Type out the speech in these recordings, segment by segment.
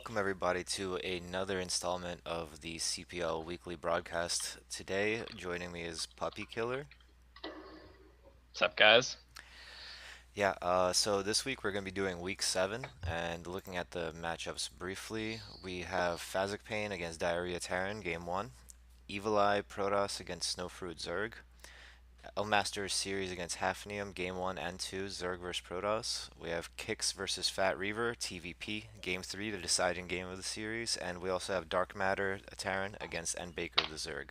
welcome everybody to another installment of the CPL weekly broadcast. Today, joining me is Puppy Killer. What's up, guys? So this week we're going to be doing week 7 and looking at the matchups briefly. We have Fazic Pain against Diarrhea Terran, game 1. Evil Eye Protoss against Snowfruit Zerg. Elmaster Series against Hafnium, Game 1 and 2, Zerg vs Protoss. We have Kix versus Fat Reaver, TVP, Game 3, the deciding game of the series. And we also have Dark Matter, Terran, against N Baker, the Zerg.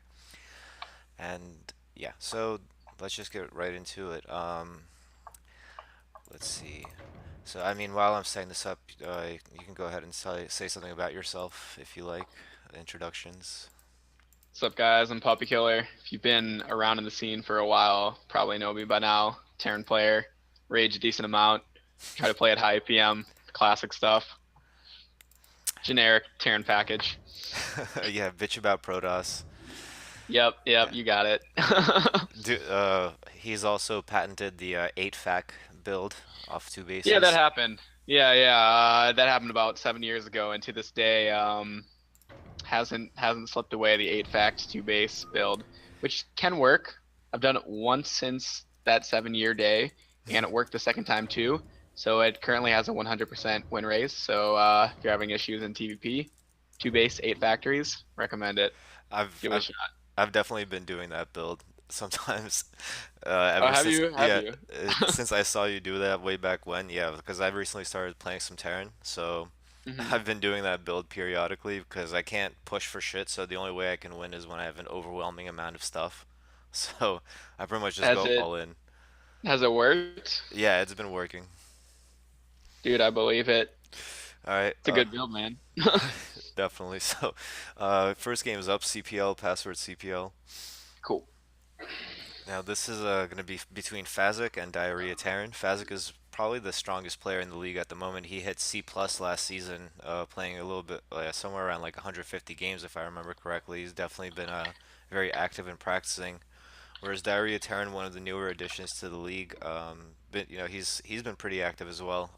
So let's just get right into it. Let's see. While I'm setting this up, you can go ahead and say something about yourself if you like. Introductions. What's up, guys? I'm Puppy Killer. If you've been around in the scene for a while, probably know me by now. Terran player, rage a decent amount. Try to play at high PM, classic stuff. Generic Terran package. Yeah, bitch about Protoss. Yep, Yeah. you got it. He's also patented the 8-fac build off two Yeah, that bases. happened. Yeah. That happened about 7 years ago, and to this day, hasn't slipped away the 8 fact 2 base build, which can work. I've done it once since that 7 year day, and it worked the second time too. So it currently has a 100% win rate. So if you're having issues in TVP, 2 base 8 factories, recommend it. I've Give it a I've shot. I've definitely been doing that build sometimes. Oh, Ever have since you? Have you? since I saw you do that way back when, yeah, because I've recently started playing some Terran, so hmm I've been doing that build periodically because I can't push for shit, so the only way I can win is when I have an overwhelming amount of stuff. So I pretty much just Has go it all in. has it worked, Yeah, it's been working. dude? I believe it. All right, It's a good build, man. definitely. First game is up, CPL, password CPL. Cool. Now this is going to be between Fazic and Diarrhea Terran. Fazic is probably the strongest player in the league at the moment. He hit C plus last season, playing a little bit, somewhere around like 150 games if I remember correctly. He's definitely been very active in practicing. Whereas Diarrhea Terran, one of the newer additions to the league, he's been pretty active as well.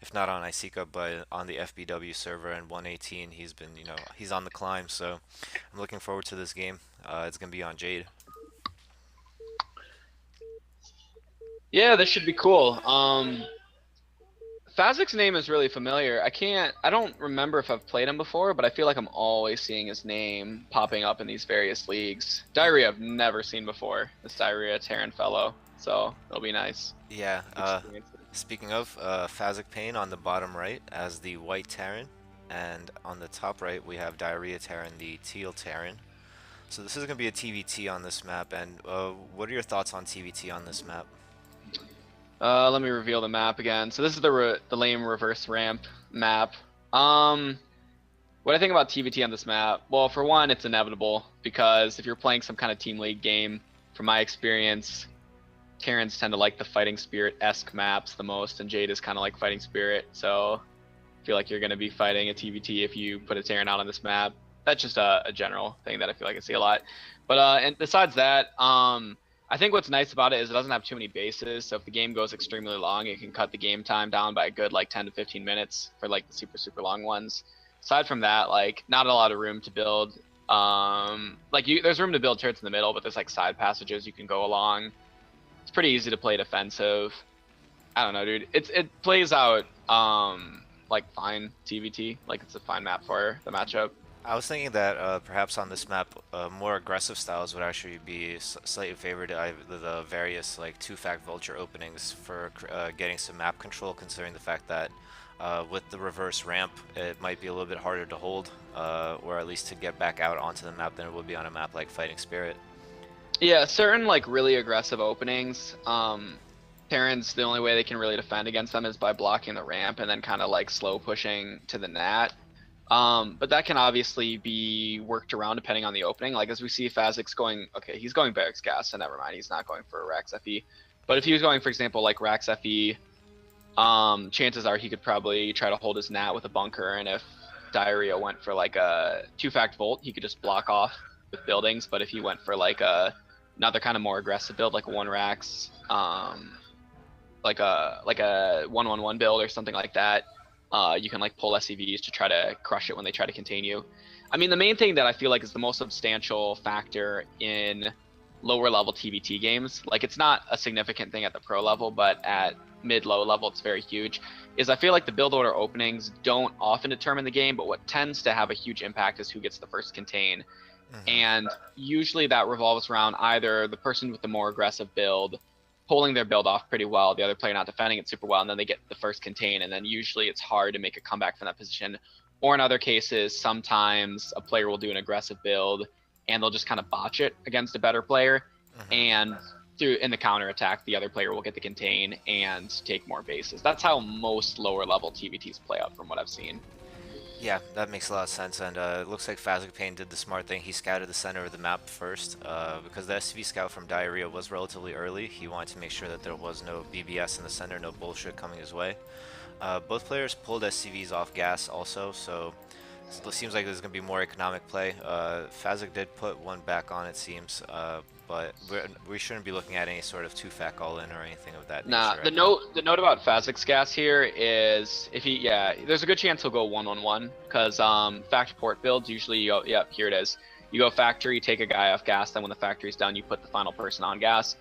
If not on ICECA, but on the FBW server and 118, he's on the climb. So I'm looking forward to this game. It's gonna be on Jade. Yeah, this should be cool. Fazik's name is really familiar. I don't remember if I've played him before, but I feel like I'm always seeing his name popping up in these various leagues. Diarrhea I've never seen before. This Diarrhea Terran fellow, so it'll be nice Yeah. to experience it. Speaking of, Fazic Pain on the bottom right as the white Terran, and on the top right we have Diarrhea Terran, the teal Terran. So this is going to be a TVT on this map, and what are your thoughts on TVT on this map? Let me reveal the map again. So this is the lame reverse ramp map. Um, what I think about TVT on this map, well, for one, it's inevitable because if you're playing some kind of team league game, from my experience, Terrans tend to like the Fighting Spirit-esque maps the most, and Jade is kind of like Fighting Spirit, so I feel like you're going to be fighting a TVT if you put a Terran out on this map. That's just a general thing that I feel like I see a lot. But and besides that, I think what's nice about it is it doesn't have too many bases, so if the game goes extremely long, it can cut the game time down by a good like 10 to 15 minutes for like the super long ones. Aside from that, like not a lot of room to build. There's room to build turrets in the middle, but there's like side passages you can go along. It's pretty easy to play defensive. I don't know, dude. It plays out like fine TVT. Like it's a fine map for the matchup. I was thinking that perhaps on this map, more aggressive styles would actually be slightly favored the various like two-fact vulture openings for getting some map control, considering the fact that with the reverse ramp, it might be a little bit harder to hold, or at least to get back out onto the map than it would be on a map like Fighting Spirit. Yeah, certain like really aggressive openings. Terrans, the only way they can really defend against them is by blocking the ramp and then kind of like slow pushing to the nat. But that can obviously be worked around depending on the opening. Like as we see Fazik's going, okay, he's going Barracks Gas, so never mind, he's not going for Rax FE. But if he was going, for example, like Rax FE, chances are he could probably try to hold his nat with a bunker, and if Diarrhea went for like a 2 fact volt, he could just block off with buildings. But if he went for like another kind of more aggressive build, like a 1 Rax, like a 1-1-1 build or something like that, You can like pull SCVs to try to crush it when they try to contain you. I mean, the main thing that I feel like is the most substantial factor in lower level TVT games, like it's not a significant thing at the pro level, but at mid-low level it's very huge, is I feel like the build order openings don't often determine the game, but what tends to have a huge impact is who gets the first contain. Hmm. And usually that revolves around either the person with the more aggressive build pulling their build off pretty well, the other player not defending it super well, and then they get the first contain, and then usually it's hard to make a comeback from that position. Or in other cases, sometimes a player will do an aggressive build and they'll just kind of botch it against a better player, Hmm. and through in the counter attack, the other player will get the contain and take more bases. That's how most lower level TVTs play out from what I've seen. Yeah, that makes a lot of sense, and it looks like Phasic Pain did the smart thing. He scouted the center of the map first, because the SCV scout from Diarrhea was relatively early. He wanted to make sure that there was no BBS in the center, no bullshit coming his way. Both players pulled SCVs off gas also, so it seems like there's going to be more economic play. Phasic did put one back on, it seems, but we shouldn't be looking at any sort of two-fac all-in or anything of that Nah, nature the right now. note about Fazik's gas here is if he there's a good chance he'll go 1-on-1 because factory port builds usually you go, yep, here it is. You go factory, take a guy off gas, then when the factory's done, you put the final person on gas.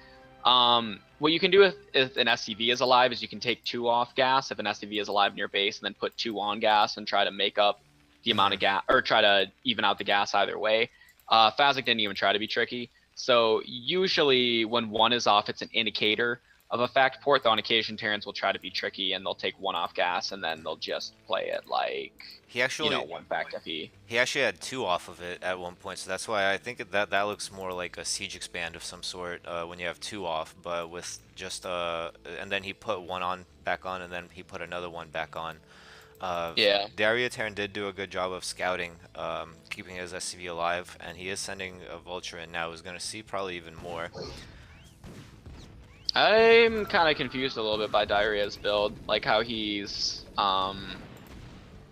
What you can do if an SCV is alive is you can take two off gas if an SCV is alive in your base, and then put two on gas and try to make up the amount Hmm. of gas or try to even out the gas either way. Fazik didn't even try to be tricky. So usually when one is off, it's an indicator of a fact port, though on occasion Terrans will try to be tricky and they'll take one off gas and then they'll just play it like, He actually one fact FE. He actually had two off of it at one point, so that's why I think that looks more like a siege expand of some sort when you have two off, but with just and then he put one on back on, and then he put another one back on. Uh, Yeah. Daria Terran did do a good job of scouting, keeping his SCV alive, and he is sending a vulture in now. Who's going to see probably even more. I'm kind of confused a little bit by Diarrhea's build, like how he's, I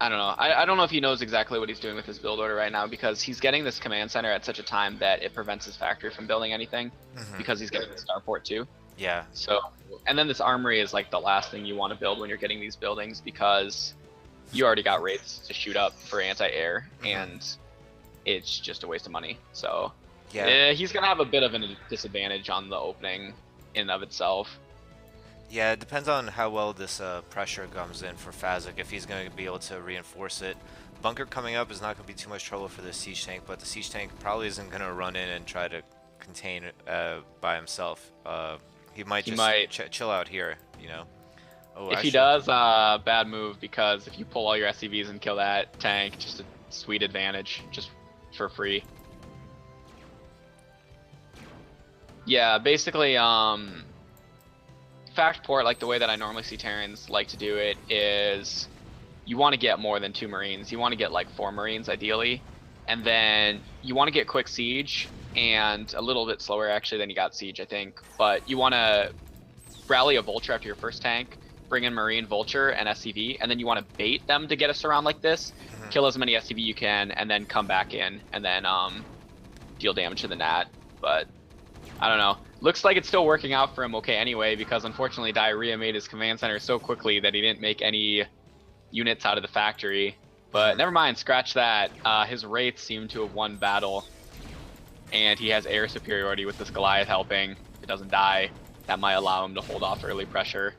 don't know. I don't know if he knows exactly what he's doing with his build order right now because he's getting this command center at such a time that it prevents his factory from building anything Hmm. because he's getting the starport too. Yeah. So, and then this armory is like the last thing you want to build when you're getting these buildings because you already got wraiths to shoot up for anti-air, Hmm. and it's just a waste of money. So Yeah. he's gonna have a bit of a disadvantage on the opening in and of itself. Yeah, it depends on how well this pressure comes in for Fazic, if he's going to be able to reinforce it. Bunker coming up is not going to be too much trouble for the siege tank, but the siege tank probably isn't going to run in and try to contain it by himself. He might He just might, chill out here, you know. Oh, if he actually, does, bad move because if you pull all your SCVs and kill that tank, just a sweet advantage, just for free. Yeah, basically, fact port, like the way that I normally see Terrans like to do it is you want to get more than 2 Marines. You want to get like 4 Marines ideally. And then you want to get quick siege and a little bit slower actually than you got siege, I think. But you want to rally a vulture after your first tank, bring in Marine, vulture, and SCV, and then you want to bait them to get us around like this, mhm. kill as many SCV you can, and then come back in and then deal damage to the Nat. But I don't know. Looks like it's still working out for him okay anyway, because unfortunately Diarrhea made his command center so quickly that he didn't make any units out of the factory. But Mhm. never mind, scratch that. His wraiths seem to have won battle, and he has air superiority with this Goliath helping. If it doesn't die, that might allow him to hold off early pressure.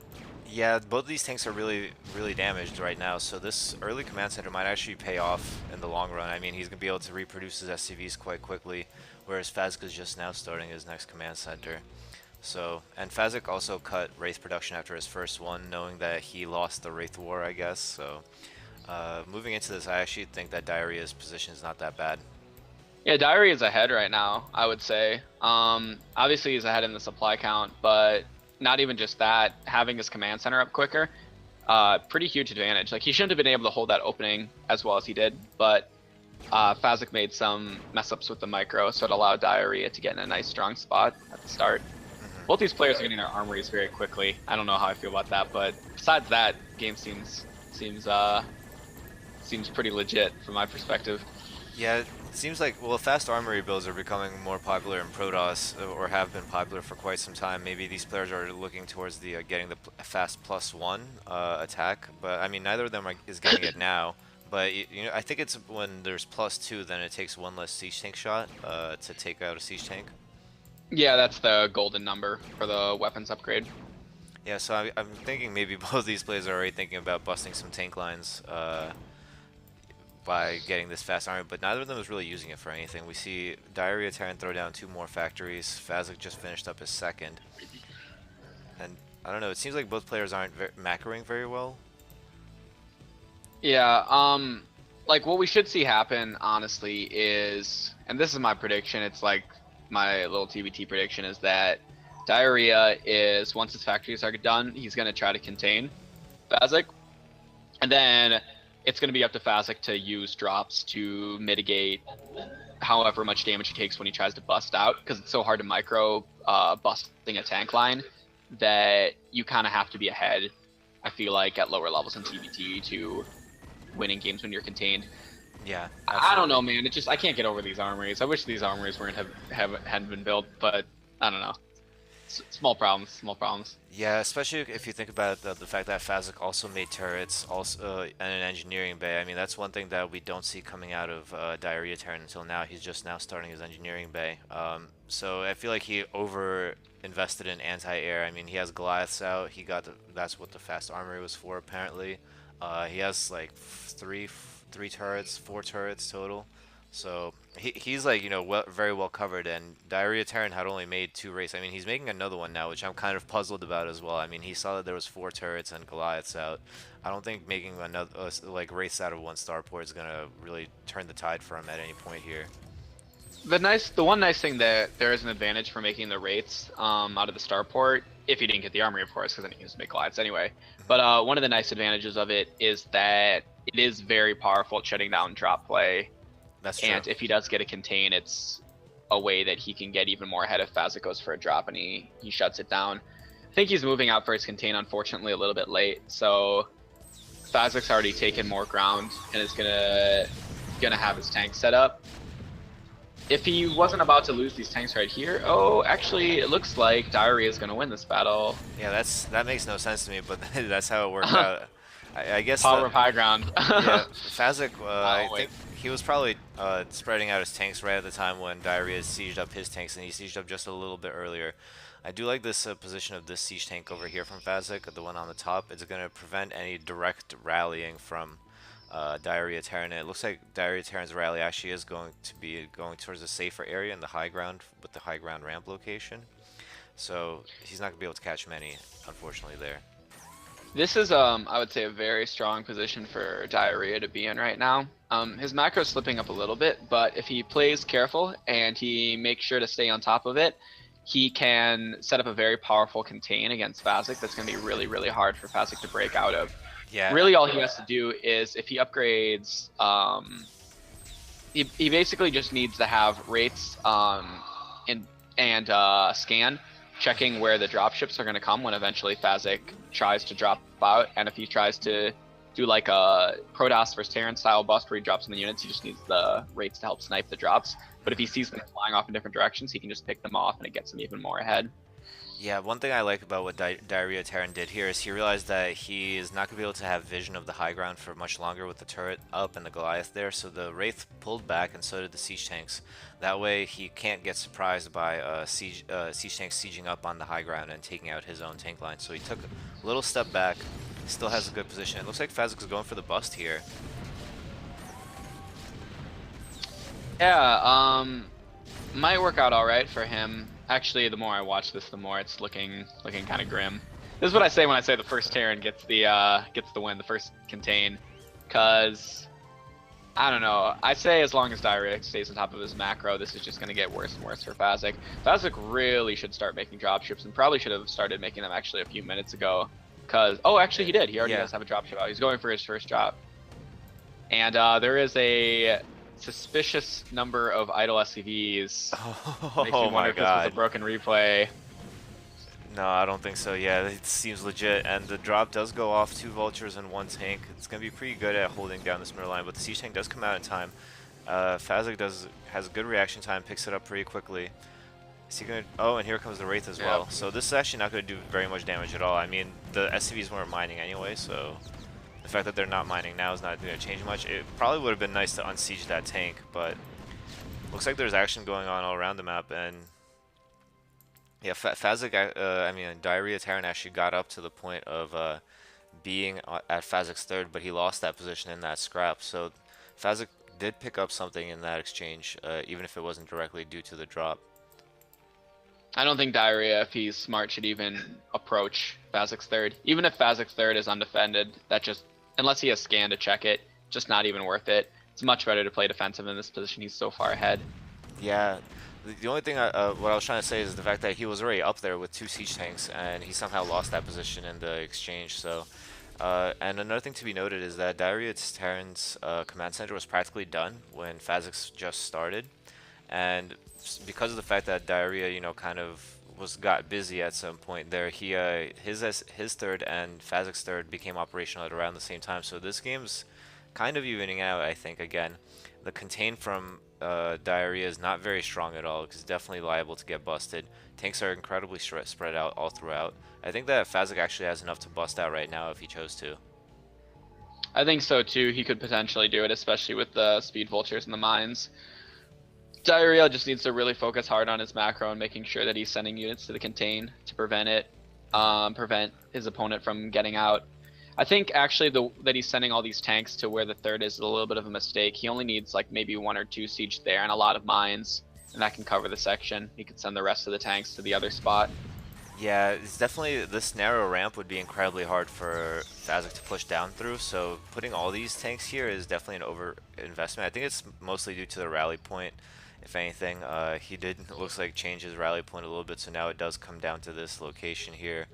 Yeah, both these tanks are really damaged right now, so this early command center might actually pay off in the long run. I mean, he's going to be able to reproduce his SCVs quite quickly, whereas Fazk is just now starting his next command center. So, and Fazek also cut Wraith production after his first one, knowing that he lost the Wraith War, I guess. So, moving into this, I actually think that Diarrhea's position is not that bad. Yeah, Diarrhea is ahead right now, I would say. Obviously he's ahead in the supply count, but not even just that, having his command center up quicker, pretty huge advantage. Like he shouldn't have been able to hold that opening as well as he did, but Fazek made some mess ups with the micro, so it allowed Diarrhea to get in a nice strong spot at the start. Both Hmm. these players are getting their armories very quickly. I don't know how I feel about that, but besides that, game seems pretty legit from my perspective. Yeah, Seems like, well, fast armory builds are becoming more popular in Protoss, or have been popular for quite some time. Maybe these players are looking towards the getting the fast +1 attack, but I mean neither of them is getting it now. But you know, I think it's when there's +2, then it takes one less siege tank shot to take out a siege tank. Yeah, that's the golden number for the weapons upgrade. Yeah, so I'm thinking maybe both these players are already thinking about busting some tank lines by getting this fast army, but neither of them is really using it for anything. We see Diarrhea Terran throw down 2 more factories. Fazik just finished up his second. And I don't know, it seems like both players aren't macroing very well. Yeah, like what we should see happen, honestly, is, and this is my prediction, it's like my little TBT prediction is that Diarrhea is, once his factories are done, he's going to try to contain Fazik. And then it's going to be up to Fazik to use drops to mitigate however much damage he takes when he tries to bust out, because it's so hard to micro busting a tank line that you kind of have to be ahead, I feel like, at lower levels in TBT to winning games when you're contained. Yeah, I don't absolutely. know, man. It just, I can't get over these armories. I wish these armories weren't hadn't been built, but I don't know. Small problems, small problems. Yeah, especially if you think about the fact that Fazik also made turrets, also and an engineering bay. I mean, that's one thing that we don't see coming out of Diarrhea Terran until now. He's just now starting his engineering bay. So I feel like he over invested in anti-air. I mean, he has Goliaths out. That's what the fast armory was for, apparently. He has like three turrets, 4 turrets total. So he's like, you know, very well covered, and Diarrhea Terran had only made 2 wraiths. I mean, he's making another one now, which I'm kind of puzzled about as well. I mean, he saw that there was 4 turrets and Goliaths out. I don't think making another like wraiths out of 1 starport is gonna really turn the tide for him at any point here. The one nice thing that there is an advantage for making the rates out of the starport, if you didn't get the armory, of course, because then you can just make Goliaths anyway. But one of the nice advantages of it is that it is very powerful at shutting down drop play. That's true. And if he does get a contain, it's a way that he can get even more ahead if Fazik goes for a drop and he shuts it down. I think he's moving out for his contain, unfortunately, a little bit late. So Fazik's already taken more ground and is gonna have his tank set up. If he wasn't about to lose these tanks right here, oh, actually, it looks like Diarrhea is gonna win this battle. Yeah, that makes no sense to me, but that's how it worked out. I guess Power of high ground. yeah, Fazik, I Oh, wait. think he was probably spreading out his tanks right at the time when Diarrhea sieged up his tanks, and he sieged up just a little bit earlier. I do like this position of this siege tank over here from Fazik, the one on the top. It's going to prevent any direct rallying from Diarrhea Terran. It looks like Diarrhea Terran's rally actually is going to be going towards a safer area in the high ground with the high ground ramp location. So he's not going to be able to catch many, unfortunately, there. This is, I would say, a very strong position for Diarrhea to be in right now. His macro's slipping up a little bit, but if he plays careful and he makes sure to stay on top of it, he can set up a very powerful contain against Fazik that's going to be really, really hard for Fazik to break out of. Yeah, Really, all he has to do is, if he upgrades, he basically just needs to have rates and scan, checking where the dropships are going to come when eventually Fazik tries to drop out. And if he tries to do like a Protoss versus Terran style bust where he drops in the units, he just needs the rates to help snipe the drops. But if he sees them flying off in different directions, he can just pick them off and it gets him even more ahead. Yeah, one thing I like about what Diarrhea Terran did here is he realized that he is not going to be able to have vision of the high ground for much longer with the turret up and the Goliath there, so the Wraith pulled back and so did the siege tanks. That way he can't get surprised by siege tanks sieging up on the high ground and taking out his own tank line. So he took a little step back, still has a good position. It looks like Fazik is going for the bust here. Yeah, might work out all right for him. Actually, the more I watch this, the more it's looking kind of grim. This is what I say when I say the first Terran gets the win, the first contain, because I don't know. I say as long as Diarrhea stays on top of his macro, this is just going to get worse and worse for Fazik. Fazik really should start making dropships, and probably should have started making them actually a few minutes ago. Cause actually he did. He already Yeah. does have a dropship out. He's going for his first drop, and there is a suspicious number of idle SCVs. Makes me Oh wonder my if this was a god. broken replay. No, I don't think so. Yeah, it seems legit. And the drop does go off 2 vultures and 1 tank. It's going to be pretty good at holding down this middle line, but the siege tank does come out in time. Fazek has a good reaction time, picks it up pretty quickly. Is he gonna? Oh, and here comes the Wraith as Yeah. well. So this is actually not gonna do very much damage at all. I mean, the SCVs weren't mining anyway, so the fact that they're not mining now is not gonna change much. It probably would have been nice to unsiege that tank, but looks like there's action going on all around the map, and yeah, Fazek, I mean, Diarrhea Terran actually got up to the point of being at Fazek's third, but he lost that position in that scrap. So Fazek did pick up something in that exchange, even if it wasn't directly due to the drop. I don't think Diarrhea, if he's smart, should even approach Fazek's third. Even if Fazek's third is undefended, that just, unless he has scan to check it, just not even worth it. It's much better to play defensive in this position. He's so far ahead. Yeah, the only thing what I was trying to say is the fact that he was already up there with 2 siege tanks, and he somehow lost that position in the exchange. So, and another thing to be noted is that Diarrhea Terran's command center was practically done when Fazek's just started, and because of the fact that Diarrhea, you know, kind of got busy at some point there, his third and Fazek's third became operational at around the same time. So this game's kind of evening out, I think. Again, the contain from Diarrhea is not very strong at all. It's definitely liable to get busted. Tanks are incredibly spread out all throughout. I think that Fazek actually has enough to bust out right now if he chose to. I think so too. He could potentially do it, especially with the speed vultures and the mines. Diarrhea just needs to really focus hard on his macro and making sure that he's sending units to the contain to prevent his opponent from getting out. I think actually that he's sending all these tanks to where the third is a little bit of a mistake. He only needs like maybe 1 or 2 siege there and a lot of mines, and that can cover the section. He could send the rest of the tanks to the other spot. Yeah, it's definitely, this narrow ramp would be incredibly hard for Fazek to push down through, so putting all these tanks here is definitely an over investment. I think it's mostly due to the rally point. If anything, he did, it looks like, change his rally point a little bit, so now it does come down to this location here.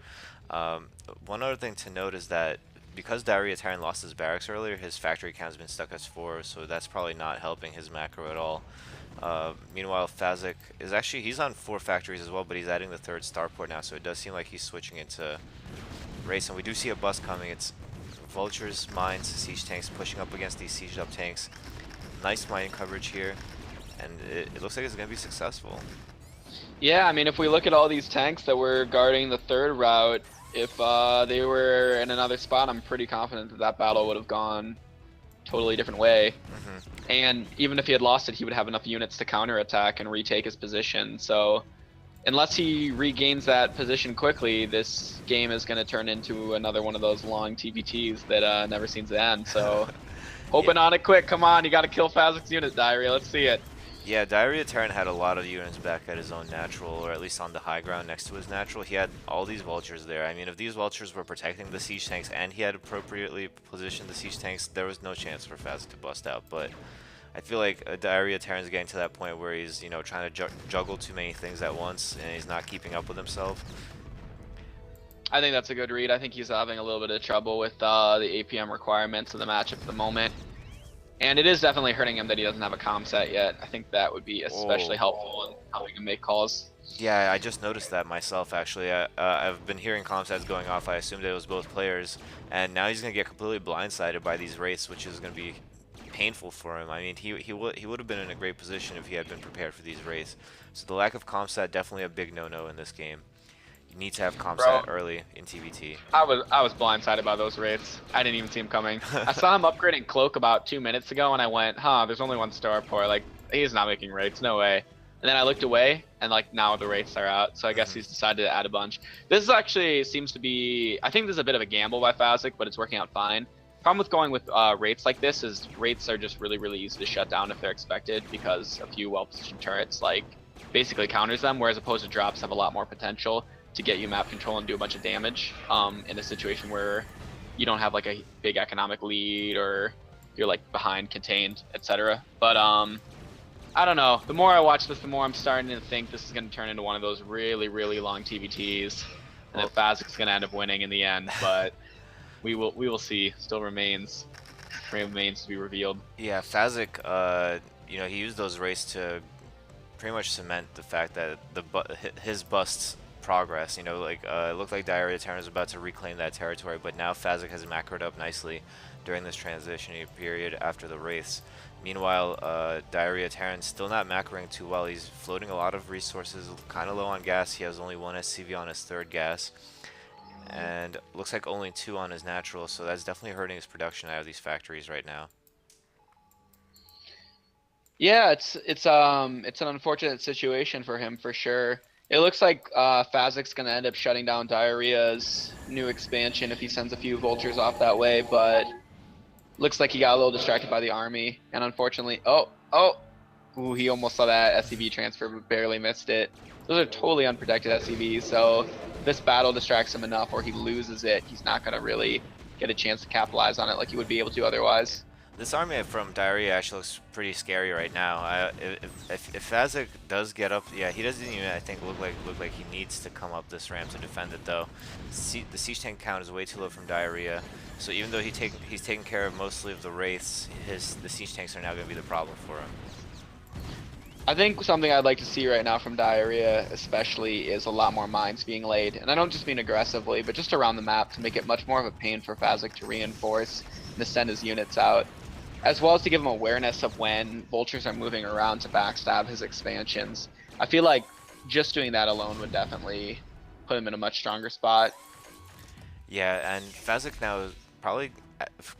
Um, One other thing to note is that because Diarrhea Terran lost his barracks earlier, his factory count has been stuck as 4, so that's probably not helping his macro at all. Meanwhile, Fazek is actually, he's on 4 factories as well, but he's adding the 3rd starport now, so it does seem like he's switching into race, and we do see a bus coming. It's vultures, mines, siege tanks pushing up against these sieged up tanks. Nice mining coverage here, and it looks like it's going to be successful. Yeah, I mean, if we look at all these tanks that were guarding the third route, if they were in another spot, I'm pretty confident that that battle would have gone totally different way. And even if he had lost it, he would have enough units to counterattack and retake his position. So unless he regains that position quickly, this game is going to turn into another one of those long TVTs that never seems to end. So hoping on it quick. Come on, you got to kill Fazek's unit, Diarrhea. Let's see it. Yeah, Diarrhea Terran had a lot of units back at his own natural, or at least on the high ground next to his natural. He had all these vultures there. I mean, if these vultures were protecting the siege tanks and he had appropriately positioned the siege tanks, there was no chance for Fazek to bust out. But I feel like Diarrhea Terran's getting to that point where he's, you know, trying to juggle too many things at once, and he's not keeping up with himself. I think that's a good read. I think he's having a little bit of trouble with the APM requirements of the matchup at the moment. And it is definitely hurting him that he doesn't have a comm set yet. I think that would be especially helpful in helping him make calls. Yeah, I just noticed that myself, actually. I've been hearing comm sets going off. I assumed it was both players. And now he's going to get completely blindsided by these wraiths, which is going to be painful for him. I mean, he would have been in a great position if he had been prepared for these wraiths. So the lack of comm set, definitely a big no-no in this game. You need to have comm set early in TVT. I was blindsided by those wraiths. I didn't even see him coming. I saw him upgrading cloak about 2 minutes ago, and I went, "Huh? There's only 1 starport. Like, he's not making wraiths. No way." And then I looked away, and like now the wraiths are out. So I guess he's decided to add a bunch. This is actually seems to be. I think this is a bit of a gamble by Fazek, but it's working out fine. Problem with going with wraiths like this is wraiths are just really easy to shut down if they're expected, because a few well-positioned turrets like basically counters them, whereas opposed to drops have a lot more potential to get you map control and do a bunch of damage in a situation where you don't have like a big economic lead or you're like behind, contained, etc. But I don't know. The more I watch this, the more I'm starting to think this is going to turn into one of those really long TVTs, and that Fazek's going to end up winning in the end. But we will see. Still remains to be revealed. Yeah, Fazek, you know, he used those wraiths to pretty much cement the fact that his busts progress. You know, like it looked like Diarrhea Terran was about to reclaim that territory, but now Fazek has macroed up nicely during this transition period after the Wraiths. Meanwhile, Diarrhea Terran's still not macroing too well. He's floating a lot of resources, kind of low on gas. He has only one SCV on his third gas, and looks like only two on his natural, so that's definitely hurting his production out of these factories right now. Yeah, it's an unfortunate situation for him for sure. It looks like Fazek's gonna end up shutting down Diarrhea's new expansion if he sends a few vultures off that way, but looks like he got a little distracted by the army, and unfortunately, ooh, he almost saw that SCV transfer but barely missed it. Those are totally unprotected SCVs, so if this battle distracts him enough or he loses it, he's not gonna really get a chance to capitalize on it like he would be able to otherwise. This army from Diarrhea actually looks pretty scary right now. If Fazek does get up, yeah, he doesn't even, I think, look like he needs to come up this ramp to defend it though. The siege tank count is way too low from Diarrhea, so even though he's taking care of mostly of the wraiths, the siege tanks are now going to be the problem for him. I think something I'd like to see right now from Diarrhea especially is a lot more mines being laid. And I don't just mean aggressively, but just around the map to make it much more of a pain for Fazek to reinforce and to send his units out. As well as to give him awareness of when vultures are moving around to backstab his expansions. I feel like just doing that alone would definitely put him in a much stronger spot. Yeah, and Fazek now is probably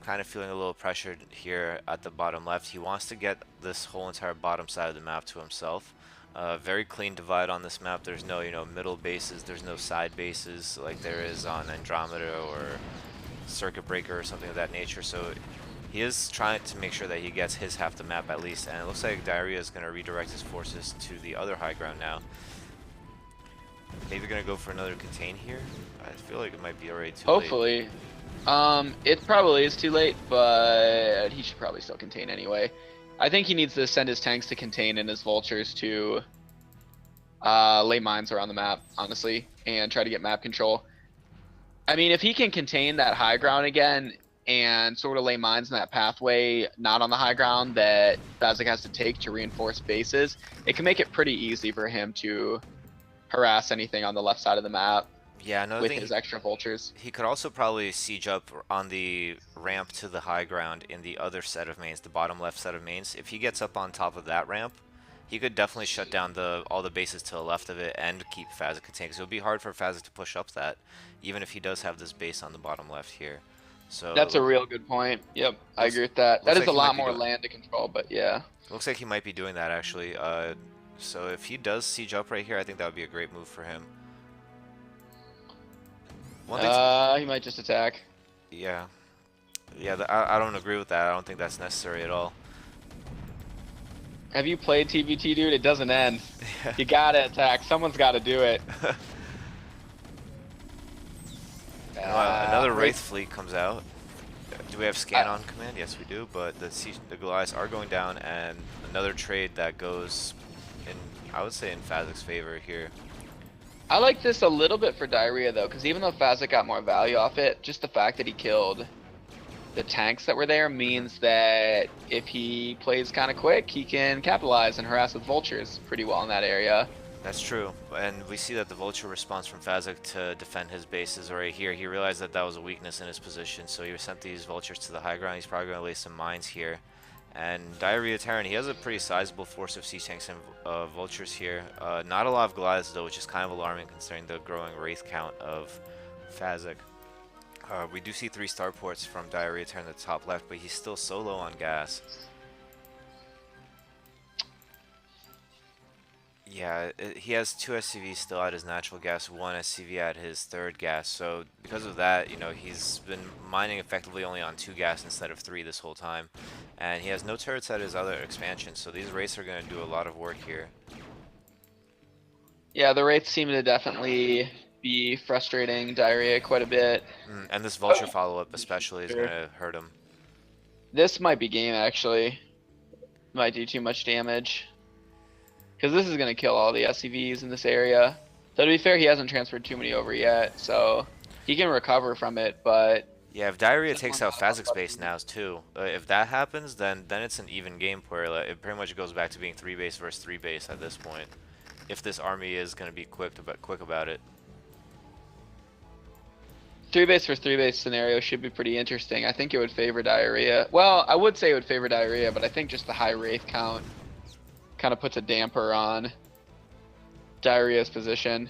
kind of feeling a little pressured here at the bottom left. He wants to get this whole entire bottom side of the map to himself. Very clean divide on this map. There's no, middle bases. There's no side bases like there is on Andromeda or Circuit Breaker or something of that nature. So he is trying to make sure that he gets his half the map at least. And it looks like Diarrhea is going to redirect his forces to the other high ground now. Maybe going to go for another contain here. I feel like it might be already too late. Hopefully. It probably is too late, but he should probably still contain anyway. I think he needs to send his tanks to contain and his vultures to lay mines around the map, honestly, and try to get map control. I mean, if he can contain that high ground again and sort of lay mines in that pathway, not on the high ground that Fazek has to take to reinforce bases, it can make it pretty easy for him to harass anything on the left side of the map. Yeah, another With thing, his extra vultures. he could also probably siege up on the ramp to the high ground in the other set of mains, the bottom left set of mains. If he gets up on top of that ramp, he could definitely shut down all the bases to the left of it and keep Fazek contained. Because it would be hard for Fazek to push up that, even if he does have this base on the bottom left here. So That's a real good point. Yep, I agree with that. That is like a he might lot be more doing- land to control, but yeah. Looks like he might be doing that actually. So if he does siege up right here, I think that would be a great move for him. He might just attack. Yeah. Yeah, I don't agree with that. I don't think that's necessary at all. Have you played TVT, dude? It doesn't end. You gotta attack. Someone's gotta do it. Another Wraith fleet comes out. Do we have scan on command? Yes, we do, but the Goliaths are going down, and another trade that goes in, I would say, in Fazek's favor here. I like this a little bit for Diarrhea, though, because even though Fazek got more value off it, just the fact that he killed the tanks that were there means that if he plays kind of quick, he can capitalize and harass with vultures pretty well in that area. That's true, and we see that the Vulture response from Fazek to defend his bases right here. He realized that that was a weakness in his position, so he sent these Vultures to the high ground. He's probably going to lay some mines here. And Diarrhea Terran, he has a pretty sizable force of siege tanks and Vultures here. Not a lot of Goliaths though, which is kind of alarming considering the growing Wraith count of Fazek. We do see 3 starports from Diarrhea Terran at the top left, but he's still so low on gas. Yeah, he has 2 SCVs still at his natural gas, 1 SCV at his third gas. So because of that, he's been mining effectively only on 2 gas instead of 3 this whole time. And he has no turrets at his other expansion, so these Wraiths are going to do a lot of work here. Yeah, the Wraiths seem to definitely be frustrating Diarrhea quite a bit. And this Vulture follow-up especially is going to hurt him. This might be game, actually. Might do too much damage. Because this is going to kill all the SCVs in this area. So to be fair, he hasn't transferred too many over yet, so he can recover from it, but... Yeah, if Diarrhea takes out Fazek's base now too, if that happens, then it's an even game where it pretty much goes back to being 3 base versus 3 base at this point. If this army is going to be quick about it. Three base for three base scenario should be pretty interesting. I think it would favor diarrhea. Well, I would say it would favor diarrhea, but I think just the high wraith count kind of puts a damper on diarrhea's position.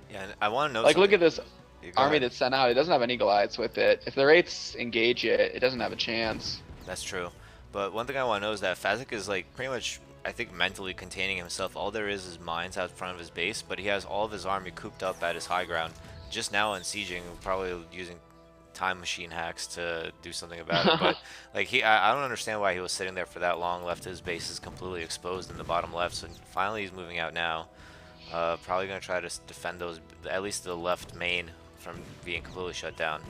Yeah, and I want to know Like, look something. at this You go army ahead. that's sent out. It doesn't have any Goliaths with it. If the wraiths engage it, it doesn't have a chance. That's true. But one thing I want to know is that Fazek is like pretty much, I think, mentally containing himself. All there is mines out front of his base, but he has all of his army cooped up at his high ground. Just now unsieging, probably using time machine hacks to do something about it. But like I don't understand why he was sitting there for that long. Left his bases completely exposed in the bottom left. So finally he's moving out now. Probably gonna try to defend those, at least the left main, from being completely shut down.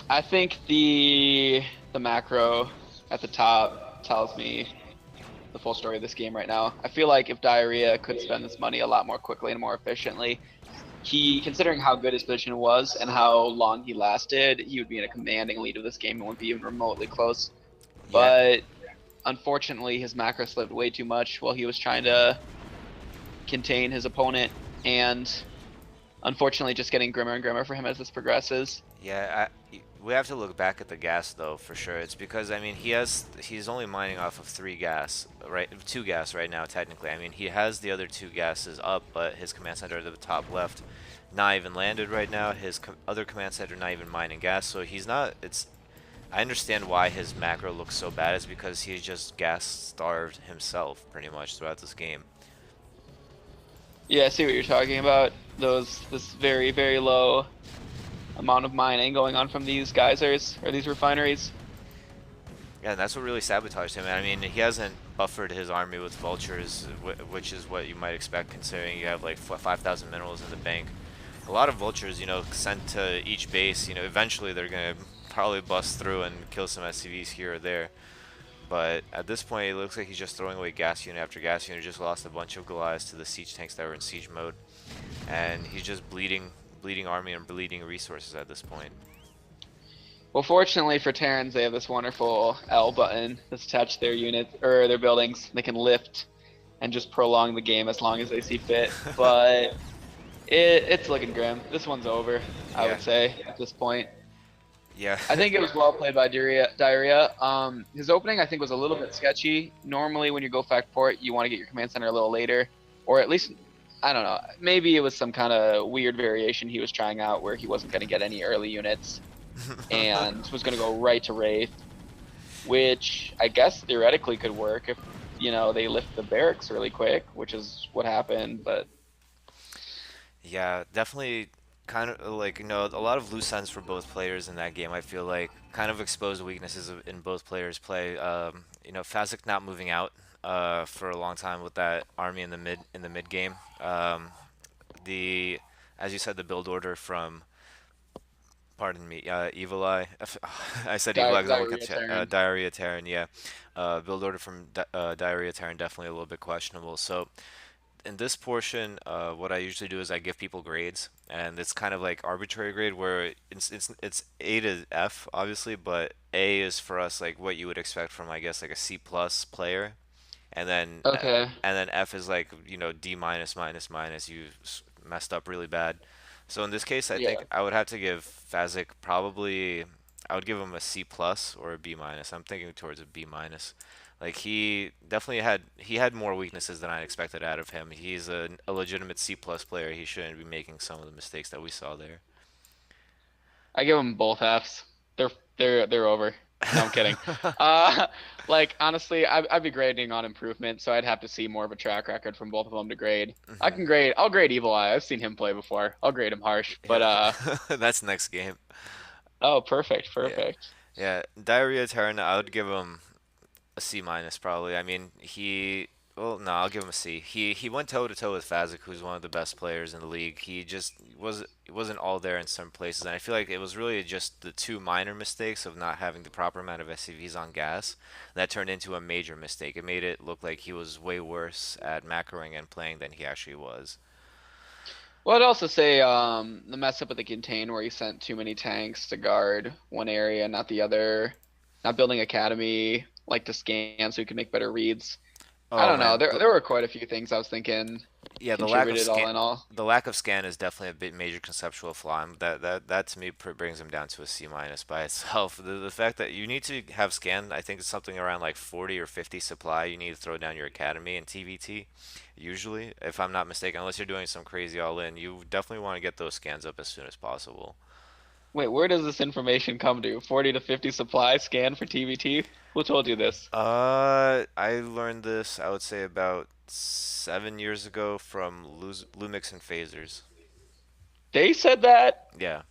I think the macro at the top tells me the full story of this game right now. I feel like if Diarrhea could spend this money a lot more quickly and more efficiently, considering how good his position was and how long he lasted, he would be in a commanding lead of this game and wouldn't be even remotely close. Yeah, But unfortunately, his macro slipped way too much while he was trying to contain his opponent, and unfortunately, just getting grimmer and grimmer for him as this progresses. yeah, we have to look back at the gas though for sure. It's because I mean he's only mining off of 3 gas, right? 2 gas right now technically. I mean he has the other 2 gases up, but his command center at the top left not even landed right now. His other command center not even mining gas, so he's not. It's I understand why his macro looks so bad. Is because he's just gas starved himself pretty much throughout this game. Yeah, I see what you're talking about. This very, very low amount of mining going on from these geysers or these refineries. Yeah, and that's what really sabotaged him. I mean, he hasn't buffered his army with vultures, which is what you might expect considering you have like 5,000 minerals in the bank. A lot of vultures, sent to each base, eventually they're gonna probably bust through and kill some SCVs here or there. But at this point, it looks like he's just throwing away gas unit after gas unit. Just lost a bunch of Goliaths to the siege tanks that were in siege mode, and he's just bleeding army and bleeding resources at this point. Well, fortunately for Terrans, they have this wonderful L button that's attached to their unit or their buildings. They can lift and just prolong the game as long as they see fit. But it's looking grim. This one's over, I Yeah, would say, at this point. yeah, I think it was well played by Diarrhea. His opening, I think, was a little bit sketchy. Normally, when you go fact port, you want to get your command center a little later, or at least, I don't know, maybe it was some kind of weird variation he was trying out where he wasn't going to get any early units and was going to go right to Wraith, which I guess theoretically could work if, they lift the barracks really quick, which is what happened, but yeah. Definitely, kind of like a lot of loose ends for both players in that game. I feel like kind of exposed weaknesses in both players' play. Fazic not moving out for a long time with that army in the mid game. The As you said, the build order from, pardon me, Evil Eye. I said Evil Eye because I want Diarrhea to Terran. Diarrhea Terran. Yeah, build order from Diarrhea Terran definitely a little bit questionable. So in this portion, what I usually do is I give people grades, and it's kind of like arbitrary grade where it's A to F obviously, but A is for us like what you would expect from I guess like a C plus player, and then Okay, F is like D minus minus minus. You messed up really bad. So in this case, I yeah. think I would have to give Fazic probably. I would give him a C plus or a B minus. I'm thinking towards a B minus. Like he definitely had more weaknesses than I expected out of him. He's a legitimate C plus player. He shouldn't be making some of the mistakes that we saw there. I give them both Fs. They're over. No, I'm kidding. Uh, like honestly, I'd be grading on improvement, so I'd have to see more of a track record from both of them to grade. Hmm. I'll grade Evil Eye. I've seen him play before. I'll grade him harsh, but Yeah, that's next game. oh, perfect, Yeah, perfect. yeah. Diarrhea Terran, I would give him a C minus probably. I mean, well, no, I'll give him a C. He went toe to toe with Fazic, who's one of the best players in the league. He just wasn't all there in some places, and I feel like it was really just the two minor mistakes of not having the proper amount of SCVs on gas that turned into a major mistake. It made it look like he was way worse at macroing and playing than he actually was. Well, I'd also say the mess up with the contain where he sent too many tanks to guard one area, not the other. Not building academy like to scan so he could make better reads. I Oh don't know. man, There were quite a few things I was thinking yeah, contributed all in all. the lack of scan is definitely a bit major conceptual flaw. That to me brings him down to a C minus by itself. The fact that you need to have scan, I think it's something around like 40 or 50 supply. You need to throw down your academy in TVT. Usually, if I'm not mistaken, unless you're doing some crazy all in, you definitely want to get those scans up as soon as possible. Wait, where does this information come to? 40 to 50 supply scan for TVT? Who told you this? I learned this, I would say about 7 years ago from Lumix and Phasers. They said that? Yeah.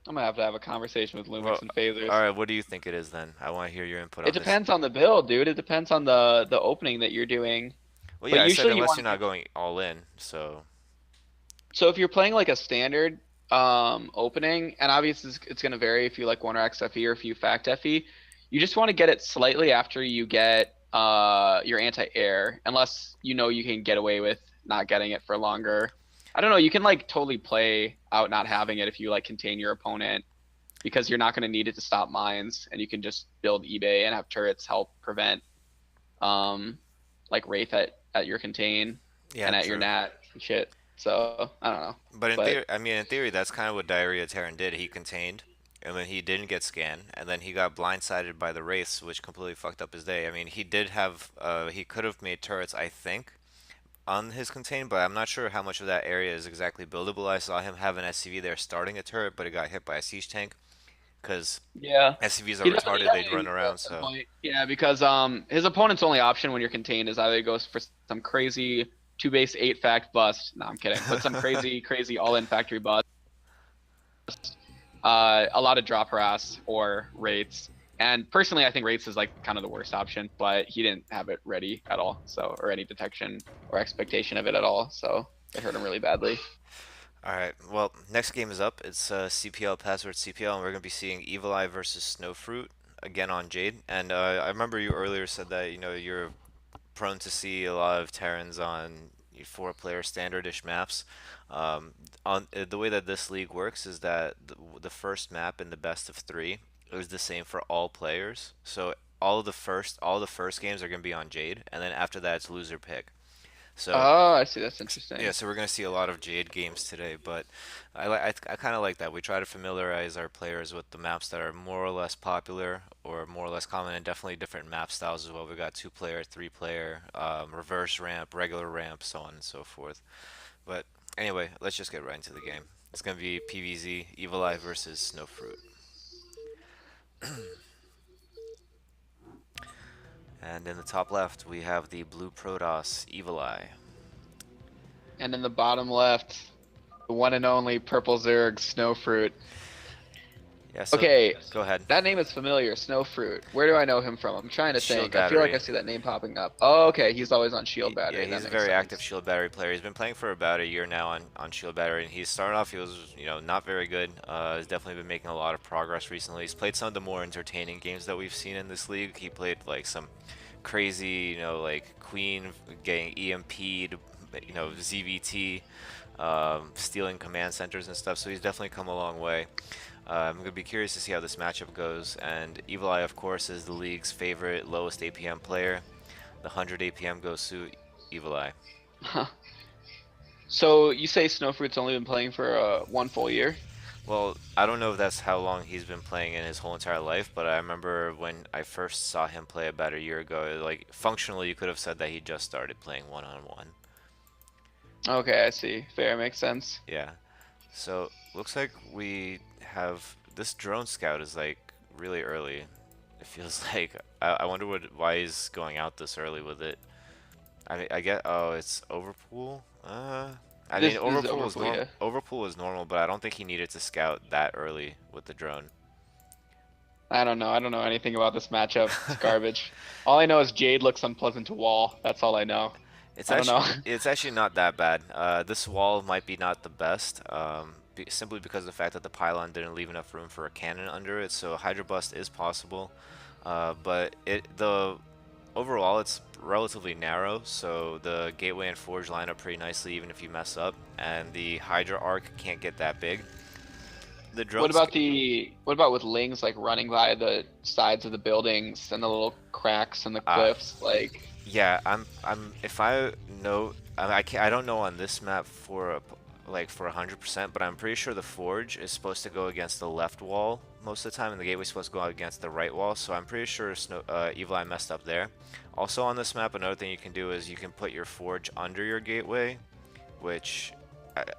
I'm gonna have a conversation with Well, Lumix and all Phasers. right. What do you think it is then? I want to hear your input It on this. depends on the build, dude. It depends on the opening that you're doing. Well, But yeah, I said usually you unless want you're to not get going all in. So, so if you're playing like a standard opening, and obviously it's gonna vary if you like one X FE or if you fact FE, you just want to get it slightly after you get your anti-air, unless you know you can get away with not getting it for longer. I don't know, you can like totally play out not having it if you like contain your opponent because you're not going to need it to stop mines, and you can just build eBay and have turrets help prevent um like Wraith at your contain yeah, and at your true. nat and shit. So I don't know, But in but theory, I mean, in theory, that's kind of what Diarrhea Terran did. He contained, and then he didn't get scanned, and then he got blindsided by the Wraiths, which completely fucked up his day. I mean, he did have, he could have made turrets, I think, on his contain, but I'm not sure how much of that area is exactly buildable. I saw him have an SCV there starting a turret, but it got hit by a siege tank, because yeah, SCVs are he retarded, they'd definitely run needs around, a so. point. Yeah, because his opponent's only option when you're contained is either he goes for some crazy two base eight fact bust. No, I'm kidding, but some crazy all in factory bust. A lot of drop harass or rates. And personally, I think rates is like kind of the worst option, but he didn't have it ready at all, so or any detection or expectation of it at all, so it hurt him really badly. Alright, well, next game is up. It's CPL Password CPL, and we're going to be seeing Evil Eye versus Snowfruit again on Jade. And I remember you earlier said that, you're prone to see a lot of Terrans on four-player standardish maps. The way that this league works is that the first map in the best of three is the same for all players. So all the first games are going to be on Jade, and then after that it's loser pick. So Oh, I see. That's yeah, interesting. so we're gonna see a lot of Jade games today, but I kind of like that. We try to familiarize our players with the maps that are more or less popular or more or less common, and definitely different map styles as well. We got two-player, three-player, reverse ramp, regular ramp, so on and so forth. But anyway, let's just get right into the game. It's gonna be PvZ, Evil Eye versus Snowfruit, and in the top left we have the blue Protoss, Evil Eye. And in the bottom left, the one and only purple Zerg Snowfruit. Yeah, so Okay, go ahead. that name is familiar, Snowfruit. Where do I know him from? I'm trying to Shield think. I feel like I Battery. see that name popping up. Oh, okay, he's always on Shield Yeah, Battery. That he's a makes very active sense. shield battery player. He's been playing for about a year now on shield battery, and he started off. He was, not very good. He's definitely been making a lot of progress recently. He's played some of the more entertaining games that we've seen in this league. He played like some crazy, like Queen getting EMP'd, ZVT, stealing command centers and stuff. So he's definitely come a long way. I'm going to be curious to see how this matchup goes. And Evil Eye, of course, is the league's favorite lowest APM player. The 100 APM goes to Evil Eye. So you say Snowfruit's only been playing for one full year? Well, I don't know if that's how long he's been playing in his whole entire life, but I remember when I first saw him play about a year ago, like functionally you could have said that he just started playing one-on-one. Okay, I see. Fair, makes sense. Yeah. So, looks like we have this drone scout is like really early. It feels like I wonder why he's going out this early with it. I mean, I get, oh, it's overpool. I mean, This is Overpool, yeah. Overpool is normal, but I don't think he needed to scout that early with the drone. I don't know. I don't know anything about this matchup. It's garbage. All I know is Jade looks unpleasant to wall. That's all I know. I don't know. It's actually not that bad. This wall might be not the best, simply because of the fact that the pylon didn't leave enough room for a cannon under it. So Hydra Bust is possible, but the overall it's relatively narrow. So the Gateway and Forge line up pretty nicely, even if you mess up, and the Hydra arc can't get that big. the What drones. about with lings like running by the sides of the buildings and the little cracks in the Uh, cliffs? Like, yeah, if I know, I can't, I don't know on this map for like for 100%, but I'm pretty sure the forge is supposed to go against the left wall most of the time, and the gateway's supposed to go against the right wall. So I'm pretty sure Evil Eye messed up there. Also on this map, another thing you can do is you can put your forge under your gateway, which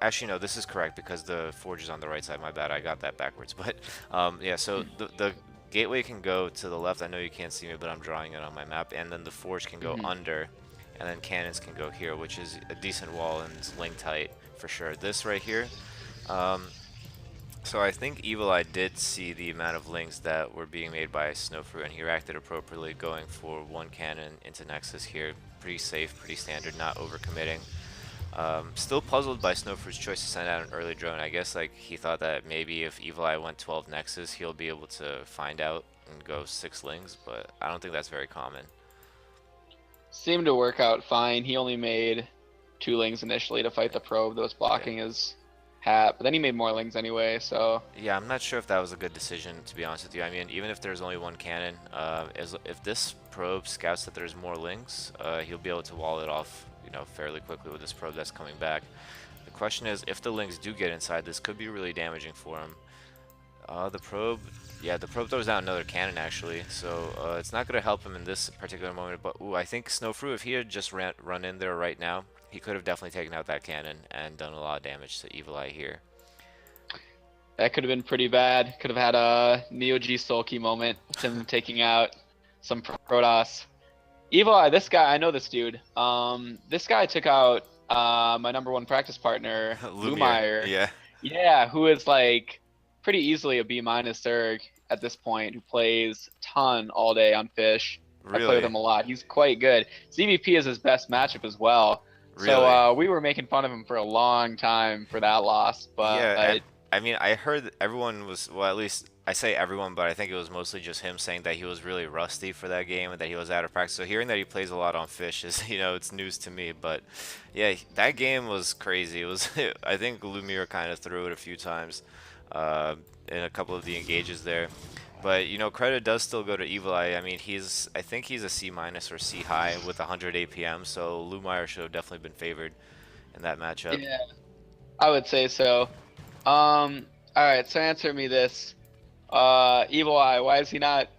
actually no, this is correct because the forge is on the right side. My bad, I got that backwards. But yeah, so the gateway can go to the left. I know you can't see me, but I'm drawing it on my map. And then the forge can go mhm. under, and then cannons can go here, which is a decent wall and it's link tight for sure. This right here. Um, so I think Evil Eye did see the amount of links that were being made by Snowfruit, and he reacted appropriately, going for one cannon into Nexus here. Pretty safe, pretty standard, not overcommitting. Still puzzled by Snowfruit's choice to send out an early drone. I guess like he thought that maybe if Evil Eye went 12 Nexus, he'll be able to find out and go 6 lings, but I don't think that's very common. Seemed to work out fine. He only made two lings initially to fight the probe that was Yeah. blocking his hat, but then he made more lings anyway. So Yeah, I'm not sure if that was a good decision, to be honest with you. I mean, even if there's only one cannon, if this probe scouts that there's more lings, he'll be able to wall it off, fairly quickly with this probe that's coming back. The question is, if the lings do get inside, this could be really damaging for him. The probe, yeah, the probe throws out another cannon actually, so it's not going to help him in this particular moment. But ooh, I think Snowfruit, if he had just run in there right now, he could have definitely taken out that cannon and done a lot of damage to Evil Eye here. that could have been pretty bad. Could have had a Neo G Sulky moment with him taking out some Protoss. Evil Eye, this guy, I know this dude. This guy took out my number one practice partner, Lumiere, Lumiere. yeah, Yeah, who is like pretty easily a B minus Zerg at this point, who plays a ton all day on Fish. I play with really, him a lot. He's quite good. ZVP is his best matchup as well. So really. we were making fun of him for a long time for that loss, Yeah, but I mean, I heard everyone was, well, at least I say everyone, but I think it was mostly just him saying that he was really rusty for that game and that he was out of practice. So hearing that he plays a lot on Fish is, it's news to me. But yeah, that game was crazy. It was, I think Lumiere kind of threw it a few times in a couple of the engages there. But credit does still go to Evil Eye. I mean, I think he's a C minus or C high with 100 APM. So Lumiere should have definitely been favored in that matchup. yeah, I would say so. All right, so answer me this. Evil Eye, why is he not?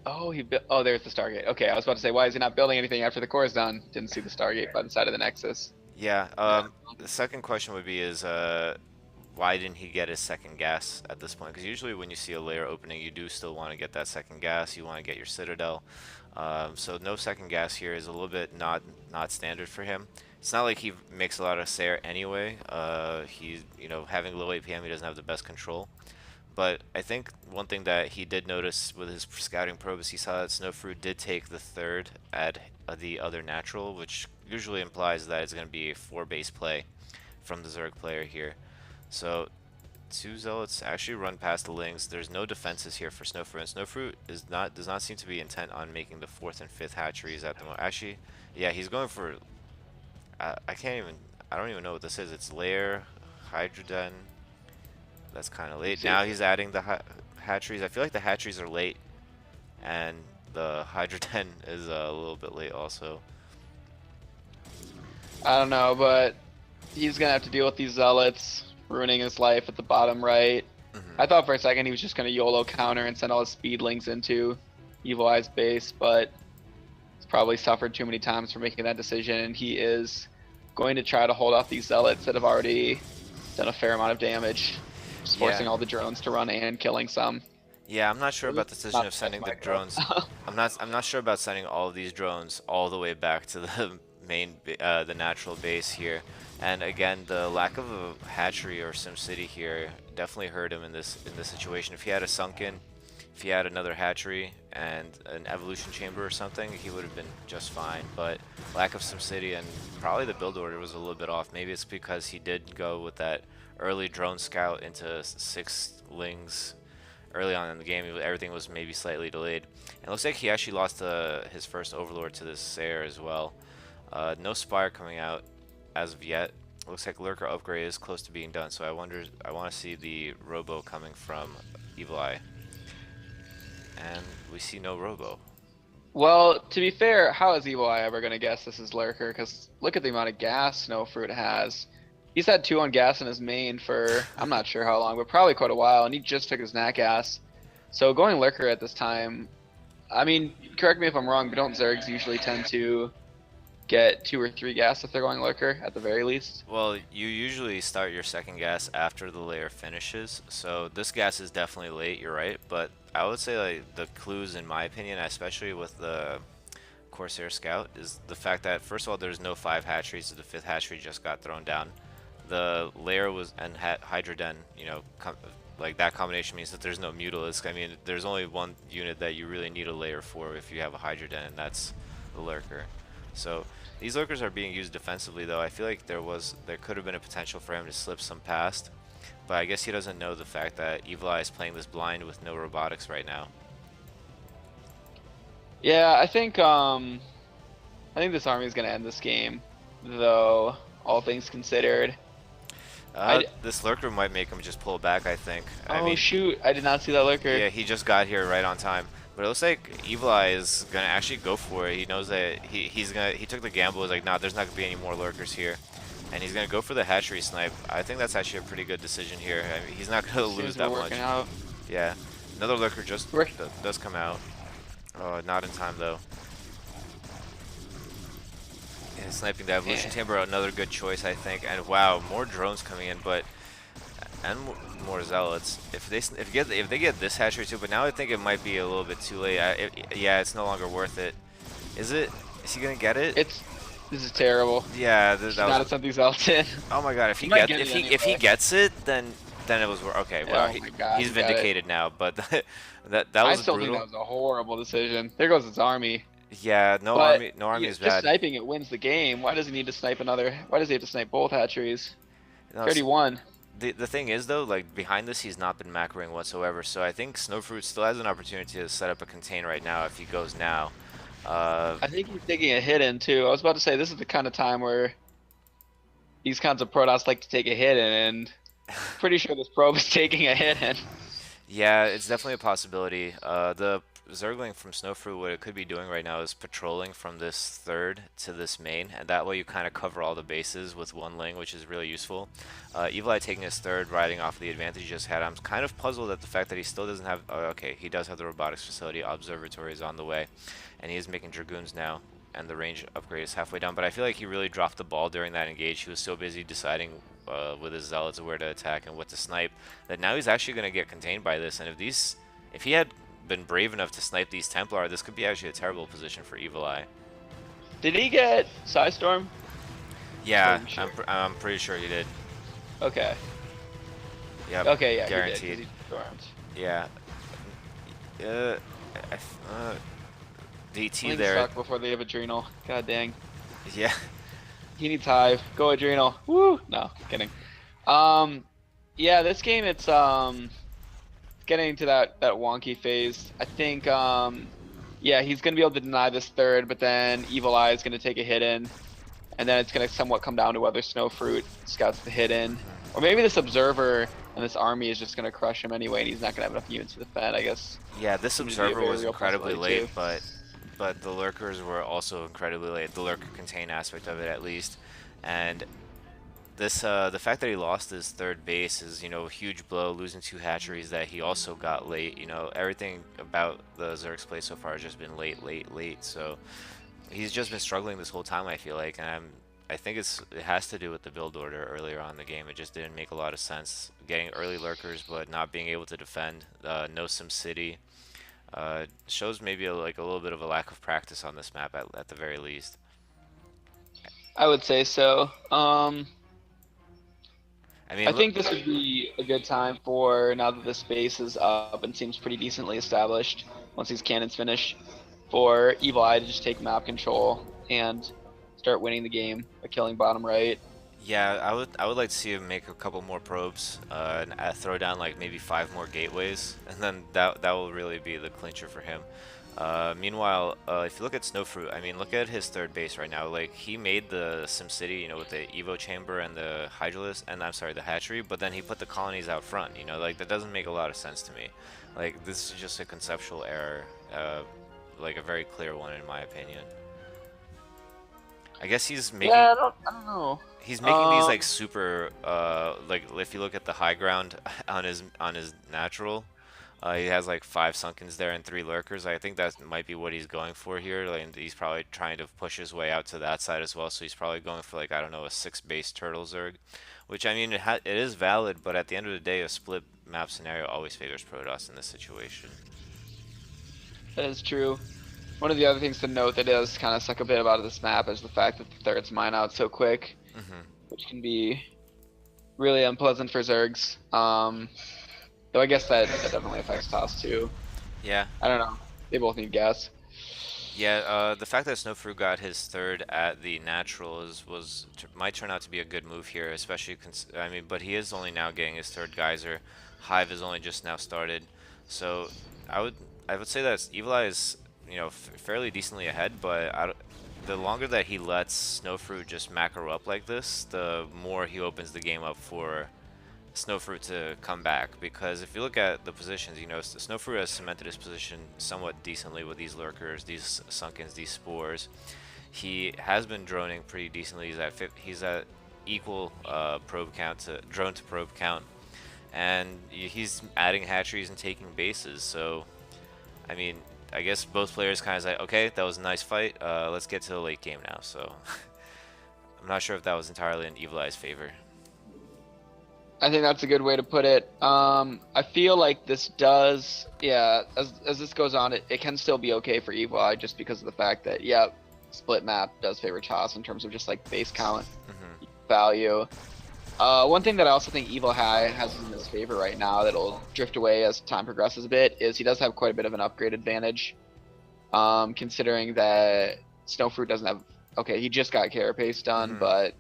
Oh, oh, there's the Stargate. Okay, I was about to say, why is he not building anything after the core is done? Didn't see the Stargate by the side of the Nexus. Yeah, Yeah. the second question would be is why didn't he get his second gas at this point? Because usually when you see a layer opening, you do still want to get that second gas. You want to get your Citadel. So no second gas here is a little bit not standard for him. It's not like he makes a lot of Sair anyway. He's having low APM, he doesn't have the best control. But I think one thing that he did notice with his scouting probe is he saw that Snowfruit did take the third at the other natural, which usually implies that it's going to be a 4-base play from the Zerg player here. So two Zealots actually run past the Lings. There's no defenses here for Snowfruit, and Snowfruit does not seem to be intent on making the 4th and 5th hatcheries at the moment. Actually, yeah, he's going for I don't even know what this is. It's Lair, Hydroden. That's kind of late. See, Now he's adding the hatcheries. I feel like the hatcheries are late, and the Hydroden is a little bit late also. I don't know, but he's gonna have to deal with these zealots ruining his life at the bottom right. Hmm. I thought for a second he was just gonna YOLO counter and send all his speedlings into Evil Eye's base, but he's probably suffered too many times for making that decision, and he is going to try to hold off these zealots that have already done a fair amount of damage, just Yeah, forcing all the drones to run and killing some. yeah. I'm not sure about the decision Not of that's sending the micro. drones. I'm not sure about sending all of these drones all the way back to the the natural base here. And again, the lack of a hatchery or SimCity here definitely hurt him in this situation. If he had a sunken, if he had another hatchery and an evolution chamber or something, he would have been just fine. But lack of SimCity and probably the build order was a little bit off. Maybe it's because he did go with that early drone scout into 6 lings early on in the game. Everything was maybe slightly delayed. And it looks like he actually lost his first overlord to this Sair as well. No Spire coming out as of yet. Looks like lurker upgrade is close to being done. So I want to see the robo coming from Evil Eye, and we see no robo. Well, to be fair, how is Evil Eye ever going to guess this is Lurker? Because look at the amount of gas Snowfruit has. He's had 2 on gas in his main for I'm not sure how long, but probably quite a while, and he just took his nat gas. So going Lurker at this time, I mean, correct me if I'm wrong, but don't Zergs usually tend to get 2 or 3 gas if they're going Lurker at the very least? Well, you usually start your second gas after the layer finishes, so this gas is definitely late, you're right, but I would say like the clues in my opinion, especially with the Corsair Scout, is the fact that first of all there's no 5 hatcheries, so the 5th hatchery just got thrown down. The layer was and Hydra Den, you know, like that combination means that there's no Mutalisk. I mean, there's only one unit that you really need a layer for if you have a Hydra Den, and that's the Lurker. So these Lurkers are being used defensively, though. I feel like there could have been a potential for him to slip some past, but I guess he doesn't know the fact that Evil Eye is playing this blind with no robotics right now. Yeah, I think this army is going to end this game, though, all things considered. I This Lurker might make him just pull back, I think. I Oh mean, shoot, I did not see that Lurker. yeah, he just got here right on time. But it looks like Evil Eye is gonna actually go for it. He knows that he took the gamble. He's like, nah, there's not gonna be any more lurkers here, and he's gonna go for the hatchery snipe. I think that's actually a pretty good decision here. I mean, he's not gonna lose Seems we're that much. working out. Yeah, another lurker just We're does come out. Not in time though. Yeah, sniping the evolution yeah. timber, another good choice I think. And wow, more drones coming in, but and more zealots. If they get this hatchery too, but now I think it might be a little bit too late. Yeah, it's no longer worth it. Is it? Is he gonna get it? It's This is terrible. Yeah, He's that not was. at something else in. Oh my god, He might get it if he anyway. gets it, then it was okay. Well, Oh my god, he's he got it. vindicated now, but that I was still think that brutal. was a horrible decision. There goes his army. Yeah, But no army yeah, is just bad. sniping it wins the game. Why does he need to snipe another? Why does he have to snipe both hatcheries? No, 31. the thing is though, like behind this, he's not been macroing whatsoever. So I think Snowfruit still has an opportunity to set up a contain right now if he goes now. Uh, I think he's taking a hit in too. I was about to say this is the kind of time where these kinds of Protoss like to take a hit in, and pretty sure this probe is taking a hit in. Yeah, it's definitely a possibility. The Zergling from Snowfruit, what it could be doing right now is patrolling from this third to this main, and that way you kind of cover all the bases with one lane, which is really useful. Evil Eye taking his third, riding off the advantage he just had. I'm kind of puzzled at the fact that he still doesn't have. Oh, okay, he does have the robotics facility. Observatory is on the way, and he is making Dragoons now, and the range upgrade is halfway down. But I feel like he really dropped the ball during that engage. He was so busy deciding with his zealots where to attack and what to snipe that now he's actually going to get contained by this. And if he had been brave enough to snipe these Templar, this could be actually a terrible position for Evil Eye. Did he get Psystorm? Yeah, Sure. I'm pretty sure he did. Okay. Yep, Okay, yeah, guaranteed. he did. 'Cause he stormed. Yeah. Uh, DT Link there. suck before they have Adrenal. God dang. Yeah. He needs Hive. Go Adrenal. Woo! No, kidding. Um, yeah, this game it's getting to that wonky phase. I think yeah, he's gonna be able to deny this third, but then Evil Eye is gonna take a hit in, and then it's gonna somewhat come down to whether Snowfruit scouts the hit in, or maybe this Observer and this army is just gonna crush him anyway, and he's not gonna have enough units to defend. I guess. Yeah, this Seems to be a observer very was real incredibly possibility, late, too. but the lurkers were also incredibly late. The lurker contain aspect of it, at least, and this the fact that he lost his third base is, you know, a huge blow, losing 2 hatcheries that he also got late. You know, everything about the Zerg's play so far has just been late, late, late. So he's just been struggling this whole time, I feel like, and I think it has to do with the build order earlier on in the game. It just didn't make a lot of sense getting early lurkers but not being able to defend. No Sim City. Shows maybe like a little bit of a lack of practice on this map at the very least. I would say so. I mean, I look, think this would be a good time for, now that the space is up and seems pretty decently established, once these cannons finish, for Evil Eye to just take map control and start winning the game by killing bottom right. yeah, I would like to see him make a couple more probes and throw down like maybe 5 more gateways, and then that will really be the clincher for him. Meanwhile, if you look at Snowfruit, I mean, look at his third base right now. Like, he made the SimCity, with the Evo chamber and the Hydralisk, and I'm sorry, the hatchery, but then he put the colonies out front, like, that doesn't make a lot of sense to me. Like, this is just a conceptual error, like a very clear one in my opinion. I guess Yeah, I don't know. he's making these like super like if you look at the high ground on his natural, he has like 5 sunkens there and 3 lurkers. I think that might be what he's going for here. Like, and he's probably trying to push his way out to that side as well. So he's probably going for like, I don't know, a 6 base turtle zerg, which I mean it is valid, but at the end of the day, a split map scenario always favors Protoss in this situation. That is true. One of the other things to note that does kind of suck a bit about this map is the fact that the thirds mine out so quick, Hmm. which can be really unpleasant for Zergs. Though I guess that definitely affects Toss too. Yeah. I don't know. They both need gas. Yeah, the fact that Snowfruit got his third at the natural might turn out to be a good move here, especially I mean, but he is only now getting his third geyser. Hive is only just now started, so I would I would say that Evil Eye is fairly decently ahead, but the longer that he lets Snowfruit just macro up like this, the more he opens the game up for Snowfruit to come back, because if you look at the positions, Snowfruit has cemented his position somewhat decently with these lurkers, these sunkens, these spores. He has been droning pretty decently. He's at equal probe count to drone to probe count, and he's adding hatcheries and taking bases. So, I mean, I guess both players kind of like, okay, that was a nice fight. Let's get to the late game now. So, I'm not sure if that was entirely in Evil Eye's favor. I think that's a good way to put it. I feel like this does, yeah, as this goes on, it can still be okay for Evil Eye just because of the fact that, yeah, split map does favor Toss in terms of just like base count Hmm. value. One thing that I also think Evil Eye has in his favor right now that'll drift away as time progresses a bit is he does have quite a bit of an upgrade advantage. Considering that Snowfruit doesn't have, okay, he just got Carapace done, Hmm. but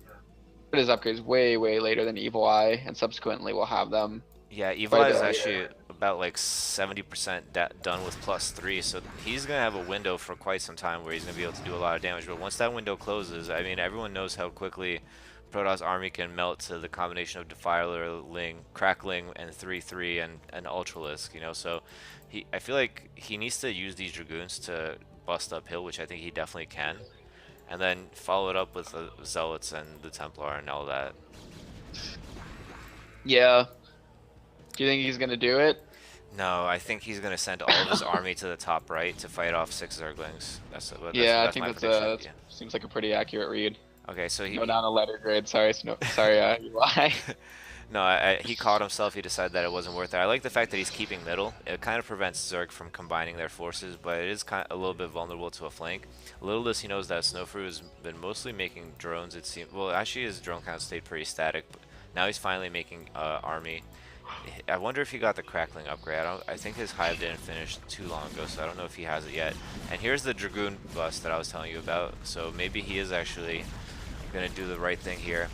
his upgrades way later than Evil Eye, and subsequently we'll have them Yeah, Evil quite a Eye bit is later. actually about like 70% done with +3, so he's gonna have a window for quite some time where he's gonna be able to do a lot of damage. But once that window closes, I mean, everyone knows how quickly Protoss army can melt to the combination of Defilerling, Crackling, and 3/3 and Ultralisk. So I feel like he needs to use these Dragoons to bust uphill, which I think he definitely can, and then follow it up with the Zealots and the Templar and all that. Yeah. Do you think he's gonna do it? No, I think he's gonna send all of his army to the top right to fight off 6 Zerglings. Yeah, I That's think my that's prediction. that Yeah. seems like a pretty accurate read. Okay, so No down a letter grade. Sorry, sorry, Eli. no, he caught himself. He decided that it wasn't worth it. I like the fact that he's keeping middle. It kind of prevents Zerg from combining their forces, but it is kind of a little bit vulnerable to a flank. Little does he knows that Snowfruit has been mostly making drones. It seems well, actually, his drone count stayed pretty static, but now he's finally making army. I wonder if he got the crackling upgrade. I think his hive didn't finish too long ago, so I don't know if he has it yet. And here's the Dragoon bust that I was telling you about. So maybe he is actually gonna do the right thing here.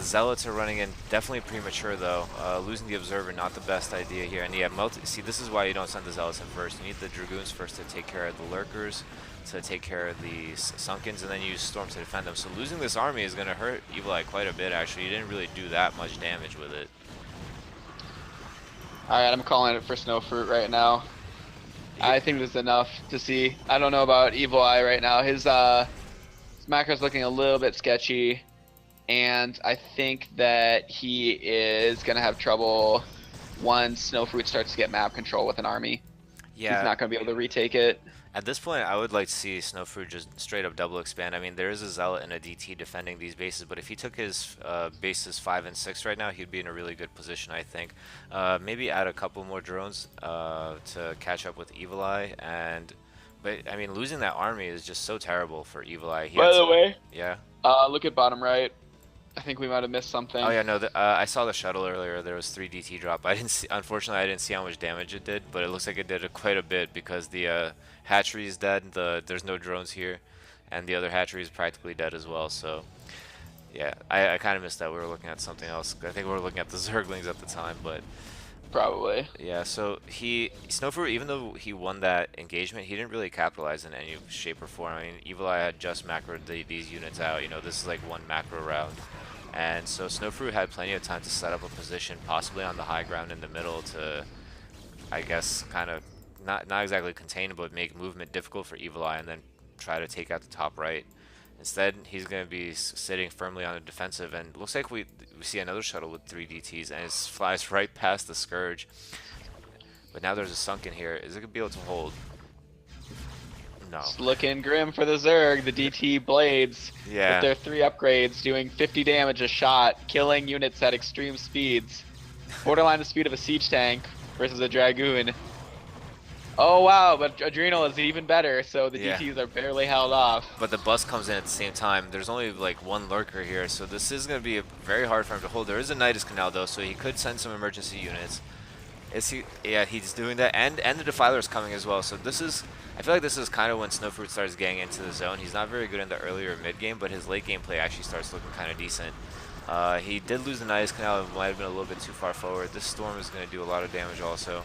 Zealots are running in, definitely premature though. Losing the Observer, not the best idea here. And yeah, see, this is why you don't send the Zealots in first. You need the Dragoons first to take care of the Lurkers, to take care of the Sunkens, and then you use Storm to defend them. So losing this army is gonna hurt Evil Eye quite a bit actually. You didn't really do that much damage with it. All right, I'm calling it for Snowfruit right now. He, I think this is enough to see. I don't know about Evil Eye right now. His macro's looking a little bit sketchy, and I think that he is gonna have trouble once Snowfruit starts to get map control with an army. He's yeah, not gonna be able to retake it. at this point, I would like to see Snowfruit just straight up double expand. I mean, there is a Zealot and a DT defending these bases, but if he took his bases 5 and 6 right now, he'd be in a really good position, I think. Maybe add a couple more drones to catch up with Evil Eye, but I mean, losing that army is just so terrible for Evil Eye. He By had the to, way, yeah. look at bottom right. I think we might have missed Oh something. yeah, no, I saw the shuttle earlier. There was 3 DT drop. I didn't see, unfortunately, I didn't see how much damage it did, but it looks like it did quite a bit because the hatchery is dead. There's no drones here, and the other hatchery is practically dead as well. So yeah, I kind of missed that. We were looking at something else. I think we were looking at the Zerglings at the time, but probably. Yeah, so Snowfruit, even though he won that engagement, he didn't really capitalize in any shape or form. I mean, Evil Eye had just macroed these units out. You know, this is like one macro round. And so Snowfruit had plenty of time to set up a position, possibly on the high ground in the middle to, I guess, kind of not exactly contain, but make movement difficult for Evil Eye and then try to take out the top right. Instead, he's going to be sitting firmly on the defensive, and looks like we see another shuttle with 3 DTs, and it flies right past the Scourge. But now there's a sunken here. Is it going to be able to hold? No. It's looking grim for the Zerg. The DT blades with Yeah. their 3 upgrades doing 50 damage a shot, killing units at extreme speeds. Borderline the speed of a siege tank versus a Dragoon. Oh wow, but Adrenal is even better, so the Yeah. DTs are barely held off. But the bus comes in at the same time. There's only like one lurker here, so this is going to be very hard for him to hold. There is a Nidus Canal though, so he could send some emergency units. Is he? Yeah, he's doing that, and the Defiler is coming as well. So this is, I feel like this is kind of when Snowfruit starts getting into the zone. He's not very good in the earlier mid game, but his late game play actually starts looking kind of decent. He did lose the Nidus Canal. It might have been a little bit too far forward. This Storm is going to do a lot of damage also.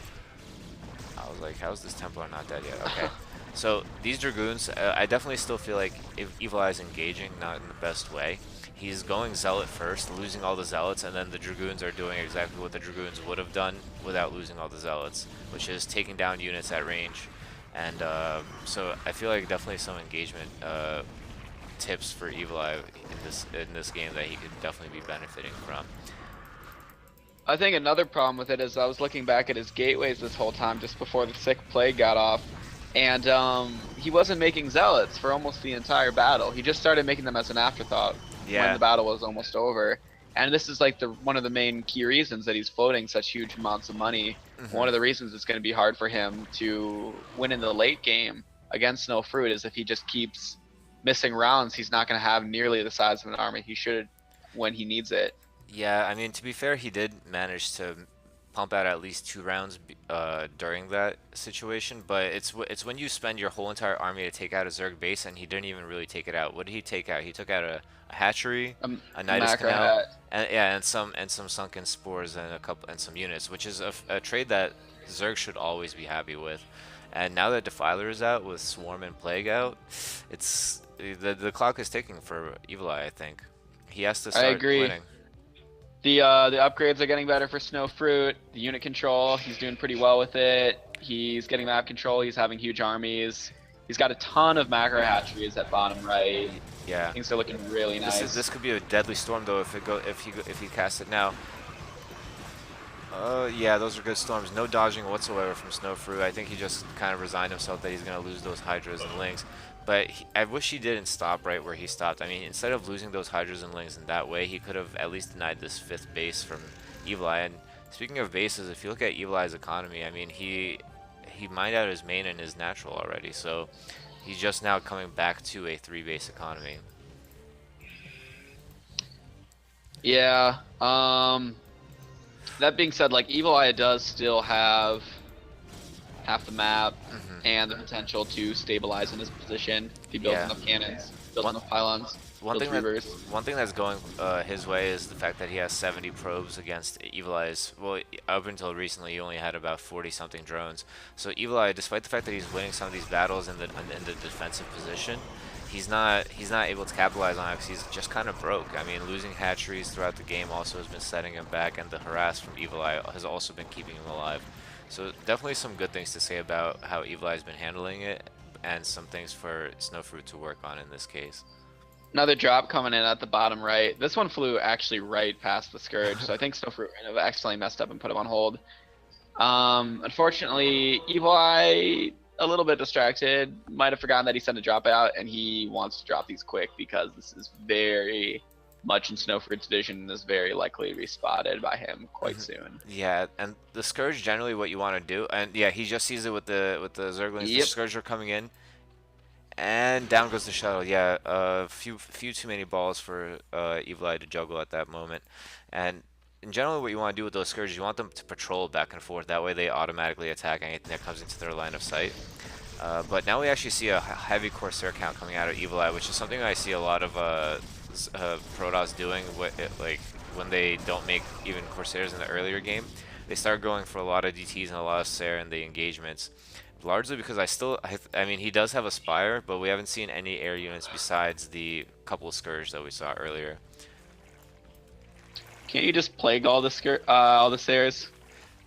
I was like, how's this Templar not dead yet? Okay. So these Dragoons, I definitely still feel like if Evil Eye is engaging, not in the best way. He's going Zealot first, losing all the Zealots, and then the Dragoons are doing exactly what the Dragoons would have done without losing all the Zealots, which is taking down units at range. And so I feel like definitely some engagement tips for Evil Eye in this game that he could definitely be benefiting from. I think another problem with it is I was looking back at his gateways this whole time just before the sick plague got off, and he wasn't making zealots for almost the entire battle. He just started making them as an afterthought when the battle was almost over. And this is like one of the main key reasons that he's floating such huge amounts of money. One of the reasons it's going to be hard for him to win in the late game against Snowfruit is if he just keeps missing rounds, he's not going to have nearly the size of an army he should when he needs it. Yeah, I mean, to be fair, he did manage to pump out at least 2 rounds during that situation, but it's when you spend your whole entire army to take out a Zerg base, and he didn't even really take it out. What did he take out? He took out a hatchery, a Nidus Macro Canal, hat. and yeah, and some sunken spores and some units, which is a trade that Zerg should always be happy with. And now that Defiler is out with Swarm and Plague out, it's the clock is ticking for Evil Eye, I think. He has to I start agree. winning. The upgrades are getting better for Snowfruit. The unit control, he's doing pretty well with it. He's getting map control. He's having huge armies. He's got a ton of macro hatcheries at bottom right. Yeah. Things are looking really nice. This could be a deadly storm though if he casts it now. Yeah, those are good storms. No dodging whatsoever from Snowfruit. I think he just kind of resigned himself that he's gonna lose those Hydras and Lings. But I wish he didn't stop right where he stopped. I mean, instead of losing those Hydras and Lings in that way, he could have at least denied this 5th base from Evil Eye. And speaking of bases, if you look at Evil Eye's economy, I mean, he mined out his main and his natural already. So he's just now coming back to a 3-base economy. Yeah. That being said, like Evil Eye does still have half the map and the potential to stabilize in his position if he builds enough cannons, builds enough pylons, One builds thing, reavers. one thing that's going his way is the fact that he has 70 probes against Evil Eye's. Well, up until recently, he only had about 40-something drones. So Evil Eye, despite the fact that he's winning some of these battles in the defensive position, he's not able to capitalize on it because he's just kind of broke. I mean, losing hatcheries throughout the game also has been setting him back, and the harass from Evil Eye has also been keeping him alive. So definitely some good things to say about how Evil Eye's been handling it, and some things for Snowfruit to work on in this case. Another drop coming in at the bottom right. This one flew actually right past the Scourge, so I think Snowfruit kind of accidentally messed up and put him on hold. Unfortunately, Evil Eye, a little bit distracted, might have forgotten that he sent a drop out, and he wants to drop these quick because this is very much in Snowfruit's vision and is very likely to be spotted by him quite soon. Yeah, and the Scourge generally what you want to do, and yeah, he just sees it with the Zerglings. The Scourge are coming in, and down goes the shuttle. Yeah, a few too many balls for Evil Eye to juggle at that moment. And in general, what you want to do with those Scourges, you want them to patrol back and forth. That way they automatically attack anything that comes into their line of sight. But now we actually see a heavy Corsair count coming out of Evil Eye, which is something I see a lot of Protoss doing, like when they don't make even Corsairs in the earlier game. they start going for a lot of DTs and a lot of Sarah in the engagements. Largely because I mean, he does have a Spire, but we haven't seen any air units besides the couple of Scourge that we saw earlier. Can't you just plague all the Sares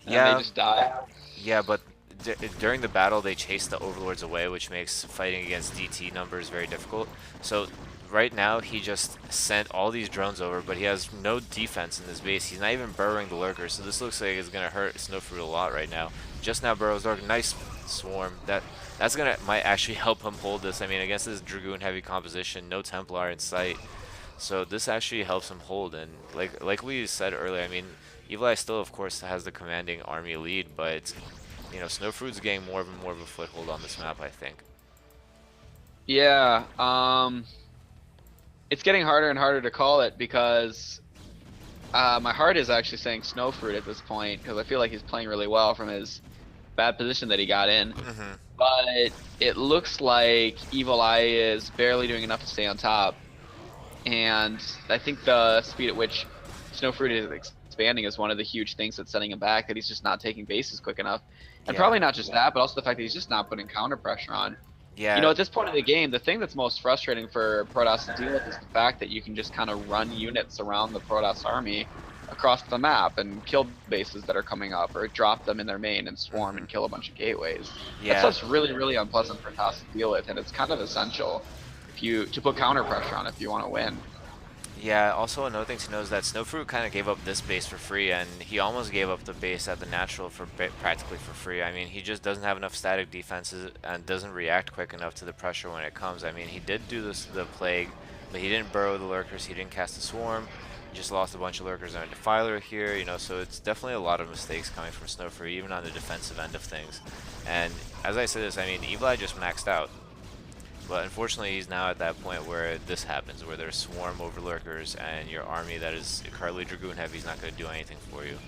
and then they Yeah, just die? yeah, but during the battle they chase the Overlords away, which makes fighting against DT numbers very difficult. So right now he just sent all these drones over, but he has no defense in his base. He's not even burrowing the Lurkers, so this looks like it's gonna hurt Snowfruit a lot right now. Just now burrows Lurker, nice swarm. That's gonna might actually help him hold this. I mean, against this Dragoon heavy composition, no Templar in sight. So this actually helps him hold, and like we said earlier, I mean, Evil Eye still, of course, has the commanding army lead, but you know, Snowfruit's getting more of a foothold on this map, I think. Yeah, it's getting harder and harder to call it because my heart is actually saying Snowfruit at this point because I feel like he's playing really well from his bad position that he got in. Hmm. But it looks like Evil Eye is barely doing enough to stay on top. And I think the speed at which Snowfruit is expanding is one of the huge things that's setting him back, that he's just not taking bases quick enough. And Yeah, probably not just that, but also the fact that he's just not putting counter pressure on. You know, yeah, at this point of the game, the thing that's most frustrating for Protoss to deal with is the fact that you can just kind of run units around the Protoss army across the map and kill bases that are coming up, or drop them in their main and swarm and hmm kill a bunch of gateways. That yeah, stuff's really, really unpleasant for Protoss to deal with, and it's kind of essential if you to put counter pressure on if you want to win. yeah. Also, another thing to know is that Snowfruit kind of gave up this base for free, and he almost gave up the base at the natural for practically for free. I mean, he just doesn't have enough static defenses and doesn't react quick enough to the pressure when it comes. I mean, he did do the plague, but he didn't burrow the lurkers. He didn't cast the swarm. He just lost a bunch of lurkers on a defiler here, you know. So it's definitely a lot of mistakes coming from Snowfruit, even on the defensive end of things. And as I said this, I mean, Evil Eye just maxed out. But unfortunately, he's now at that point where this happens, where there's swarm over lurkers, and your army that is currently Dragoon heavy is not going to do anything for you.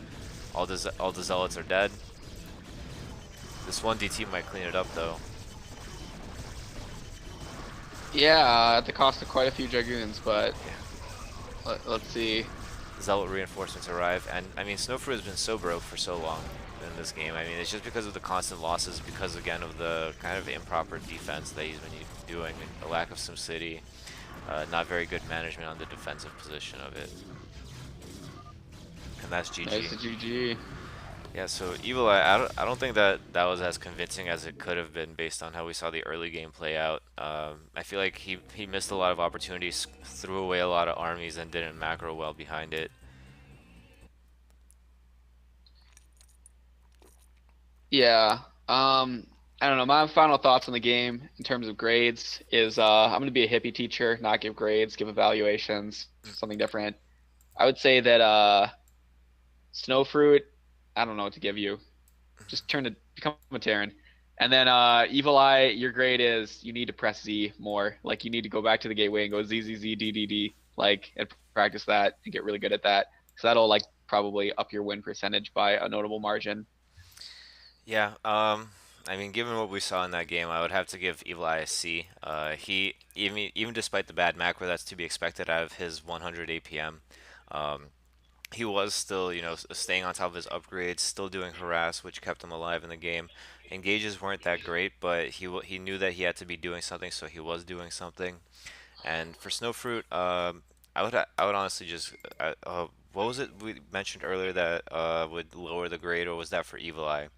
All the zealots are dead. This one DT might clean it up though. Yeah, at the cost of quite a few Dragoons, but Yeah. let's see. Zealot reinforcements arrive, and I mean, Snowfruit has been so broke for so long in this game. I mean, it's just because of the constant losses, because again of the kind of improper defense that he's been doing, and a lack of SimCity, not very good management on the defensive position of it, and that's Nice GG. to GG. Yeah, so Evil Eye, I don't think that that was as convincing as it could have been based on how we saw the early game play out. I feel like he missed a lot of opportunities, threw away a lot of armies, and didn't macro well behind it. Yeah. I don't know. My final thoughts on the game in terms of grades is I'm gonna be a hippie teacher, not give grades, give evaluations, something different. I would say that Snowfruit, I don't know what to give you. Just turn to become a Terran. And then Evil Eye, your grade is you need to press Z more. Like you need to go back to the gateway and go Z Z Z D D D, like, and practice that and get really good at that. So that'll like probably up your win percentage by a notable margin. Yeah, I mean, given what we saw in that game, I would have to give Evil Eye a C. He even despite the bad macro that's to be expected out of his 100 APM, um, he was still, you know, staying on top of his upgrades, still doing harass, which kept him alive in the game. Engages weren't that great, but he knew that he had to be doing something, so he was doing something. And for Snowfruit, I would honestly just what was it we mentioned earlier that would lower the grade, or was that for Evil Eye?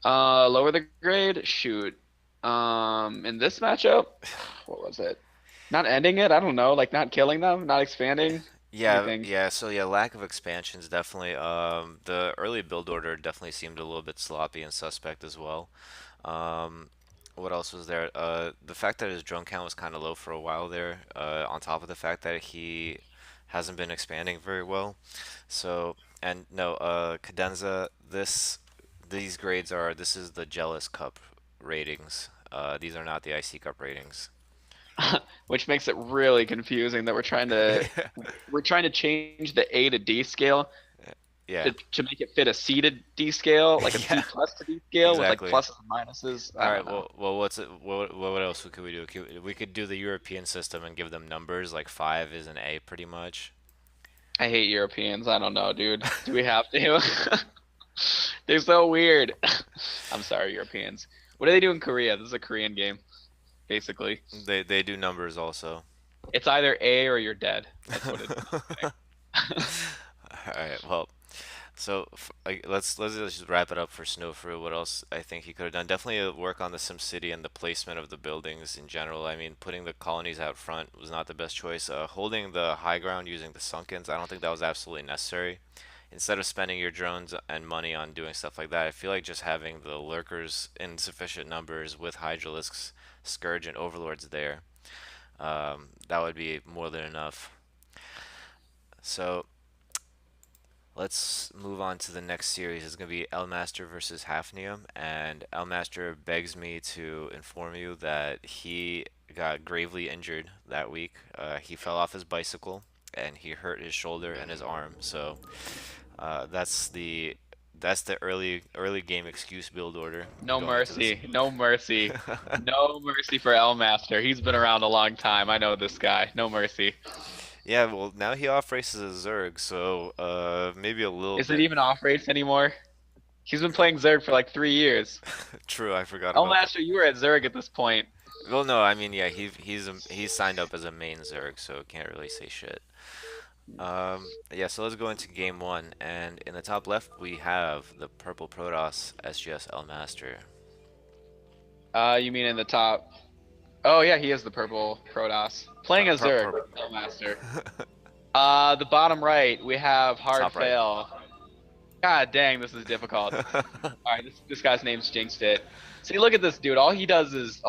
Lower the grade? Shoot. In this matchup, what was it? Not ending it? I don't know. Like not killing them, not expanding. Let me Yeah, think. yeah. So yeah, lack of expansions definitely. The early build order definitely seemed a little bit sloppy and suspect as well. Um, what else was there? The fact that his drone count was kind of low for a while there. On top of the fact that he hasn't been expanding very well. So and no, Cadenza. These grades are. This is the Jealous Cup ratings. These are not the IC Cup ratings. Which makes it really confusing that we're trying to change the A to D scale Yeah. to make it fit a C to D scale, like a Yeah. C plus to D scale with like Exactly. pluses and minuses. All I right. don't know. What's it? What else could we do? We could do the European system and give them numbers. Like five is an A, pretty much. I hate Europeans. I don't know, dude. Do we have to? They're so weird. I'm sorry, Europeans. What do they do in Korea? This is a Korean game, basically. They do numbers also. It's either A or you're dead. That's what it is. All right. Well, so let's just wrap it up for Snowfruit. What else I think he could have done? Definitely work on the SimCity and the placement of the buildings in general. I mean, putting the colonies out front was not the best choice. Holding the high ground using the sunkens, I don't think that was absolutely necessary. Instead of spending your drones and money on doing stuff like that, I feel like just having the lurkers in sufficient numbers with Hydralisks, Scourge, and Overlords there, that would be more than enough. So let's move on to the next series. It's going to be Elmaster versus Hafnium, and Elmaster begs me to inform you that he got gravely injured that week. He fell off his bicycle and he hurt his shoulder and his arm. So that's the early game excuse build order No going into this. mercy. No mercy. No mercy for Elmaster. He's been around a long time. I know this guy. No mercy. Yeah, well now he off races a Zerg, so maybe a little Is it bit. even off race anymore? He's been playing Zerg for like 3 years. True, I forgot about that. Elmaster, you were at Zerg at this point. Well, no, I mean, yeah, he's signed up as a main Zerg, so can't really say shit. Yeah, so let's go into game one, and in the top left we have the purple Protoss SGS Elmaster. You mean in the top? Oh yeah, he is the purple Protoss. Playing a Zerg, Purple. Elmaster. The bottom right, we have Hard Top right. Fail. God dang, this is difficult. All right, this guy's name's jinxed it. See, look at this dude. All he does is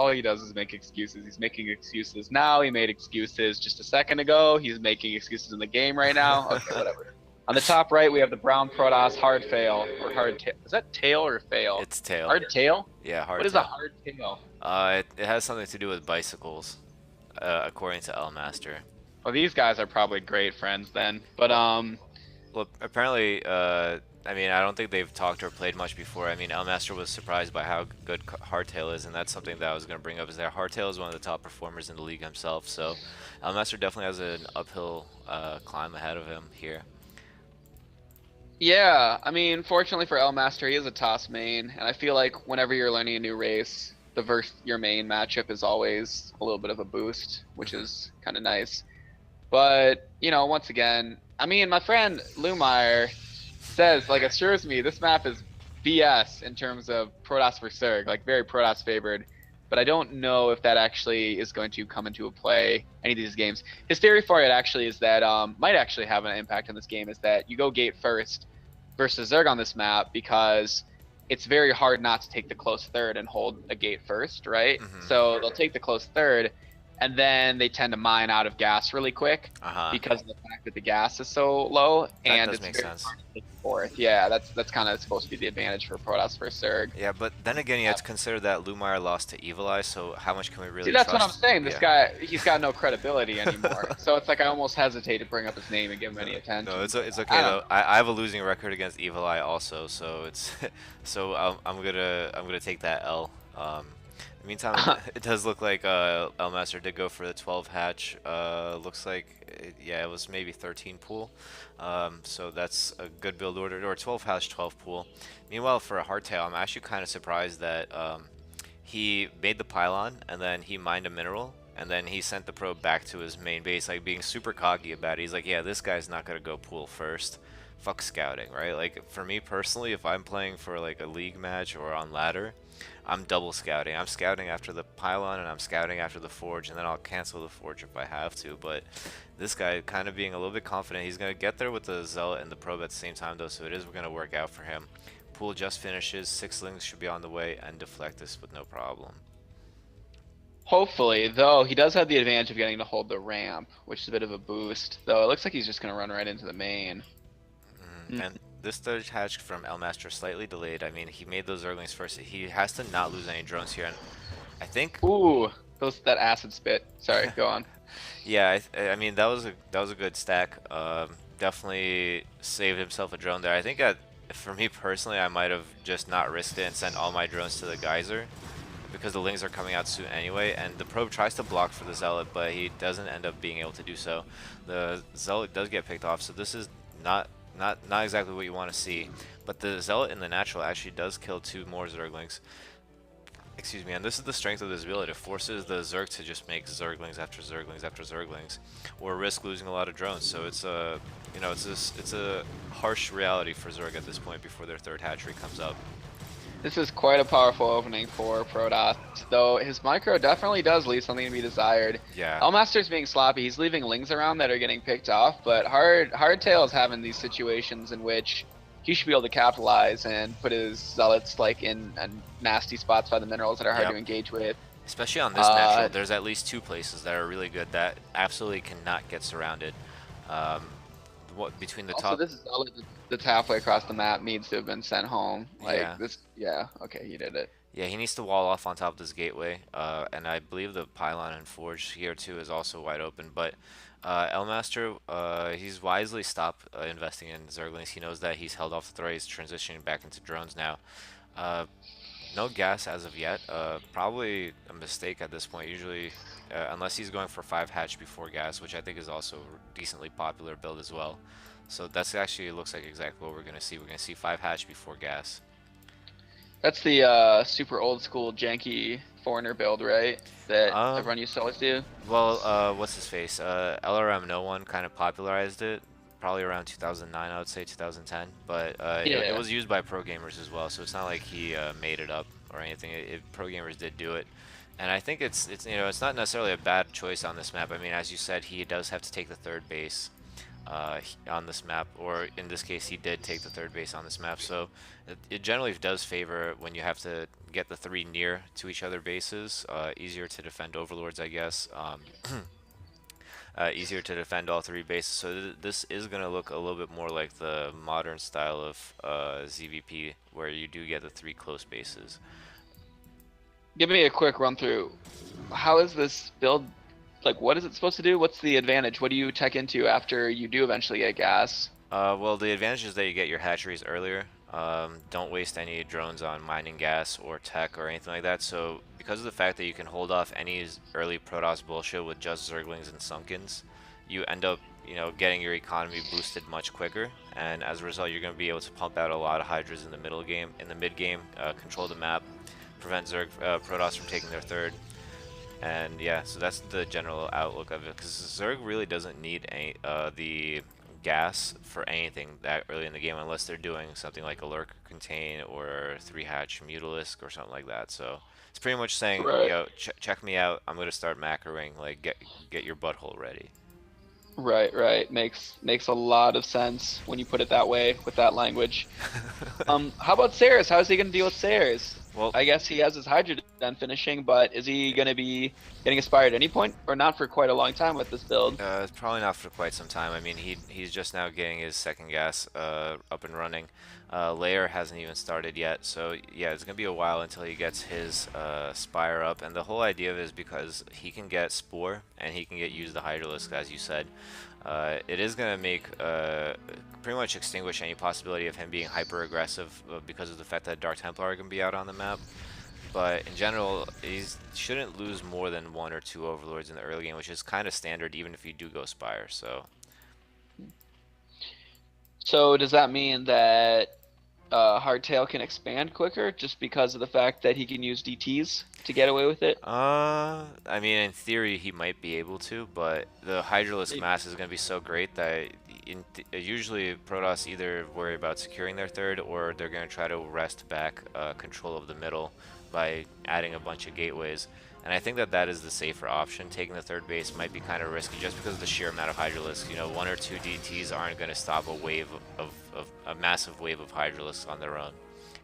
make excuses. He's making excuses now. He made excuses just a second ago. He's making excuses in the game right now. Okay, whatever. On the top right, we have the brown Protoss hard fail or hard tail. Is that tail or fail? It's tail. Hard tail? Yeah, What hard is a tail. hard tail? It has something to do with bicycles, according to Elmaster. Well, these guys are probably great friends then. But Well, apparently, I mean, I don't think they've talked or played much before. I mean, Elmaster was surprised by how good Hardtail is, and that's something that I was going to bring up. Is that Hardtail is one of the top performers in the league himself, so Elmaster definitely has an uphill climb ahead of him here. yeah, I mean, fortunately for Elmaster, he is a toss main, and I feel like whenever you're learning a new race, the verse your main matchup is always a little bit of a boost, which Hmm. is kind of nice. But once again, I mean, my friend Lumire says, like, assures me this map is BS in terms of Protoss for Zerg, like very Protoss favored. But I don't know if that actually is going to come into a play any of these games. His theory for it actually is that might actually have an impact on this game is that you go gate first versus Zerg on this map because it's very hard not to take the close third and hold a gate first, right? Hmm. So they'll take the close third, and then they tend to mine out of gas really quick Uh-huh. because of the fact that the gas is so low, That and does it's make very sense. hard to take the fourth. Yeah, that's kind of supposed to be the advantage for Protoss versus Zerg. Yeah, but then again, you have to consider that Lumire lost to Evil Eye, so how much can we See, really that's what I'm trust? saying. This Yeah. guy, he's got no credibility anymore. So it's like I almost hesitate to bring up his name and give him any No, attention. it's I okay don't though. know. I have a losing record against Evil Eye also, so it's so I'm gonna take that L. In the meantime, it does look like Elmaster did go for the 12 hatch. Looks like yeah, it was maybe 13 pool. So that's a good build order or 12 hatch, 12 pool. Meanwhile, for a hardtail, I'm actually kind of surprised that he made the pylon and then he mined a mineral and then he sent the probe back to his main base, like being super cocky about it. He's like, yeah, this guy's not gonna go pool first. Fuck scouting, right? Like for me personally, if I'm playing for like a league match or on ladder, I'm double scouting. I'm scouting after the pylon and I'm scouting after the forge, and then I'll cancel the forge if I have to. But this guy kind of being a little bit confident, he's gonna get there with the zealot and the probe at the same time though, so it is gonna work out for him. Pool just finishes, sixlings should be on the way, and deflect this with no problem. Hopefully, though, he does have the advantage of getting to hold the ramp, which is a bit of a boost. Though it looks like he's just gonna run right into the main. Mm, and this third hatch from Elmaster slightly delayed. I mean, he made those Zerglings first. He has to not lose any drones here, and I think, Ooh, that acid spit. Sorry, go on. yeah, I mean that was a good stack. Definitely saved himself a drone there. I think for me personally, I might have just not risked it and sent all my drones to the geyser. because the Lings are coming out soon anyway, and the probe tries to block for the Zealot, but he doesn't end up being able to do so. The Zealot does get picked off, so this is not exactly what you want to see. But the Zealot in the natural actually does kill 2 more Zerglings. Excuse me, and this is the strength of this build. It forces the Zerg to just make Zerglings after Zerglings after Zerglings, or risk losing a lot of drones. So it's a, you know, it's a harsh reality for Zerg at this point before their 3rd hatchery comes up. This is quite a powerful opening for Protoss, though his micro definitely does leave something to be desired. Yeah. Elmaster's being sloppy. He's leaving Lings around that are getting picked off, but Hardtail is having these situations in which he should be able to capitalize and put his Zealots like in nasty spots by the minerals that are hard Yep. to engage with. Especially on this natural, there's at least 2 places that are really good that absolutely cannot get surrounded. Um, what between the Also, top? this Zealot that's halfway across the map needs to have been sent home. Like Yeah. this, yeah, okay, he did it. Yeah, he needs to wall off on top of this gateway, and I believe the pylon and forge here too is also wide open. But Elmaster, he's wisely stopped investing in Zerglings. He knows that he's held off the threat. He's transitioning back into drones now. Uh, no gas as of yet. Probably a mistake at this point. Usually, unless he's going for 5 hatch before gas, which I think is also a decently popular build as well. So that's actually looks like exactly what we're gonna see. We're gonna see 5 hatch before gas. That's the super old school janky foreigner build, right? That Um, everyone used to always do. Well, what's his face? LRM no one kind of popularized it, probably around 2009, I would say 2010. But it Yeah. was used by pro gamers as well, so it's not like he made it up or anything. Pro gamers did do it, and I think it's you know it's not necessarily a bad choice on this map. I mean, as you said, he does have to take the 3rd base on this map, or in this case, he did take the 3rd base on this map. So it generally does favor when you have to get the 3 near to each other bases. Easier to defend overlords, I guess. Easier to defend all 3 bases. So this is going to look a little bit more like the modern style of ZVP, where you do get the 3 close bases. Give me a quick run through. How is this build? Like, what is it supposed to do? What's the advantage? What do you tech into after you do eventually get gas? Well, the advantage is that you get your hatcheries earlier. Don't waste any drones on mining gas or tech or anything like that. So, because of the fact that you can hold off any early Protoss bullshit with just Zerglings and Sunkens, you end up, you know, getting your economy boosted much quicker. And as a result, you're going to be able to pump out a lot of Hydras in the middle game, in the mid game, control the map, prevent Protoss from taking their 3rd. And yeah, so that's the general outlook of it. Because Zerg really doesn't need any the gas for anything that early in the game unless they're doing something like a lurk contain or 3 hatch mutalisk or something like that. So it's pretty much saying, Right. yo, check me out. I'm gonna start macroing. Like get your butthole ready. Right, right. Makes a lot of sense when you put it that way with that language. How about Sayers? How is he gonna deal with Sayers? Well, I guess he has his Hydra done finishing, but is he gonna be getting aspired at any point, or not for quite a long time with this build? it's probably not for quite some time. I mean, he's just now getting his 2nd gas up and running. Layer hasn't even started yet, so yeah, it's gonna be a while until he gets his Spire up. And the whole idea of it is because he can get Spore and he can use the Hydralisk, as you said. It is gonna make pretty much extinguish any possibility of him being hyper aggressive because of the fact that Dark Templar are gonna be out on the map. But in general, he shouldn't lose more than 1 or 2 overlords in the early game, which is kind of standard even if you do go Spire. So So does that mean that Hardtail can expand quicker just because of the fact that he can use DTs to get away with it? I mean, in theory, he might be able to, but the Hydralisk Maybe. mass is going to be so great that usually Protoss either worry about securing their 3rd or they're going to try to wrest back control of the middle by adding a bunch of gateways. And I think that that is the safer option. Taking the 3rd base might be kind of risky just because of the sheer amount of Hydralisks. You know, 1 or 2 DTs aren't going to stop a wave of a massive wave of Hydralisks on their own.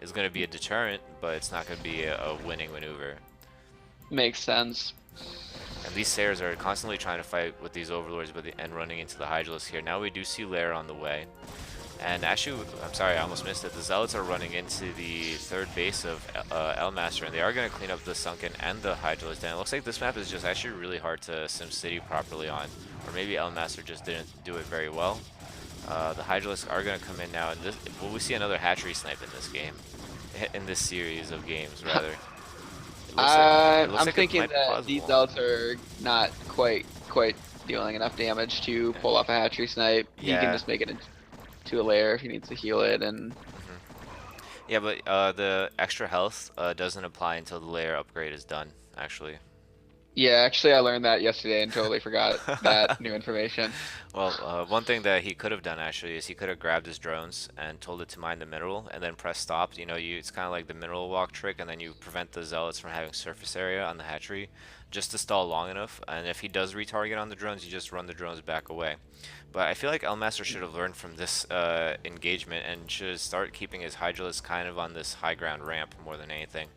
It's going to be a deterrent, but it's not going to be a winning maneuver. Makes sense. And these Sayers are constantly trying to fight with these Overlords and running into the Hydralisk here. Now we do see Lair on the way. And actually, I'm sorry, I almost missed it. The Zealots are running into the 3rd base of Elmaster, and they are going to clean up the Sunken and the Hydralisk. And it looks like this map is just actually really hard to SimCity properly on. Or maybe Elmaster just didn't do it very well. The Hydralisk are going to come in now, and will we see another hatchery snipe in this game? In this series of games, rather. It looks I'm like it thinking might be that these possible. zealots are not quite dealing enough damage to pull off a hatchery snipe. He can Yeah. just make it into a lair if he needs to heal it, and Hmm. Yeah, but the extra health doesn't apply until the layer upgrade is done, actually. yeah, actually I learned that yesterday and totally forgot that new information. Well, one thing that he could have done actually is he could have grabbed his drones and told it to mine the mineral and then press stop. You know, it's kind of like the mineral walk trick, and then you prevent the zealots from having surface area on the hatchery just to stall long enough. And if he does retarget on the drones, you just run the drones back away. But I feel like Elmaster should have learned from this engagement and should start keeping his Hydralisk kind of on this high ground ramp more than anything.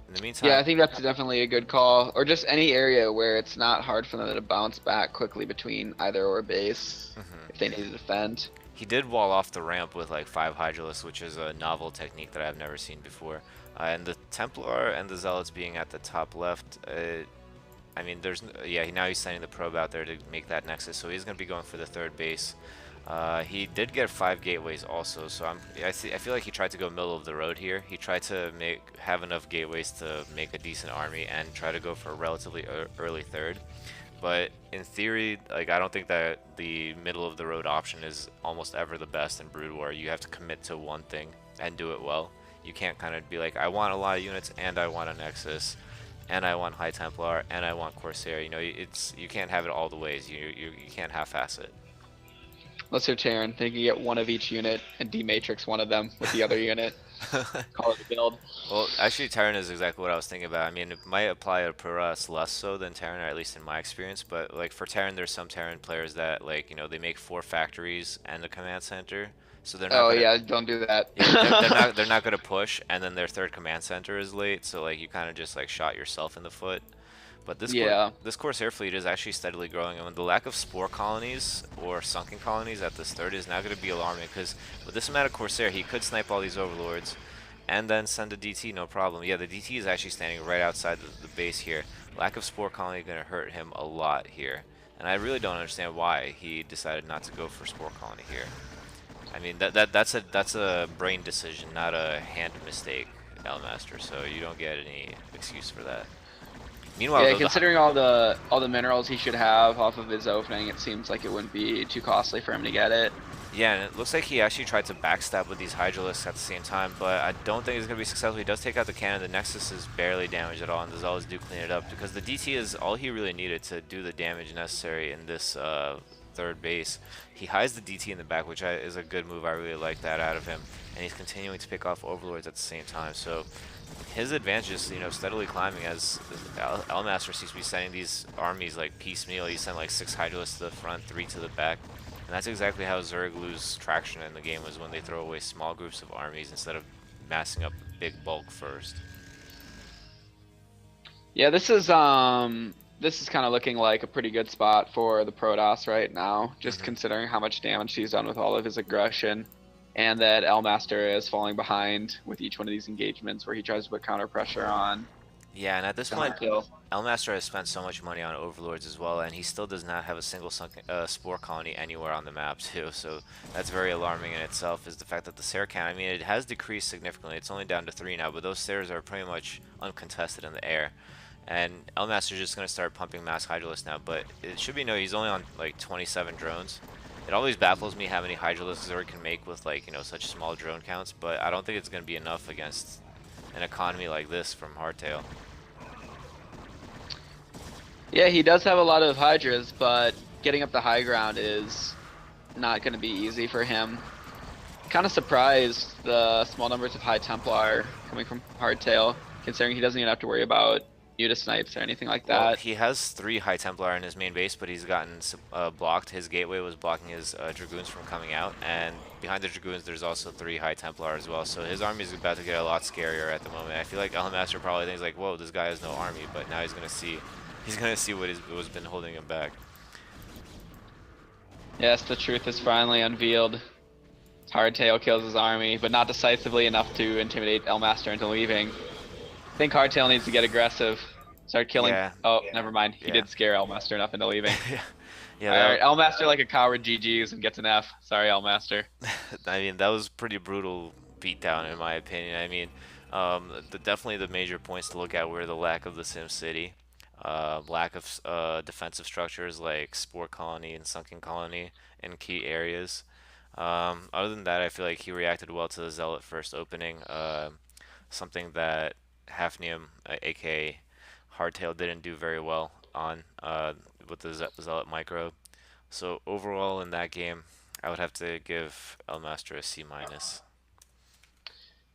In the Yeah, I meantime, think that's definitely a good call. Or just any area where it's not hard for them to bounce back quickly between either or base if mhm, they need to defend. he did wall off the ramp with like 5 Hydralisks, which is a novel technique that I've never seen before. And the Templar and the Zealots being at the top left, I mean, yeah, now he's sending the probe out there to make that nexus, so he's going to be going for the third base. He did get 5 gateways also, so I feel like he tried to go middle of the road here. He tried to have enough gateways to make a decent army and try to go for a relatively early third. But in theory, like I don't think that the middle of the road option is almost ever the best in Brood War. You have to commit to one thing and do it well. You can't kind of be like, I want a lot of units and I want a Nexus and I want High Templar and I want Corsair. You know, you can't have it all the ways. You can't half-ass it. Let's hear Terran. They can get one of each unit and dematrix one of them with the other unit. Call it a build. Well, actually, Terran is exactly what I was thinking about. I mean, it might apply to Protoss less so than Terran, or at least in my experience. But like for Terran, there's some Terran players that like they make 4 factories and a command center, so they're not Oh gonna. yeah, don't do that. Yeah, they're not gonna push, and then their third command center is late, so like you kind of just like shot yourself in the foot. But Yeah. this Corsair fleet is actually steadily growing, and the lack of spore colonies or sunken colonies at this third is now going to be alarming. Because with this amount of Corsair, he could snipe all these overlords, and then send a DT, no problem. Yeah, the DT is actually standing right outside the base here. Lack of spore colony going to hurt him a lot here, and I really don't understand why he decided not to go for spore colony here. I mean that's a brain decision, not a hand mistake, Elmaster. So you don't get any excuse for that. Meanwhile, Yeah, though, considering all the minerals he should have off of his opening, it seems like it wouldn't be too costly for him to get it. yeah, and it looks like he actually tried to backstab with these Hydralisks at the same time, but I don't think he's going to be successful. He does take out the cannon. The Nexus is barely damaged at all, and the Zealots do clean it up, because the DT is all he really needed to do the damage necessary in this third base. He hides the DT in the back, which is a good move. I really like that out of him, and he's continuing to pick off Overlords at the same time, so his advantage is, steadily climbing as Elmaster seems to be sending these armies like piecemeal. He sent like 6 Hydralisks to the front, 3 to the back. And that's exactly how Zerg lose traction in the game, was when they throw away small groups of armies instead of massing up big bulk first. Yeah, this is kind of looking like a pretty good spot for the Protoss right now, just Hmm. considering how much damage he's done with all of his aggression, and that Elmaster is falling behind with each one of these engagements where he tries to put counter pressure on Yeah, and at this the point, hardtail. Elmaster has spent so much money on Overlords as well, and he still does not have a single spore colony anywhere on the map too. So that's very alarming in itself. Is the fact that the Sarah count, I mean, it has decreased significantly. It's only down to 3 now, but those stairs are pretty much uncontested in the air. And Elmaster's just going to start pumping mass Hydralisks now, but it should be noted he's only on like 27 drones. It always baffles me how many Hydralisks Zerg can make with like, such small drone counts, but I don't think it's going to be enough against an economy like this from Hardtail. Yeah, he does have a lot of Hydras, but getting up the high ground is not going to be easy for him. Kind of surprised the small numbers of High Templar coming from Hardtail, considering he doesn't even have to worry about Muta snipes or anything like Well, that. he has 3 High Templar in his main base, but he's gotten blocked. His gateway was blocking his Dragoons from coming out, and behind the Dragoons there's also 3 High Templar as well, so his army is about to get a lot scarier at the moment. I feel like Elmaster probably thinks like, whoa, this guy has no army, but now he's gonna see what's been holding him back. Yes, the truth is finally unveiled. Hardtail kills his army, but not decisively enough to intimidate Elmaster into leaving. I think Hardtail needs to get aggressive. Start killing. Yeah, Oh, never mind. He yeah. did scare Elmaster enough into leaving. Yeah, yeah. Alright, Elmaster like a coward GG's and gets an F. Sorry, Elmaster. I mean, that was pretty brutal beatdown in my opinion. I mean, Definitely the major points to look at were the lack of the Sim City, lack of defensive structures like Spore Colony and Sunken Colony in key areas. Other than that, I feel like he reacted well to the Zealot first opening, something that Hafnium, aka Hardtail, didn't do very well on with the Zealot micro. So overall in that game, I would have to give Elmaster a C minus.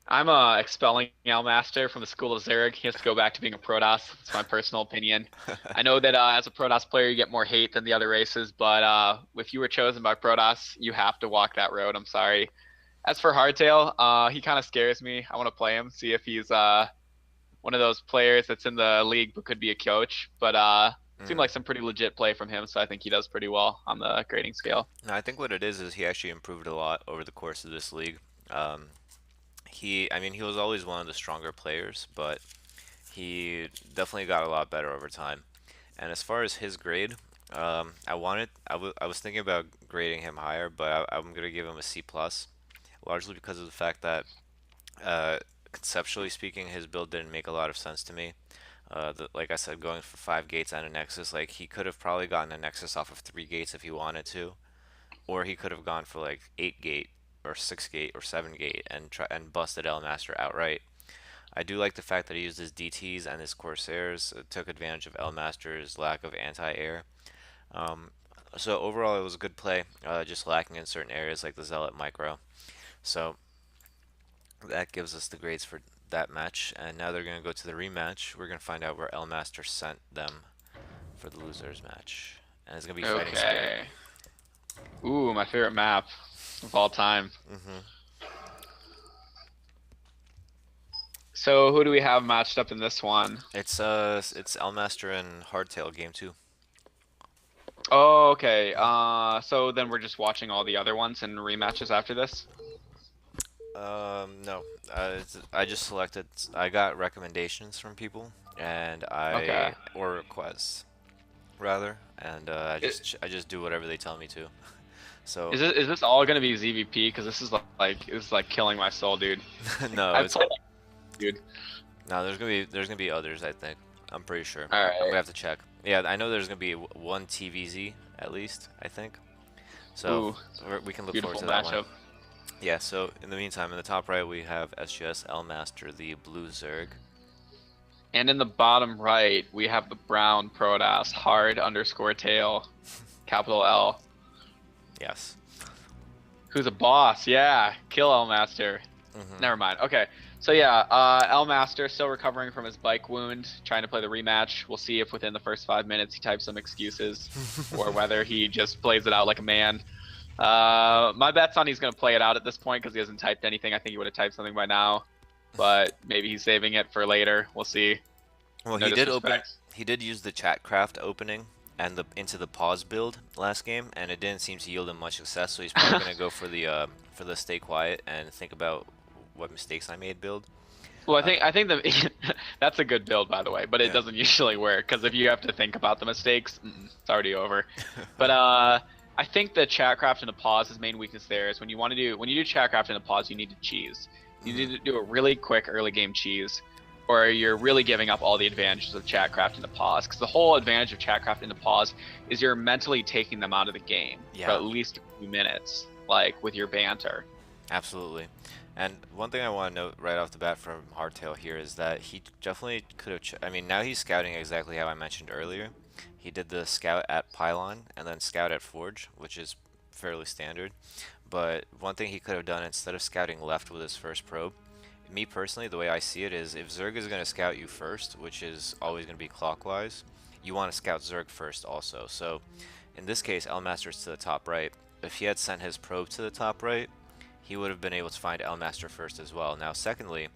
I'm expelling Master from the school of Zerg. He has to go back to being a Protoss. It's my personal opinion. I know that as a Protoss player, you get more hate than the other races, but if you were chosen by Protoss, you have to walk that road. I'm sorry. As for Hardtail, he kind of scares me. I want to play him, see if he's one of those players that's in the league but could be a coach. But seemed Mm. like some pretty legit play from him, so I think he does pretty well on the grading scale. No, I think what it is he actually improved a lot over the course of this league. Um, I mean, he was always one of the stronger players, but he definitely got a lot better over time. And as far as his grade, I was thinking about grading him higher, but I'm gonna give him a C plus, largely because of the fact that, uh, conceptually speaking, his build didn't make a lot of sense to me. Like I said, going for 5 gates and a Nexus, like he could have probably gotten a Nexus off of 3 gates if he wanted to, or he could have gone for like 8 gate or 6 gate or 7 gate and busted Elmaster outright. I do like the fact that he used his DTs and his Corsairs, took advantage of Elmaster's lack of anti-air. Um, so overall, it was a good play, just lacking in certain areas like the Zealot micro. So that gives us the grades for that match. And now they're going to go to the rematch. We're going to find out where Elmaster sent them for the losers match. And it's going to be Fighting Spirit. Okay. Ooh, my favorite map of all time. Hmm. So who do we have matched up in this one? It's Elmaster and Hardtail game two. Oh, okay. So then we're just watching all the other ones and rematches after this. No. I just selected. I got recommendations from people, and Okay. or requests rather, and I- I just do whatever they tell me to. So is this all gonna be ZVP? Because this is like killing my soul, dude. no, I've it's played, dude. no. There's gonna be others. I think. I'm pretty sure. All I'm gonna right. have to check. Yeah, I know there's gonna be one TVZ at least. I think. So Ooh, we can look forward beautiful to that one. matchup. Yeah. So in the meantime, in the top right we have SGS Elmaster, the Blue Zerg. And in the bottom right, we have the brown Protoss, hard underscore tail, capital L. Yes. Who's a boss? Yeah, kill Elmaster. Hmm. Never mind. Okay. So yeah, Elmaster still recovering from his bike wound, trying to play the rematch. We'll see if within the first 5 minutes he types some excuses, or whether he just plays it out like a man. My bet's on he's gonna play it out at this point because he hasn't typed anything. I think he would have typed something by now, but maybe he's saving it for later. We'll see. Well, No disrespect. he did use the Chatcraft opening and the into the pause build last game, and it didn't seem to yield him much success. So he's probably gonna go for the stay quiet and think about what mistakes I made build. Well, I Uh, think the that's a good build, by the way, but it yeah. doesn't usually work because if you have to think about the mistakes, it's already over. But I think the chatcraft and a pause, his main weakness there is when you do chatcraft and a pause, you need to cheese. You Hmm. need to do a really quick early game cheese, or you're really giving up all the advantages of chatcraft and a pause. Because the whole advantage of chatcraft and a pause is you're mentally taking them out of the game for Yeah, at least a few minutes, like with your banter. absolutely. And one thing I want to note right off the bat from Hardtail here is that he definitely could have. I mean, now he's scouting exactly how I mentioned earlier. He did the scout at Pylon and then scout at Forge, which is fairly standard. But one thing he could have done instead of scouting left with his first probe, me personally, the way I see it is if Zerg is going to scout you first, which is always going to be clockwise, you want to scout Zerg first also. So in this case, Elmaster's to the top right. If he had sent his probe to the top right, he would have been able to find Elmaster first as well. Now, secondly,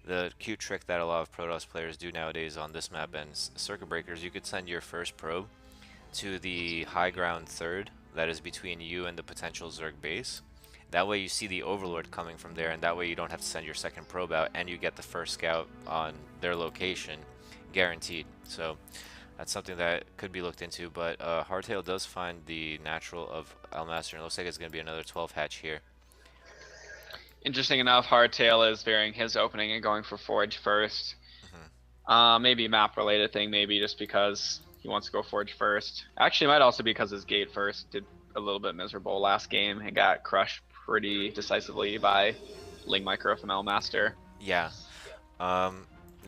the cute trick that a lot of Protoss players do nowadays on this map and Circuit Breakers, you could send your first probe to the high ground third that is between you and the potential Zerg base. That way you see the Overlord coming from there, and that way you don't have to send your second probe out, and you get the first scout on their location, guaranteed. So that's something that could be looked into, but Hardtail does find the natural of Elmaster, and it looks like it's going to be another 12 hatch here. Interesting enough, Hardtail is varying his opening and going for Forge first. Hmm. Maybe map related thing, maybe just because he wants to go Forge first. Actually, it might also be because his gate first did a little bit miserable last game and got crushed pretty decisively by Ling Micro from Master. Yeah. Um,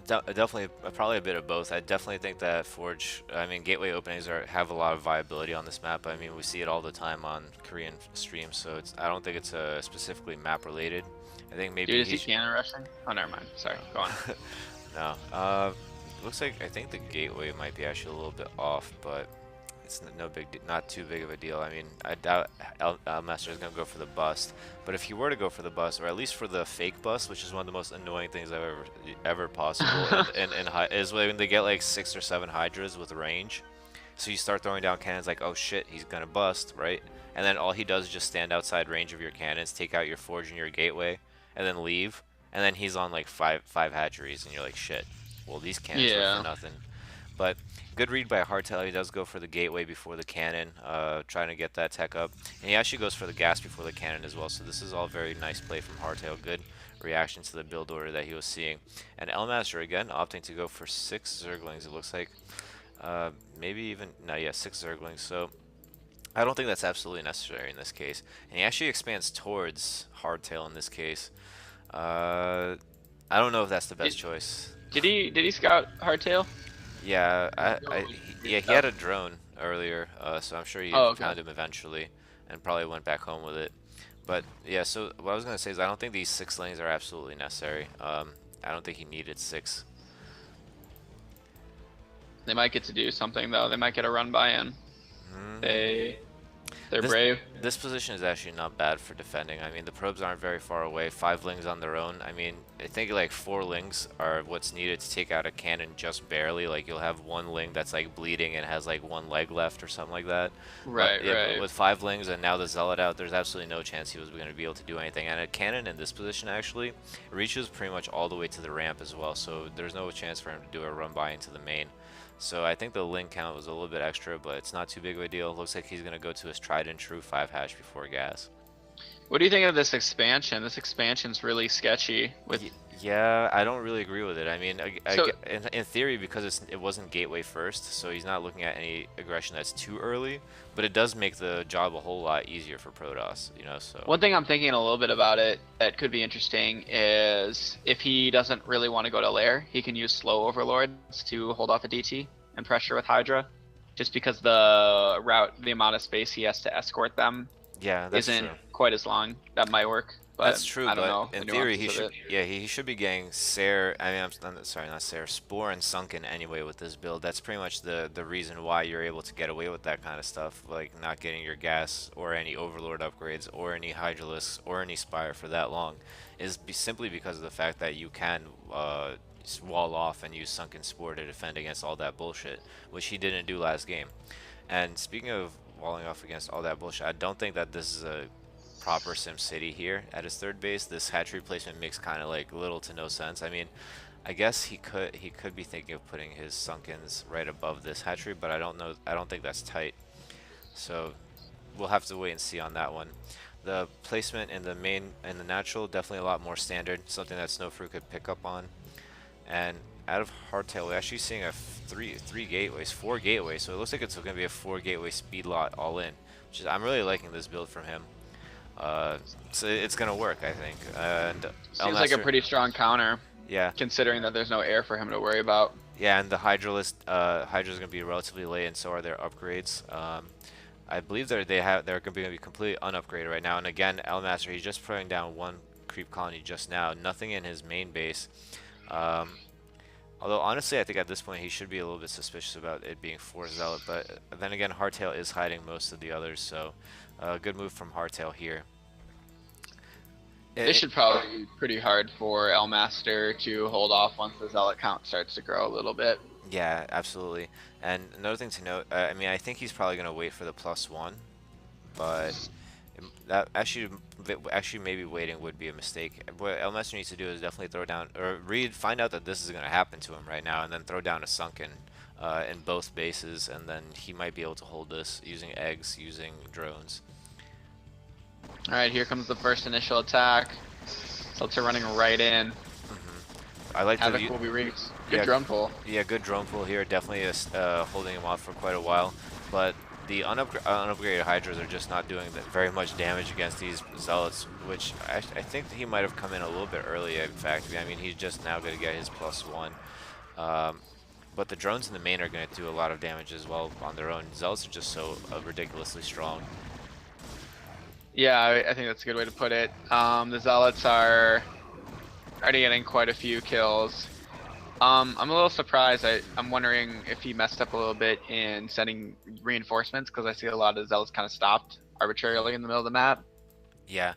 definitely, probably a bit of both. I definitely think that Forge, I mean, gateway openings have a lot of viability on this map. I mean, we see it all the time on Korean streams, so I don't think it's specifically map related. I think Dude, maybe is he cannon rushing? Oh, never mind. Sorry, go on. no, no. Looks like I think the gateway might be actually a little bit off, but it's no big, not too big of a deal. I mean, I doubt Master is gonna go for the bust, but if he were to go for the bust, or at least for the fake bust, which is one of the most annoying things I've ever possible, is when they get like 6 or 7 hydras with range. So you start throwing down cannons like, oh shit, he's gonna bust, right? And then all he does is just stand outside range of your cannons, take out your forge and your gateway, and then leave. And then he's on like five hatcheries, and you're like, shit. Well, these cannons were for Yeah. nothing. But good read by Hardtail. He does go for the gateway before the cannon, trying to get that tech up. And he actually goes for the gas before the cannon as well. So this is all very nice play from Hardtail. Good reaction to the build order that he was seeing. And Elmaster again opting to go for 6 Zerglings, it looks like. Maybe even, no, yeah, 6 Zerglings. So I don't think that's absolutely necessary in this case. And he actually expands towards Hardtail in this case. Uh, I don't know if that's the Did, best choice. did he scout Hardtail? Yeah, yeah, he Stuff. had a drone earlier, so I'm sure he Oh, okay. found him eventually, and probably went back home with it. But yeah, so what I was gonna say is I don't think these 6 lanes are absolutely necessary. I don't think he needed 6. They might get to do something though. They might get a run by in. Hmm. They they're This brave. this position is actually not bad for defending. I mean, the probes aren't very far away. 5 lings on their own. I mean, I think like 4 lings are what's needed to take out a cannon just barely. Like you'll have 1 ling that's like bleeding and has like 1 leg left or something like that. But Right, yeah, but right. with 5 lings and now the zealot out, there's absolutely no chance he was going to be able to do anything. And a cannon in this position actually reaches pretty much all the way to the ramp as well. So there's no chance for him to do a run by into the main. So I think the link count was a little bit extra, but it's not too big of a deal. Looks like he's going to go to his tried and true 5 hash before gas. What do you think of this expansion? This expansion's really sketchy. With Yeah, I don't really agree with it. I mean, so in theory, because it wasn't gateway first, so he's not looking at any aggression that's too early, but it does make the job a whole lot easier for Protoss, you know, so. one thing I'm thinking a little bit about it that could be interesting is if he doesn't really want to go to lair, he can use slow overlords to hold off a DT and pressure with Hydra. Just because the amount of space he has to escort them Yeah, that's isn't true. quite as long. That might work, but That's true, I don't but know in the theory nuances he of should, it. yeah, he should be getting Sare. I mean, sorry, not Sare, Spore and Sunken anyway with this build. That's pretty much the reason why you're able to get away with that kind of stuff, like not getting your gas or any Overlord upgrades or any Hydralisks or any Spire for that long, is simply because of the fact that you can wall off and use Sunken Spore to defend against all that bullshit, which he didn't do last game. And speaking of walling off against all that bullshit, I don't think that this is a proper Sim City here at his third base. This hatchery placement makes kind of like little to no sense. I mean, I guess he could be thinking of putting his Sunkens right above this hatchery, but I don't know. I don't think that's tight. So we'll have to wait and see on that one. The placement in the main and the natural definitely a lot more standard, something that Snowfruit could pick up on. And out of Hardtail, we're actually seeing a three gateways, 4 gateways. So it looks like it's going to be a 4 gateway speed lot all in, which is I'm really liking this build from him. So it's gonna work, I think. And Seems like a Elmaster, pretty strong counter, yeah, considering that there's no air for him to worry about. yeah, and the Hydra's gonna be relatively late, and so are their upgrades. I believe they're gonna be completely unupgraded right now. And again, Elmaster, he's just putting down 1 creep colony just now, nothing in his main base. Um, Although honestly, I think at this point he should be a little bit suspicious about it being 4 Zealot, but then again, Hardtail is hiding most of the others, so good move from Hardtail here. This It, should probably be pretty hard for Elmaster to hold off once the zealot count starts to grow a little bit. Yeah, absolutely. And another thing to note, I mean, I think he's probably gonna wait for the +1, but that actually maybe waiting would be a mistake. What Elmaster needs to do is definitely throw down or find out that this is gonna happen to him right now, and then throw down a Sunken in both bases, and then he might be able to hold this using eggs, using drones. Alright, here comes the first initial attack. Zealots are running right in. I like Havoc the will be reached. Good yeah drone pull. yeah good drone pull here. Definitely is holding him off for quite a while, but the unupgraded Hydras are just not doing very much damage against these Zealots, which I think he might have come in a little bit early. In fact, I mean he's just now going to get his +1. Um, but the drones in the main are going to do a lot of damage as well on their own. Zealots are just so ridiculously strong. Yeah, I think that's a good way to put it. The Zealots are already getting quite a few kills. I'm a little surprised. I'm wondering if he messed up a little bit in sending reinforcements because I see a lot of Zealots kind of stopped arbitrarily in the middle of the map. Yeah,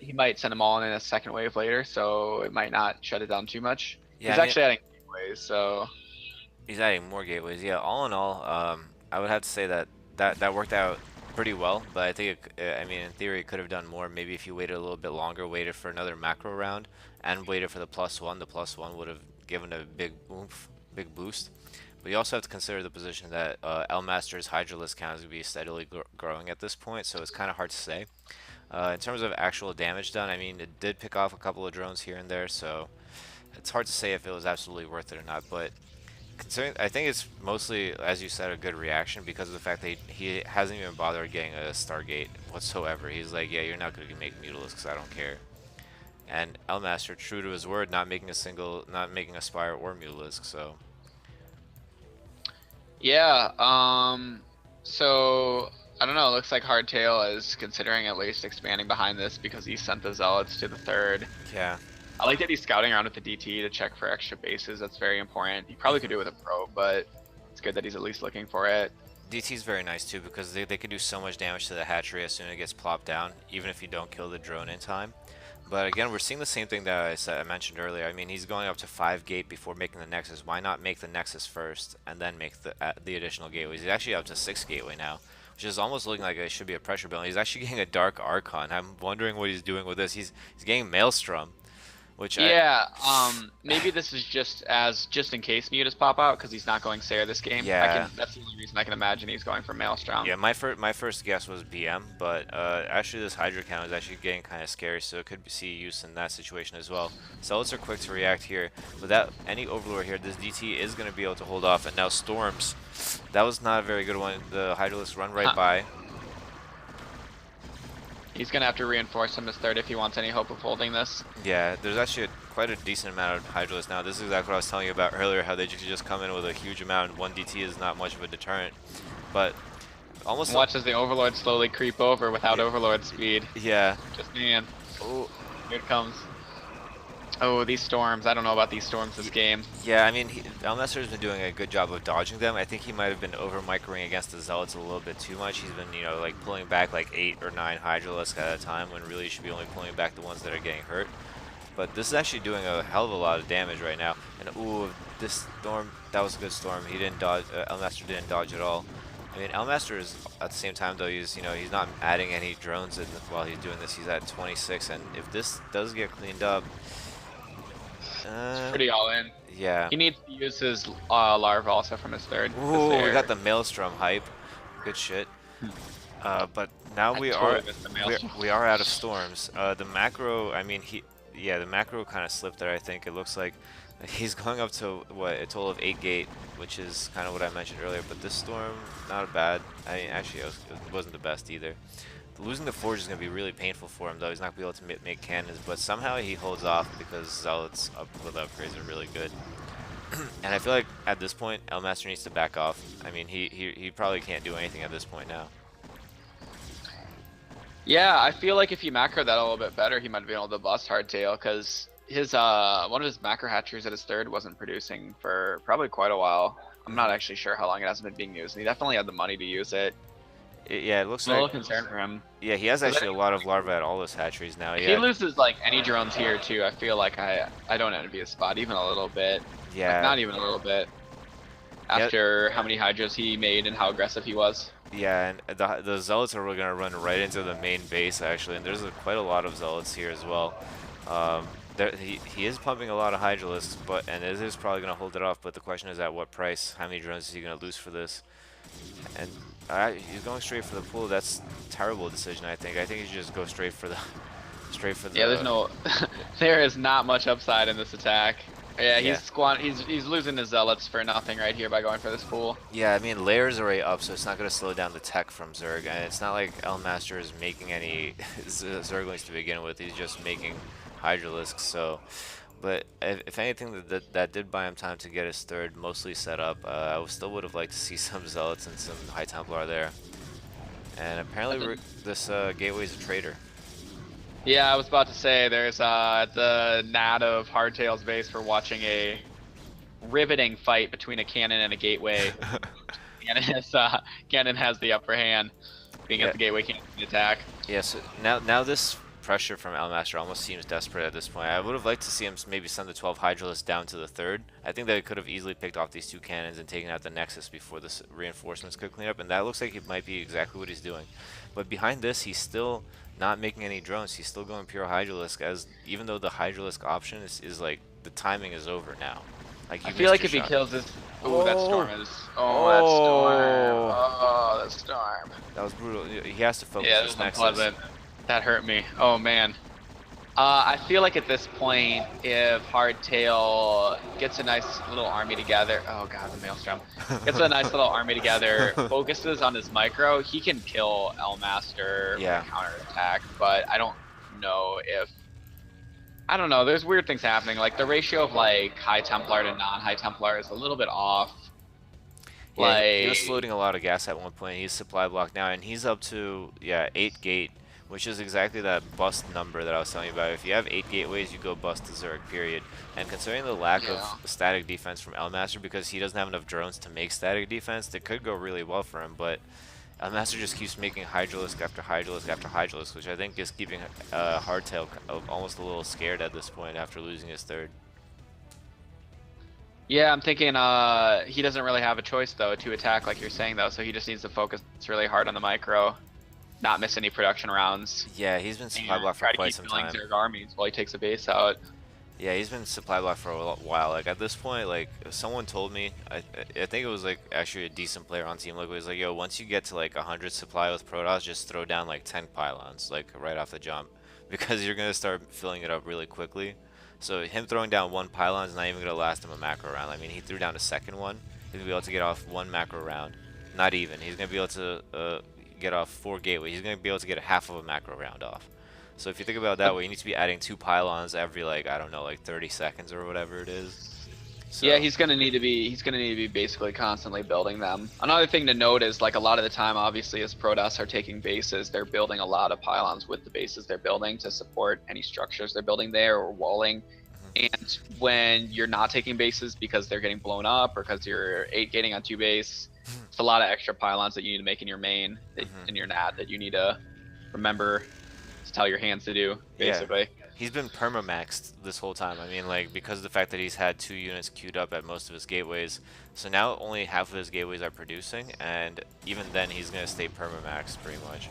He might send them all in a second wave later, so it might not shut it down too much. yeah. He's I mean, actually adding gateways, so he's adding more gateways. Yeah, all in all, I would have to say that worked out pretty well. But I think, I mean, in theory, it could have done more. Maybe if you waited a little bit longer, waited for another macro round, and waited for the +1, the +1 would have given a big oomph, big boost. But you also have to consider the position that Elmaster's Hydralisk count is going to be steadily growing at this point, so it's kind of hard to say. In terms of actual damage done, I mean, it did pick off a couple of drones here and there, so it's hard to say if it was absolutely worth it or not. But considering, I think it's mostly, as you said, a good reaction because of the fact that he hasn't even bothered getting a Stargate whatsoever. He's like, yeah, you're not going to make Mutilisks, I don't care. And Elmaster, true to his word, not making a Spire or Mutalisk, so. yeah. So I don't know. It looks like Hardtail is considering at least expanding behind this because he sent the Zealots to the third. Yeah. I like that he's scouting around with the DT to check for extra bases. That's very important. He probably could do it with a probe, but it's good that he's at least looking for it. DT's very nice too because they can do so much damage to the hatchery as soon as it gets plopped down, even if you don't kill the drone in time. But again, we're seeing the same thing that I mentioned earlier. I mean, he's going up to 5 gate before making the Nexus. Why not make the Nexus first and then make the additional gateways? He's actually up to 6 gateway now, which is almost looking like it should be a pressure build. He's actually getting a Dark Archon. I'm wondering what he's doing with this. He's getting Maelstrom, which Yeah, maybe this is just in case mutas pop out because he's not going Sayer this game. yeah. That's the only reason I can imagine he's going for Maelstrom. Yeah, my first guess was BM, but actually this Hydra count is actually getting kind of scary, so it could see use in that situation as well. Zealots are quick to react here. Without any Overlord here, this DT is going to be able to hold off, and now Storms. That was not a very good one. The Hydralisks run right by. He's gonna have to reinforce him as third if he wants any hope of holding this. Yeah, there's actually quite a decent amount of Hydralisks now. This is exactly what I was telling you about earlier, how they just come in with a huge amount, and one DT is not much of a deterrent. But almost Watch as the Overlord slowly creep over without Overlord speed. yeah. Just man. Oh, Here it comes. Oh, these storms. I don't know about these storms this game. yeah, I mean, Elmaster's been doing a good job of dodging them. I think he might have been over-microing against the Zealots a little bit too much. He's been, you know, like pulling back like 8 or 9 Hydralisks at a time when really you should be only pulling back the ones that are getting hurt. But this is actually doing a hell of a lot of damage right now. And ooh, this storm, that was a good storm. He didn't dodge, Elmaster didn't dodge at all. I mean, Elmaster is, at the same time though, he's, you know, he's not adding any drones in while he's doing this. He's at 26, and if this does get cleaned up, It's pretty all in. yeah. He needs to use his larva also from his third. Ooh, we got the Maelstrom hype. Good shit. But now we are out of storms. The macro, I mean, yeah, the macro kind of slipped there. I think it looks like he's going up to what, a total of 8 gate, which is kind of what I mentioned earlier. But this storm, not bad. I mean, actually, it wasn't the best either. Losing the Forge is going to be really painful for him, though. He's not going to be able to make cannons, but somehow he holds off because Zealots up with upgrades are really good. And I feel like at this point, Elmaster needs to back off. I mean, he probably can't do anything at this point now. Yeah, I feel like if he macroed that a little bit better, he might have been able to bust Hardtail because his one of his macro hatcheries at his third wasn't producing for probably quite a while. I'm not actually sure how long it hasn't been being used. He definitely had the money to use it. Yeah, it looks I'm a like. little concerned for him. Yeah, he has actually a lot of larvae at all his hatcheries now. If Yeah. he loses like any drones here too, I feel like I don't envy his spot even a little bit. Yeah. Like, not even a little bit. After how many hydras he made and how aggressive he was. Yeah, and the Zealots are really gonna run right into the main base actually, and there's quite a lot of Zealots here as well. He is pumping a lot of Hydralisks, and it is probably gonna hold it off. But the question is at what price? How many drones is he gonna lose for this? And he's going straight for the pool. That's a terrible decision. I think he should just go straight for straight for Yeah, there's the no, there is not much upside in this attack. Yeah, yeah. he's losing his zealots for nothing right here by going for this pool. Yeah, I mean, layer's already up, so it's not going to slow down the tech from Zerg, and it's not like Elmaster is making any Zerglings to begin with, he's just making Hydralisks, so... But if anything, that did buy him time to get his third mostly set up. I still would have liked to see some Zealots and some High Templar there. And apparently this Gateway is a traitor. Yeah, I was about to say there's the Nat of Hardtail's base for watching a riveting fight between a cannon and a gateway. Cannon has the upper hand, being at Yeah, the gateway cannon attack. yeah. So now this pressure from Elmaster almost seems desperate at this point. I would have liked to see him maybe send the 12 Hydralisk down to the third. I think they could have easily picked off these two cannons and taken out the Nexus before the reinforcements could clean up, and that looks like it might be exactly what he's doing. But behind this, he's still not making any drones. He's still going pure Hydralisk, as even though the Hydralisk option is like the timing is over now. Like I you feel missed like your if he shot. kills this, oh, that Oh, storm is, oh, oh, that storm. that was brutal. He has to focus Yeah, that this was Nexus. unpleasant. That hurt me. Oh man. I feel like at this point, if Hardtail gets a nice little army together, oh god, the Maelstrom, gets a nice little army together, focuses on his micro, he can kill Elmaster with Yeah. a counterattack, but I don't know if, I don't know, there's weird things happening, like the ratio of like High Templar to non-High Templar is a little bit off. Yeah, he was Like, floating a lot of gas at one point. He's supply blocked now, and he's up to, yeah, 8 gate, which is exactly that bust number that I was telling you about. If you have 8 gateways, you go bust to Zerg, period. And considering the lack of yeah. static defense from Elmaster, because he doesn't have enough drones to make static defense, it could go really well for him, but Elmaster just keeps making Hydralisk after Hydralisk after Hydralisk, which I think is keeping Hardtail almost a little scared at this point after losing his third. Yeah, I'm thinking he doesn't really have a choice though to attack like you're saying though, so he just needs to focus really hard on the micro, not miss any production rounds, Yeah, he's been supply and blocked for try to quite keep some filling time. Zerg armies while he takes a base out. Yeah, he's been supply blocked for a while. Like at this point, like someone told me, I think it was like actually a decent player on Team Liquid was like, yo, once you get to like 100 supply with Protoss, just throw down like 10 pylons, like right off the jump, because you're gonna start filling it up really quickly. So him throwing down one pylon is not even gonna last him a macro round. I mean, he threw down a second one. He's gonna be able to get off one macro round, not even. He's gonna be able to get off 4 gateway. He's gonna be able to get a half of a macro round off. So if you think about it that way, you need to be adding 2 pylons every like I don't know, like 30 seconds or whatever it is. Yeah, So he's gonna need to be basically constantly building them. Another thing to note is like a lot of the time, obviously, as Protoss are taking bases, they're building a lot of pylons with the bases they're building to support any structures they're building there or walling. And when you're not taking bases because they're getting blown up or because you're 8 gating on 2 base, it's a lot of extra pylons that you need to make in your main, in your nat that you need to remember to tell your hands to do, yeah, basically. he's been perma-maxed this whole time. I mean, like because of the fact that he's had 2 units queued up at most of his gateways. So now only half of his gateways are producing, and even then he's gonna stay perma-maxed pretty much.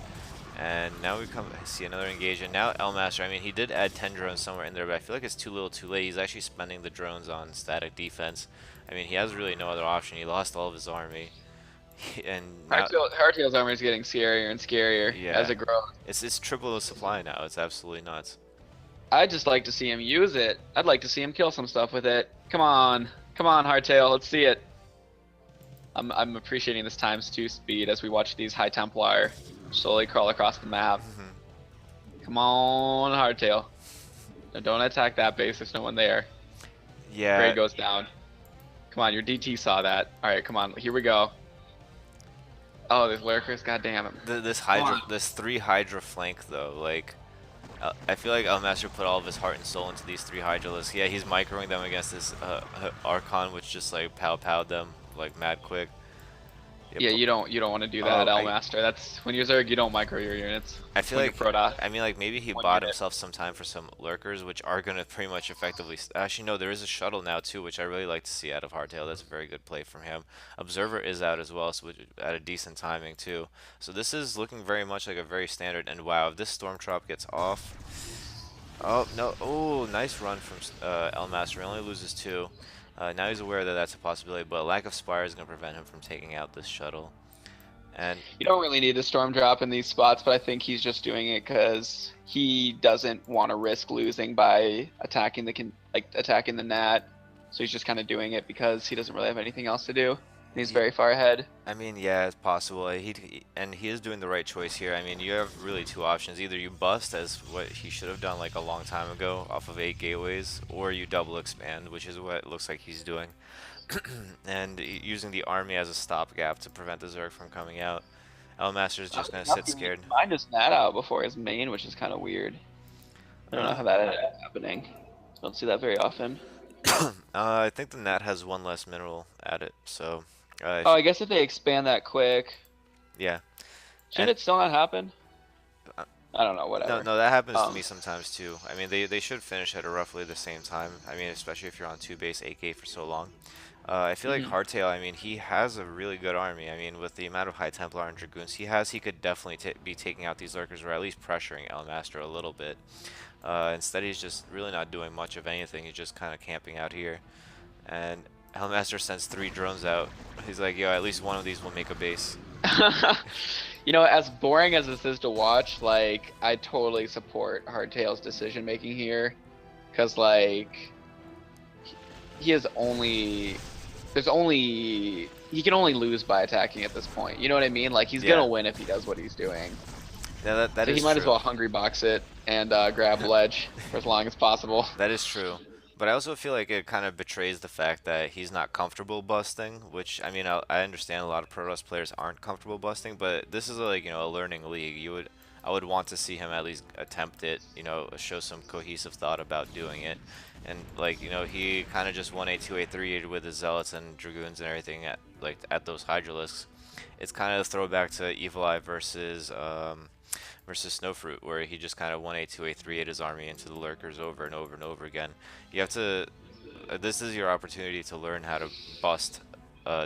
And now we come see another engagement. Now Elmaster, I mean, he did add 10 drones somewhere in there, but I feel like it's too little too late. He's actually spending the drones on static defense. I mean, he has really no other option. He lost all of his army. And now, Hardtail's armor is getting scarier and scarier as yeah, it grows. it's triple the supply now. It's absolutely nuts. I'd just like to see him use it. I'd like to see him kill some stuff with it. Come on, Hardtail, let's see it. I'm appreciating this ×2 speed as we watch these High Templar slowly crawl across the map. Come on, Hardtail. No, don't attack that base. There's no one there. Yeah, Grade goes down. Come on, your DT saw that. All right, come on. Here we go. Oh, there's lurkers. God damn it. this 3 Hydra flank though, like I feel like Elmaster put all of his heart and soul into these 3 Hydralisks. Yeah, he's microing them against this Archon, which just like pow-powed them like mad quick. Yeah, but- you don't want to do that at Oh, Elmaster. That's when you're Zerg, you don't micro your units. I feel When like, you're Protoss, I mean, like maybe he one bought unit. himself some time for some lurkers, which are gonna pretty much effectively. Actually, no, there is a shuttle now too, which I really like to see out of Hardtail. That's a very good play from him. Observer is out as well, so at a decent timing too. So this is looking very much like a very standard. And wow, if this storm trop gets off, oh no, oh nice run from Elmaster. He only loses 2. Now he's aware that that's a possibility, but lack of spire is gonna prevent him from taking out this shuttle. And You don't really need a storm drop in these spots, but I think he's just doing it because he doesn't want to risk losing by attacking attacking the Nat. So he's just kind of doing it because he doesn't really have anything else to do. And he's he, very far ahead. I mean, yeah, it's possible. And he is doing the right choice here. I mean, you have really two options. Either you bust, as what he should have done like a long time ago, off of 8 gateways, or you double expand, which is what it looks like he's doing, and using the army as a stopgap to prevent the Zerg from coming out. Elmaster is just gonna sit He scared. mined his Nat out before his main, which is kind of weird. I don't know Uh, how that ended up happening. Don't see that very often. I think the Nat has one less mineral at it, so Oh, I guess if they expand that quick, yeah. shouldn't And it still not happen? uh, I don't know, no, whatever. no, that happens to Um, me sometimes too. I mean, they should finish at roughly the same time. I mean, especially if you're on 2 base 8 gate for so long. I feel like mhm. Hardtail, I mean, he has a really good army. I mean, with the amount of High Templar and Dragoons he could definitely be taking out these lurkers, or at least pressuring Elmaster a little bit. Instead, he's just really not doing much of anything. He's just kind of camping out here. And Elmaster sends 3 drones out. He's like, yo, at least one of these will make a base. You know, as boring as this is to watch, like, I totally support Hardtail's decision making here. Because, like, he is only. He can only lose by attacking at this point. You know what I mean? Like, he's Yeah, gonna win if he does what he's doing. yeah, that So he is might as true. well hungry box it and grab ledge for as long as possible. That is true. But I also feel like it kind of betrays the fact that he's not comfortable busting, which I mean, I understand a lot of Protoss players aren't comfortable busting, but this is like, a learning league. I would want to see him at least attempt it, show some cohesive thought about doing it. And like, he kind of just 1A, 2A, 3A with his zealots and dragoons and everything at those hydralisks. It's kind of a throwback to Evil Eye versus Snowfruit, where he just kind of 1A, 2A, 3A his army into the lurkers over and over and over again. You have to. This is your opportunity to learn how to bust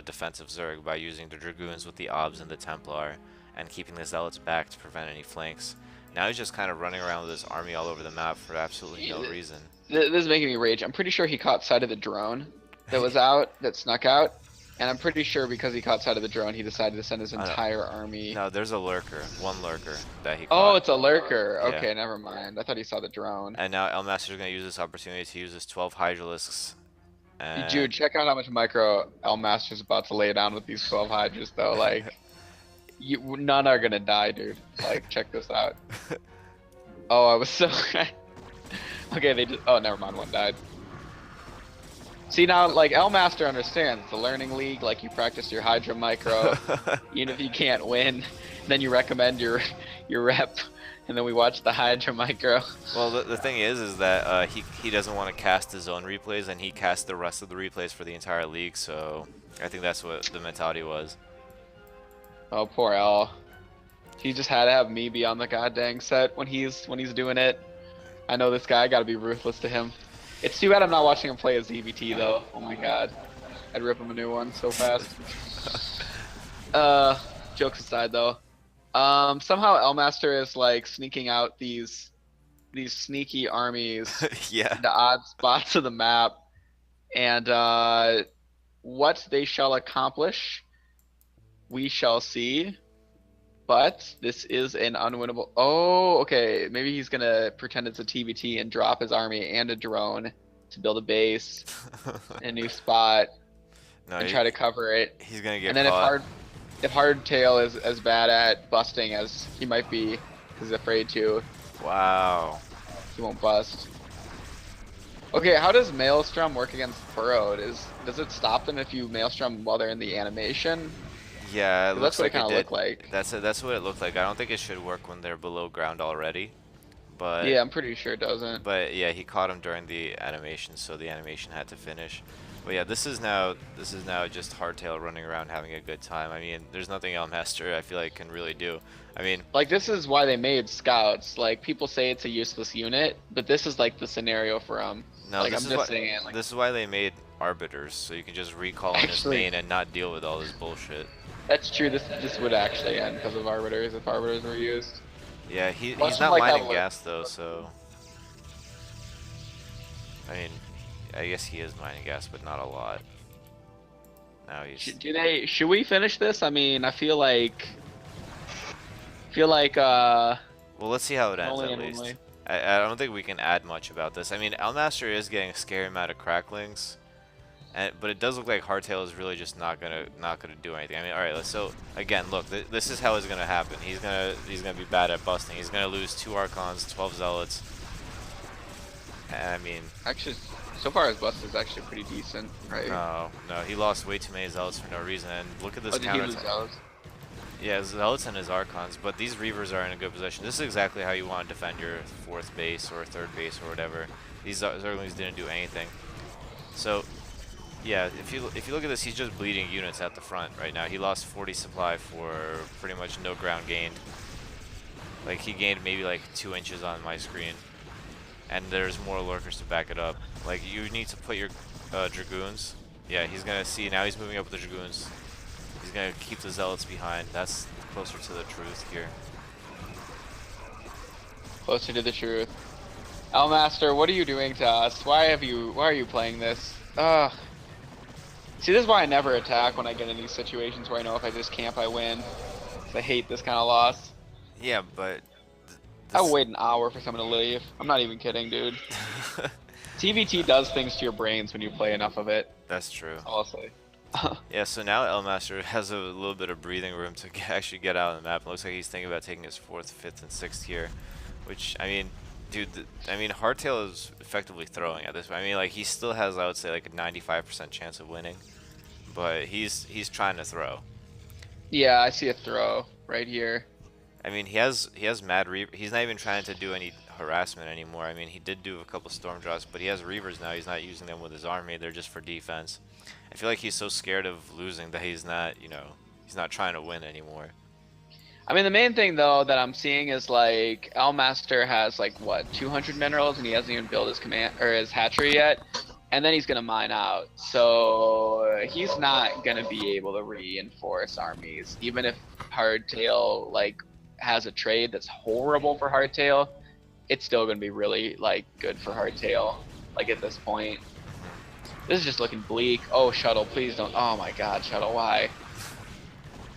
defensive Zerg by using the Dragoons with the Obs and the Templar and keeping the Zealots back to prevent any flanks. Now he's just kind of running around with his army all over the map for absolutely no reason. This is making me rage. I'm pretty sure he caught sight of the drone that was out, that snuck out. And I'm pretty sure because he caught sight of the drone, he decided to send his Uh, entire army. no, there's a lurker, one lurker that he Oh, caught. it's a lurker. Yeah. Okay, never mind. I thought he saw the drone. And now Elmaster's going to use this opportunity to use his 12 Hydralisks Dude, and check out how much micro El Master's about to lay down with these 12 Hydras, though. Like, none are gonna die, dude. Like, check this out. Oh, I was so. Okay, they just. Oh, never mind. One died. See now, like Elmaster understands it's a learning league. Like you practice your Hydra micro, even if you can't win, then you recommend your rep, and then we watch the Hydra micro. Well, the thing is that he doesn't want to cast his own replays, and he cast the rest of the replays for the entire league. So I think that's what the mentality was. Oh, poor El. He just had to have me be on the goddamn set when he's doing it. I know this guy. I gotta be ruthless to him. It's too bad I'm not watching him play as ZVT though. Oh my god, I'd rip him a new one so fast. Jokes aside though, somehow Elmaster is like sneaking out these sneaky armies Yeah. into odd spots of the map, and what they shall accomplish, we shall see. But this is an unwinnable. Oh, okay. Maybe he's gonna pretend it's a TBT and drop his army and a drone to build a base in a new spot No, and try to cover it. he's gonna And get then caught. if Hardtail is as bad at busting as he might be, because he's afraid to, Wow. he won't bust. Okay, how does Maelstrom work against Burrow? Does it stop them if you Maelstrom while they're in the animation? Yeah, it 'Cause looks that's what it like it kind of did. looked like. That's what it looked like. I don't think it should work when they're below ground already, but Yeah, I'm pretty sure it doesn't. yeah, he caught him during the animation, so the animation had to finish. But yeah, this is now just Hardtail running around having a good time. I mean, there's nothing Elmaster I feel like can really do. I mean, Like, this is why they made scouts. Like, people say it's a useless unit, but this is like the scenario for them. no, Like, I'm just saying, like, this is why they made arbiters, so you can just recall in his actually, main and not deal with all this bullshit. that's true. This would actually end because of arbiters if arbiters were used. Yeah, Watch he's them not like have mining a gas though, so I mean, I guess he is mining gas, but not a lot. Now he's. Should we finish this? I mean, I feel like Well, let's see how it can ends only at end one least. way. I don't think we can add much about this. I mean, Elmaster is getting a scary amount of cracklings, but it does look like Hardtail is really just not gonna do anything. I mean, all right. So again, look, this is how it's gonna happen. He's gonna be bad at busting. He's gonna lose 2 Archons, 12 Zealots, and I mean, Actually, so far his bust is actually pretty decent, right? no, he lost way too many Zealots for no reason. And look at this Oh, did he counter. lose those? Yeah, Zealots and his Archons, but these Reavers are in a good position. This is exactly how you want to defend your fourth base or third base or whatever. These Zerglings didn't do anything. So, yeah, if you look at this, he's just bleeding units at the front right now. He lost 40 supply for pretty much no ground gained. Like, he gained maybe like 2 inches on my screen. And there's more lurkers to back it up. Like, you need to put your Dragoons. Yeah, he's gonna see, now he's moving up with the Dragoons. He's gonna keep the Zealots behind. That's closer to the truth here. Closer to the truth. Elmaster, what are you doing to us? Why are you playing this? Ugh. See, this is why I never attack when I get in these situations where I know if I just camp, I win. 'Cause I hate this kind of loss. Yeah, but I will this. wait an hour for someone to leave. I'm not even kidding, dude. TVT does things to your brains when you play enough of it. That's true. That's all I'll say. Yeah, so now Elmaster has a little bit of breathing room to actually get out on the map. It looks like he's thinking about taking his 4th, 5th, and 6th here, which, I mean, dude, I mean, Hardtail is effectively throwing at this. I mean, like, he still has, I would say, like a 95% chance of winning, but he's trying to throw. Yeah, I see a throw right here. I mean, he has Mad Reaver. He's not even trying to do any harassment anymore. I mean, he did do a couple Storm Draws, but he has Reavers now. He's not using them with his army. They're just for defense. I feel like he's so scared of losing that he's not, he's not trying to win anymore. I mean, the main thing though that I'm seeing is like Elmaster has like what 200 minerals and he hasn't even built his command or his hatchery yet, and then he's gonna mine out. So he's not gonna be able to reinforce armies, even if Hardtail like has a trade that's horrible for Hardtail. It's still gonna be really like good for Hardtail. Like at this point, this is just looking bleak. Oh, Shuttle, please don't. Oh my God, Shuttle, why?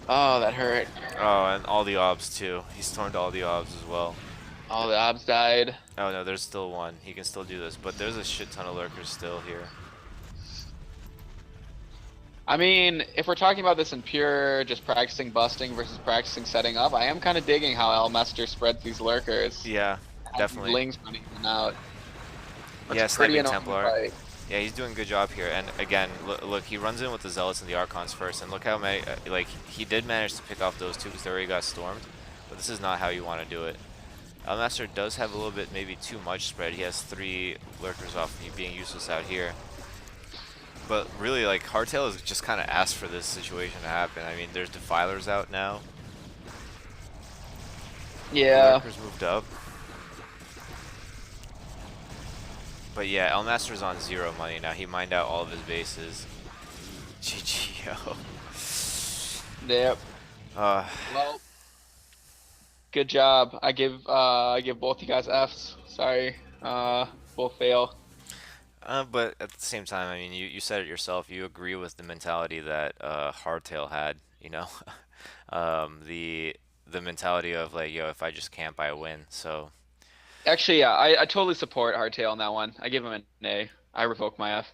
Oh, that hurt. Oh, and all the obs too. He stormed all the obs as well. All the obs died. Oh no, there's still one. He can still do this, but there's a shit ton of lurkers still here. I mean, if we're talking about this in pure just practicing busting versus practicing setting up, I am kind of digging how Elmester spreads these lurkers. Yeah, Has these definitely. lings running in and out. Yeah, It's pretty sniping annoying to Templar. fight. Yeah, he's doing a good job here. And again, look, he runs in with the Zealots and the Archons first, and look how many, like, he did manage to pick off those two because they already got stormed, but this is not how you want to do it. Elmaster does have a little bit, maybe too much spread. He has 3 lurkers off being useless out here. But really, like, Hardtail has just kind of asked for this situation to happen. I mean, there's Defilers out now. Yeah. Lurkers moved up. But yeah, Elmaster's on 0 money now. He mined out all of his bases. GG, yo. Yep. Uh, Well, good job. I give both you guys Fs. Sorry. Both fail. but at the same time, I mean, you said it yourself. You agree with the mentality that Hardtail had, you know? The mentality of like, yo, if I just camp, I win. So, Actually, yeah, I totally support Hardtail on that one. I give him an A. I revoke my F.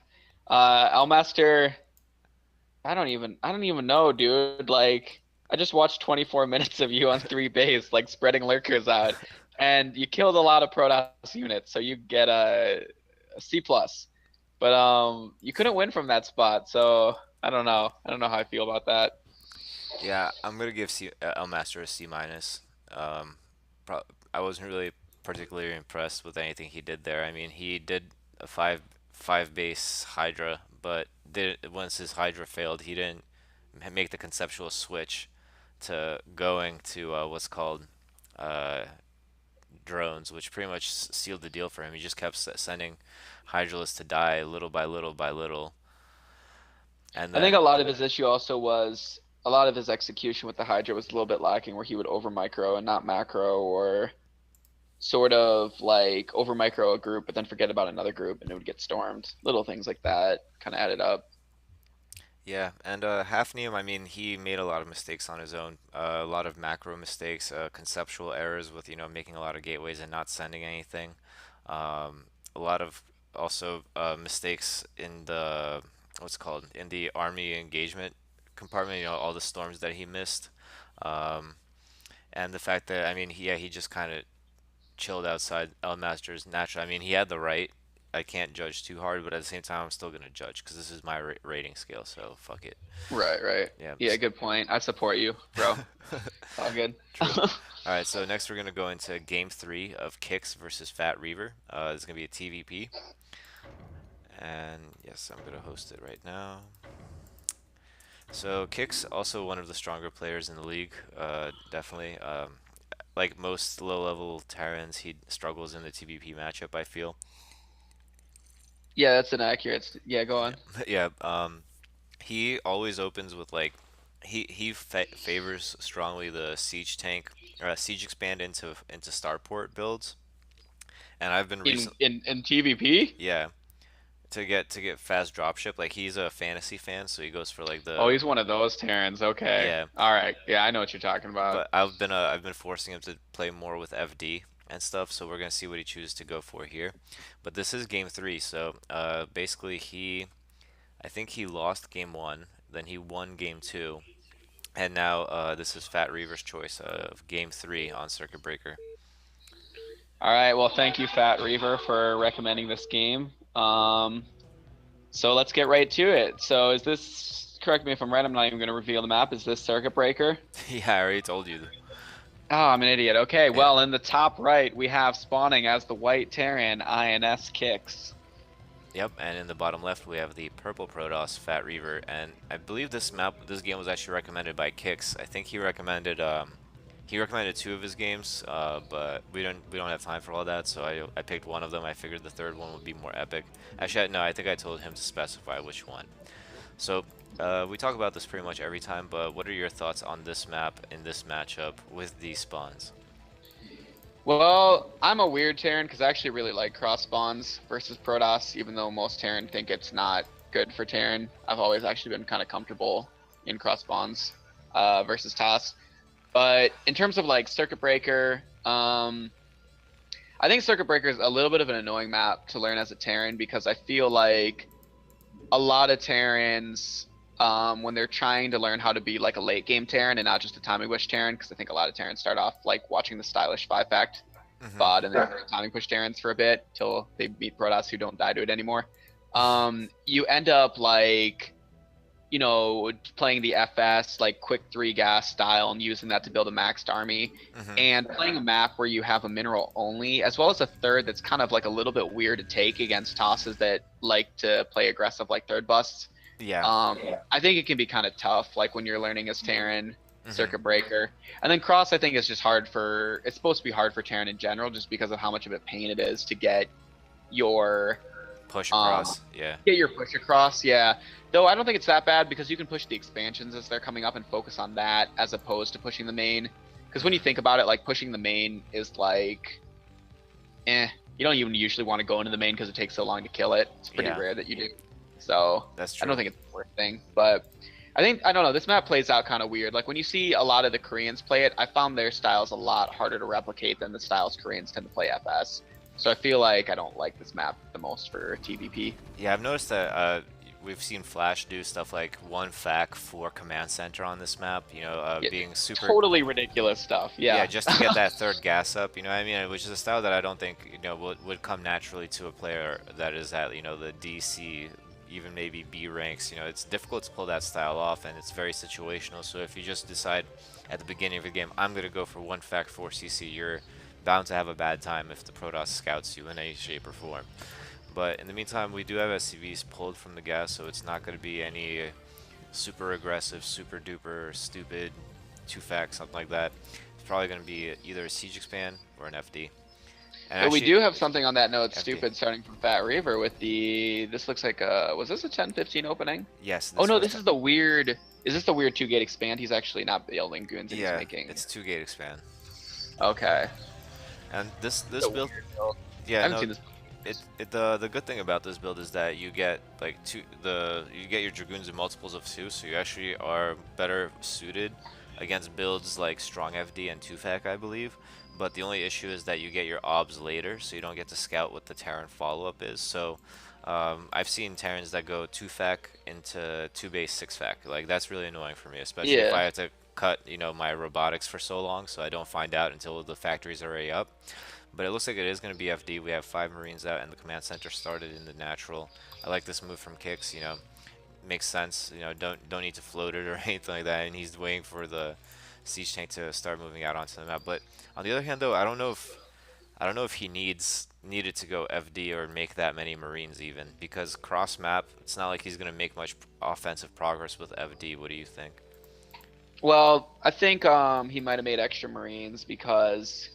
Elmaster, I don't even know, dude. Like, I just watched 24 minutes of you on 3 base, like spreading lurkers out, and you killed a lot of Protoss units, so you get a C plus. But you couldn't win from that spot, so I don't know. I don't know how I feel about that. yeah, I'm gonna give Elmaster a C minus. Um, pro I wasn't really particularly impressed with anything he did there. I mean, he did a five base Hydra, but once his Hydra failed, he didn't make the conceptual switch to going to what's called uh, drones, which pretty much sealed the deal for him. He just kept sending Hydralists to die little by little by little, and I think then a lot of his issue also was a lot of his execution with the Hydra was a little bit lacking, where he would over micro and not macro, or sort of like over micro a group, but then forget about another group and it would get stormed. Little things like that kind of added up. Yeah, and Hafnium, I mean, he made a lot of mistakes on his own. A lot of macro mistakes, conceptual errors with, making a lot of gateways and not sending anything. A lot of also mistakes in the, what's it called, in the army engagement compartment, all the storms that he missed. Um, and the fact that, I mean, he just kind of chilled outside El Masters naturally. I mean, he had the right. I can't judge too hard, but at the same time, I'm still gonna judge because this is my rating scale. So fuck it. Right, right. Yeah. Yeah, good point. I support you, bro. It's all good. True. All right. So next we're gonna go into game three of Kicks versus Fat Reaver. It's gonna be a TVP, and yes, I'm gonna host it right now. So Kicks also one of the stronger players in the league. Definitely. Like most low-level Terrans, he struggles in the TVP matchup, I feel. Yeah, that's inaccurate. Yeah, go on. Yeah. He always opens with like he favors strongly the siege tank or siege expand into starport builds, and I've been In recent in in TVP? yeah to get fast dropship. Like he's a fantasy fan, so he goes for like Oh, the he's one of those Terrans. Okay. yeah. All right. Yeah, I know what you're talking about. But I've been forcing him to play more with FD and stuff, so we're gonna see what he chooses to go for here. But this is game three, so basically I think he lost game one, then he won game two. And now this is Fat Reaver's choice of game three on Circuit Breaker. All right. Well, thank you, Fat Reaver, for recommending this game. So let's get right to it. So is this, correct me if I'm right, I'm not even going to reveal the map. Is this Circuit Breaker? Yeah, I already told you. Oh, I'm an idiot. Okay, Yeah. well, in the top right, we have spawning as the white Terran INS Kicks. Yep, and in the bottom left we have the purple Protoss Fat Reaver, and I believe this game was actually recommended by Kix. I think he recommended two of his games, but we don't have time for all that, so I picked one of them. I figured the third one would be more epic. Actually, no, I think I told him to specify which one. So we talk about this pretty much every time, but what are your thoughts on this map in this matchup with these spawns? Well, I'm a weird Terran because I actually really like cross spawns versus Protoss, even though most Terran think it's not good for Terran. I've always actually been kind of comfortable in cross spawns versus TOS. But in terms of like Circuit Breaker, I think Circuit Breaker is a little bit of an annoying map to learn as a Terran because I feel like a lot of Terrans, when they're trying to learn how to be like a late game Terran and not just a timing push Terran, because I think a lot of Terrans start off like watching the stylish 5-fact Hmm. VOD and they're timing push Terrans for a bit till they meet Protoss who don't die to it anymore. You end up like, playing the FS like quick 3 gas style and using that to build a maxed army, Hmm. and playing a map where you have a mineral only, as well as a third that's kind of like a little bit weird to take against tosses that like to play aggressive like third busts. Yeah. I think it can be kind of tough, like when you're learning as Terran, Hmm. Circuit Breaker, and then Cross. I think is just hard for. It's supposed to be hard for Terran in general, just because of how much of a pain it is to your Push um, across. Yeah. get your push across. Yeah, though I don't think it's that bad because you can push the expansions as they're coming up and focus on that as opposed to pushing the main. Because when you think about it, like pushing the main is like, you don't even usually want to go into the main because it takes so long to kill it. It's pretty Yeah. rare that you do. So That's I true. don't think it's the worst thing, but I don't know. This map plays out kind of weird. Like when you see a lot of the Koreans play it, I found their styles a lot harder to replicate than the styles Koreans tend to play FS. So I feel like I don't like this map the most for TVP. Yeah, I've noticed that we've seen Flash do stuff like one fac for command center on this map. Yeah, Being super. totally ridiculous stuff. Yeah, Yeah. just to get that third gas up. You know what I mean? Which is a style that I don't think would come naturally to a player that is at the DC, even maybe B ranks. It's difficult to pull that style off, and it's very situational. So if you just decide at the beginning of the game, I'm gonna go for one fac 4 CC, you're bound to have a bad time if the Protoss scouts you in any shape or form. But in the meantime, we do have SCVs pulled from the gas, so it's not going to be any super aggressive, super duper stupid 2-fac, something like that. It's probably going to be either a siege expand or an FD. And But we actually, do have something on that note, FD. stupid, starting from Fat Reaver with this looks like was this a 10-15 opening? Yes, Oh this no, was. this is the weird, is this the weird 2-gate expand? He's actually not building goons and he's Yeah, making, it's 2-gate expand. okay. And this So build, weird build. I yeah, haven't no, seen this. The good thing about this build is that you get like you get your dragoons in multiples of 2, so you actually are better suited against builds like strong FD and 2-fac, I believe. But the only issue is that you get your obs later, so you don't get to scout what the Terran follow-up is. So I've seen Terrans that go 2-fac into 2 base 6-fac. Like that's really annoying for me, especially if Yeah. I have to cut, my robotics for so long, so I don't find out until the factory's already up. But it looks like it is going to be FD. We have 5 Marines out, and the command center started in the natural. I like this move from Kix. Makes sense. Don't need to float it or anything like that. And he's waiting for the siege tank to start moving out onto the map. But on the other hand, though, I don't know if he needed to go FD or make that many Marines even, because cross map, it's not like he's going to make much offensive progress with FD. What do you think? Well, I think he might have made extra Marines because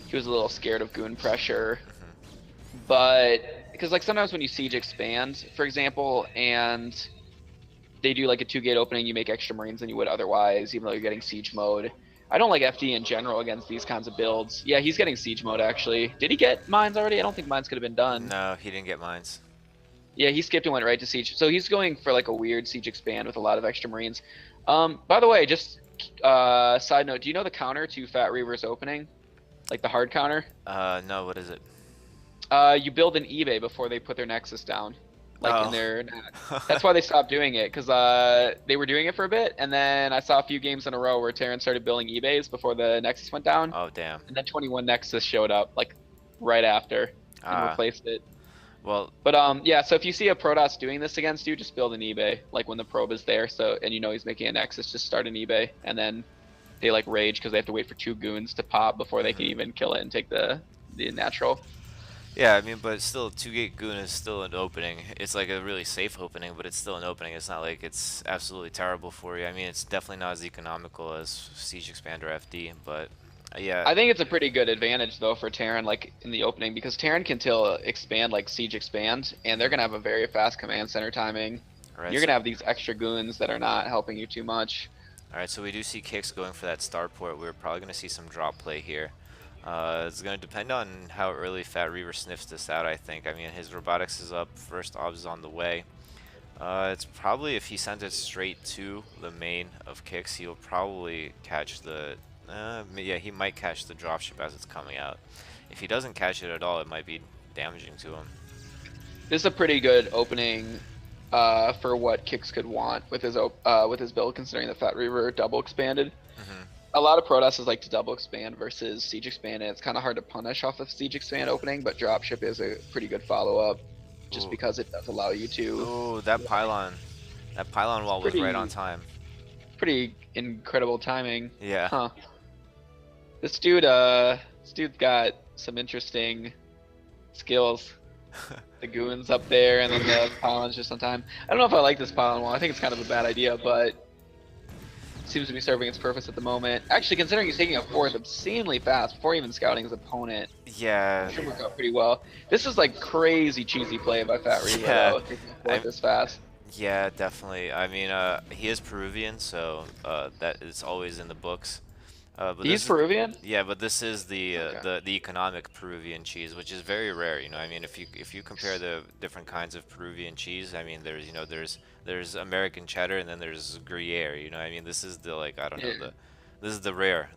he was a little scared of goon pressure. Hmm. But because like sometimes when you siege expand, for example, and they do like a 2-gate opening, you make extra Marines than you would otherwise, even though you're getting siege mode. I don't like FD in general against these kinds of builds. Yeah, he's getting siege mode actually. Did he get mines already? I don't think mines could have been done. No, he didn't get mines. Yeah, he skipped and went right to siege. So he's going for like a weird siege expand with a lot of extra Marines. By the way, just side note, do you know the counter to Fat Reaver's opening? Like the hard counter? No, what is it? You build an eBay before they put their Nexus down, like in Oh. their. That's why they stopped doing it, because they were doing it for a bit, and then I saw a few games in a row where Terran started building eBays before the Nexus went down, Oh, damn. and then 21 Nexus showed up like right after and Ah, replaced it. well, But yeah, so if you see a Protoss doing this against you, just build an eBay, like when the probe is there. So and you know he's making a Nexus, just start an eBay, and then they like rage because they have to wait for 2 goons to pop before they can mhm. even kill it and take the natural. Yeah, I mean, but still, 2-gate goon is still an opening. It's like a really safe opening, but it's still an opening. It's not like it's absolutely terrible for you. I mean, it's definitely not as economical as Siege Expander FD, but yeah. I think it's a pretty good advantage though for Terran, like in the opening, because Terran can still expand like Siege expand, and they're Mhm. gonna have a very fast command center timing. Alright, You're so gonna have these extra goons that are not helping you too much. we do see Kicks going for that starport. We're probably gonna see some drop play here. It's gonna depend on how early Fat Reaver sniffs this out, I think. I mean, his robotics is up, first obs is on the way. It's probably if he sends it straight to the main of Kicks, he'll probably catch the. Yeah, he might catch the dropship as it's coming out. If he doesn't catch it at all, it might be damaging to him. This is a pretty good opening for what Kix could want with his build, considering the Fat Reaver double expanded. Hmm. A lot of Protosses like to double expand versus Siege expand, and it's kind of hard to punish off of Siege expand opening, but dropship is a pretty good follow up, just Ooh, because it does allow you to. ooh, that pylon. That pylon It's wall was right on pretty time. pretty incredible timing, Yeah. huh? This dude's got some interesting skills. The goons up there, and then the pylons just on time. I don't know if I like this pylon wall. I think it's kind of a bad idea, but seems to be serving its purpose at the moment. Actually, considering he's taking a fourth obscenely fast before even scouting his opponent, Yeah. should work out pretty well. This is like crazy cheesy play by Fat Reaver Yeah. though, taking a fourth I, this fast. yeah, definitely. I mean, he is Peruvian, so that is always in the books. But He's this is, Peruvian? yeah, but this is Okay. the economic Peruvian cheese, which is very rare. I mean, if you compare the different kinds of Peruvian cheese, I mean, there's American cheddar and then there's Gruyere. I mean, this is the like I don't know Yeah. this is the rarest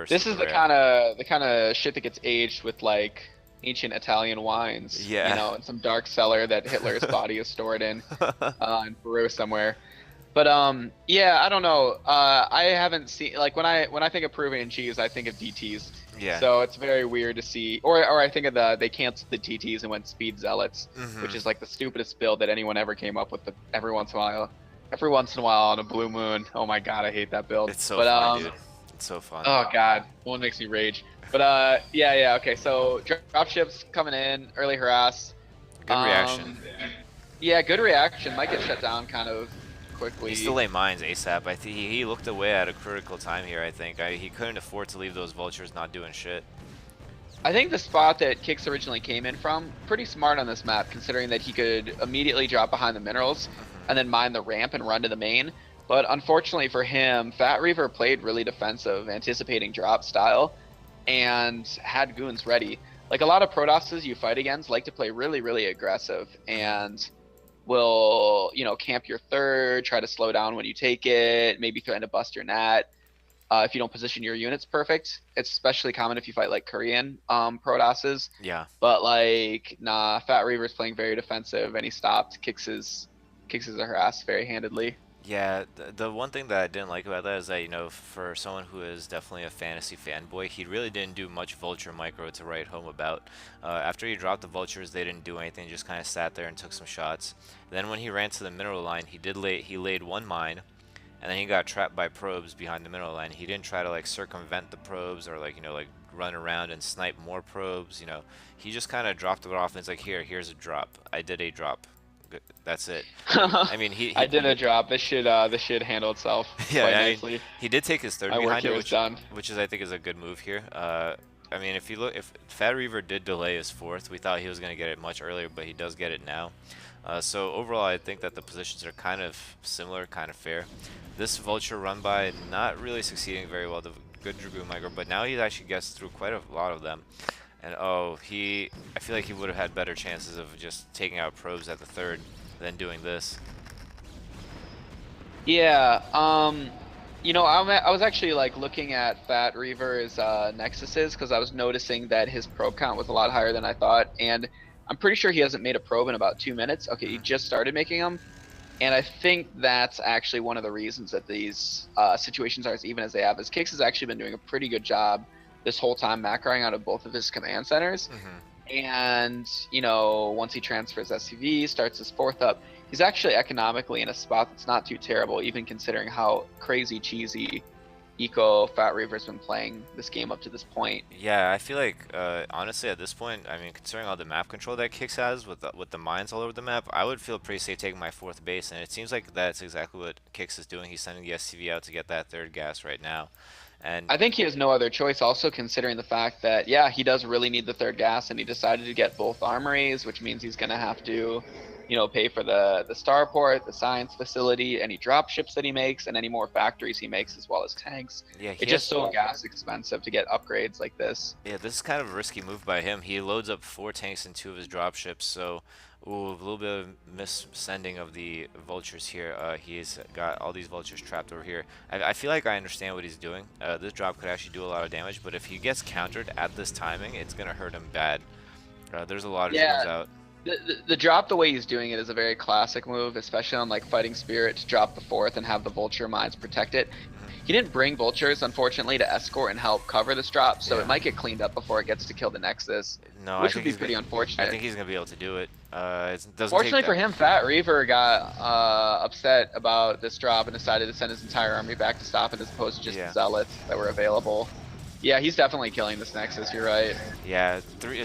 This of is the rare. the kind of shit that gets aged with like ancient Italian wines, Yeah. in some dark cellar that Hitler's body is stored in Peru somewhere. But yeah, I don't know. I haven't seen like when I think of Peruvian cheese, I think of DTs. Yeah. So it's very weird to see, or I think of they canceled the TTs and went speed zealots, which Mhm. is like the stupidest build that anyone ever came up with. But every once in a while on a blue moon, oh my god, I hate that build. It's so But fun, dude. It's so fun. oh god, one makes me rage. But yeah, okay. So dropships coming in, early harass. Good reaction. Um, yeah, good reaction. Might get shut down kind of He quickly. still lay mines ASAP. I think he looked away at a critical time here. I think he couldn't afford to leave those vultures not doing shit. I think the spot that Kix originally came in from, pretty smart on this map, considering that he could immediately drop behind the minerals Hmm. and then mine the ramp and run to the main. But unfortunately for him, Fat Reaver played really defensive, anticipating drop style, and had goons ready. like a lot of Protosses you fight against like to play really, really aggressive Hmm. and will, camp your third, try to slow down when you take it, maybe threaten to bust your net. If you don't position your units perfect, it's especially common if you fight like Korean Protosses. Yeah. But like, nah, Fat Reaver's playing very defensive, and he stopped, kicks his harass very handedly. Yeah, the one thing that I didn't like about that is that, for someone who is definitely a fantasy fanboy, he really didn't do much vulture micro to write home about. After he dropped the vultures, they didn't do anything, just kind of sat there and took some shots. Then when he ran to the mineral line, he laid one mine, and then he got trapped by probes behind the mineral line. He didn't try to like circumvent the probes or like run around and snipe more probes. He just kind of dropped it off and it's like, here's a drop. I did a drop. That's it. I mean, I did a drop. This should handle itself quite yeah, I mean, nicely. he did take his third My work behind it, here is done. which is I think is a good move here. I mean, if Fat Reaver did delay his fourth, we thought he was gonna get it much earlier, but he does get it now. So overall, I think that the positions are kind of similar, kind of fair. This Vulture run by not really succeeding very well. The good Dragoon micro, but now he actually gets through quite a lot of them. And oh, I feel like he would have had better chances of just taking out probes at the third than doing this. Yeah, I was actually like looking at Fat Reaver's Nexuses because I was noticing that his probe count was a lot higher than I thought, and I'm pretty sure he hasn't made a probe in about 2 minutes. Okay, he Mhm. just started making them, and I think that's actually one of the reasons that these situations are as even as they have. Is Kix has actually been doing a pretty good job this whole time macroing out of both of his command centers. Mhm. And, once he transfers SCV, starts his fourth up, he's actually economically in a spot that's not too terrible, even considering how crazy cheesy Eco Fat Reaver's been playing this game up to this point. Yeah, I feel like honestly at this point, I mean, considering all the map control that Kix has with the mines all over the map, I would feel pretty safe taking my fourth base, and it seems like that's exactly what Kix is doing. He's sending the SCV out to get that third gas right now, and I think he has no other choice, also considering the fact that, yeah, he does really need the third gas, and he decided to get both armories, which means he's going to have to, pay for the starport, the science facility, any drop ships that he makes, and any more factories he makes, as well as tanks. yeah, It's he just has. so gas expensive to get upgrades like this. Yeah, this is kind of a risky move by him. He loads up four tanks and two of his dropships, so ooh, a little bit of missending of the vultures here. He's got all these vultures trapped over here. I feel like I understand what he's doing. This drop could actually do a lot of damage, but if he gets countered at this timing, it's gonna hurt him bad. There's a lot of Yeah, dragoons out. the drop, the way he's doing it, is a very classic move, especially on like Fighting Spirit, to drop the fourth and have the vulture mines protect it. Hmm. He didn't bring vultures, unfortunately, to escort and help cover this drop, so it Yeah. might get cleaned up before it gets to kill the Nexus, No, which would be pretty I unfortunate. think he's gonna be able to do it. It doesn't take Fortunately for that. him, Fat Reaver got upset about this drop and decided to send his entire army back to stop it as opposed to just the Yeah. zealots that were available. Yeah, he's definitely killing this Nexus, you're right. Yeah,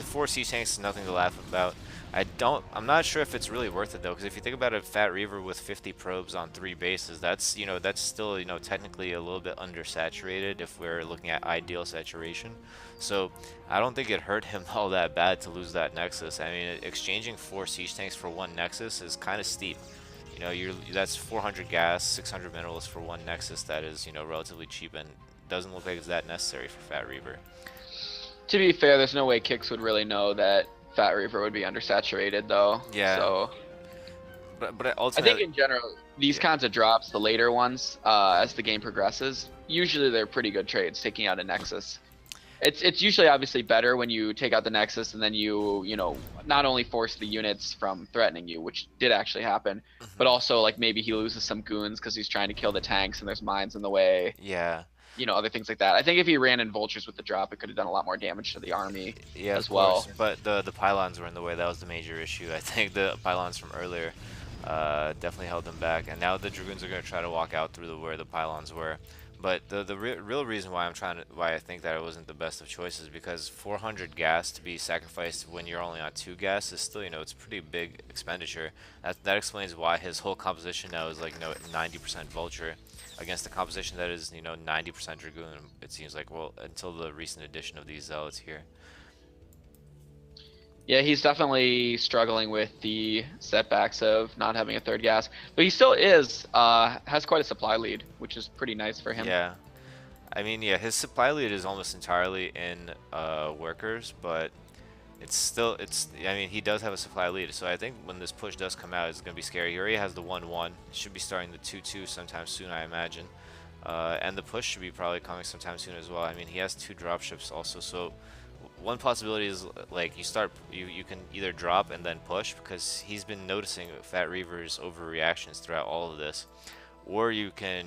four siege tanks is nothing to laugh about. I'm not sure if it's really worth it though, because if you think about a Fat Reaver with 50 probes on three bases, that's still, technically a little bit undersaturated if we're looking at ideal saturation. So I don't think it hurt him all that bad to lose that Nexus. I mean, exchanging four siege tanks for one Nexus is kind of steep. That's 400 gas, 600 minerals for one Nexus that is, relatively cheap and doesn't look like it's that necessary for Fat Reaver. To be fair, there's no way Kix would really know that Fat Reaver would be undersaturated though. Yeah, So but I think ultimately, in general, these yeah, kinds of drops, the later ones, as the game progresses, usually they're pretty good trades taking out a Nexus. It's usually obviously better when you take out the Nexus and then you not only force the units from threatening you, which did actually happen, but mhm, also like maybe he loses some goons because he's trying to kill the tanks and there's mines in the way, yeah. other things like that. I think if he ran in vultures with the drop, it could have done a lot more damage to the army Yeah, of as course. well. But the pylons were in the way. That was the major issue. I think the pylons from earlier definitely held them back. And now the dragoons are going to try to walk out through where the pylons were. But the real reason why I think that it wasn't the best of choices because 400 gas to be sacrificed when you're only on two gas is still, it's a pretty big expenditure. That explains why his whole composition now is like 90% vulture against the composition that is 90% dragoon. It seems like, well, until the recent addition of these zealots here. Yeah, he's definitely struggling with the setbacks of not having a third gas, but he still has quite a supply lead, which is pretty nice for him. Yeah, I mean, yeah, his supply lead is almost entirely in workers, but I mean, he does have a supply lead, so I think when this push does come out, it's going to be scary. He already has the 1-1. Should be starting the 2-2 sometime soon, I imagine. And the push should be probably coming sometime soon as well. I mean, he has 2 dropships also, so one possibility is like you can either drop and then push, because he's been noticing Fat Reaver's overreactions throughout all of this, or you can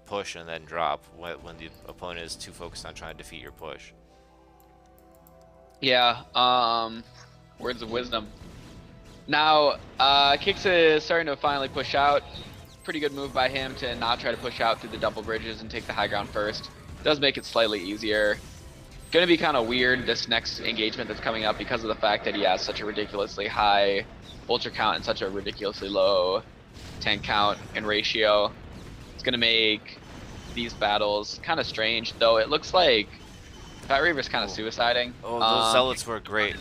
push and then drop when the opponent is too focused on trying to defeat your push. Yeah. Words of wisdom. Now, Kix is starting to finally push out. Pretty good move by him to not try to push out through the double bridges and take the high ground first. Does make it slightly easier. Gonna be kind of weird this next engagement that's coming up because of the fact that he has such a ridiculously high vulture count and such a ridiculously low tank count and ratio. It's gonna make these battles kind of strange, though. It looks like Fat Reaver's kind of suiciding. Oh, those zealots were great.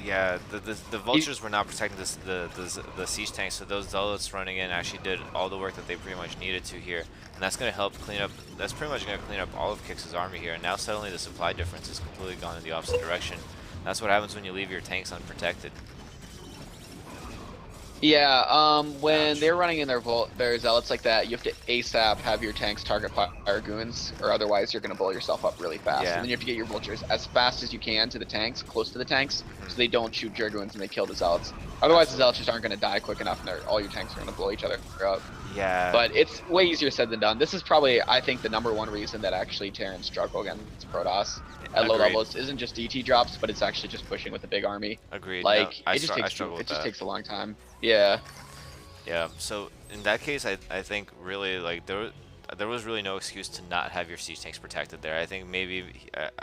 Yeah, the vultures were not protecting the siege tanks, so those zealots running in actually did all the work that they pretty much needed to here, and that's going to help clean up. That's pretty much going to clean up all of Kix's army here. And now suddenly the supply difference is completely gone in the opposite direction. That's what happens when you leave your tanks unprotected. Yeah, when they're running in their zealots like that, you have to ASAP have your tanks target fire goons, or otherwise you're gonna blow yourself up really fast. Yeah. And then you have to get your vultures as fast as you can to the tanks, close to the tanks, so they don't shoot dragoons and they kill the zealots. Otherwise, the zealots just aren't gonna die quick enough, and all your tanks are gonna blow each other up. Yeah. But it's way easier said than done. This is probably, I think, the #1 reason that actually Terrans struggle against Protoss at low levels isn't just DT drops, but it's actually just pushing with a big army. Agreed. Like, No, it just takes a long time. Yeah. Yeah, so in that case, I think really like there was really no excuse to not have your siege tanks protected there. I think maybe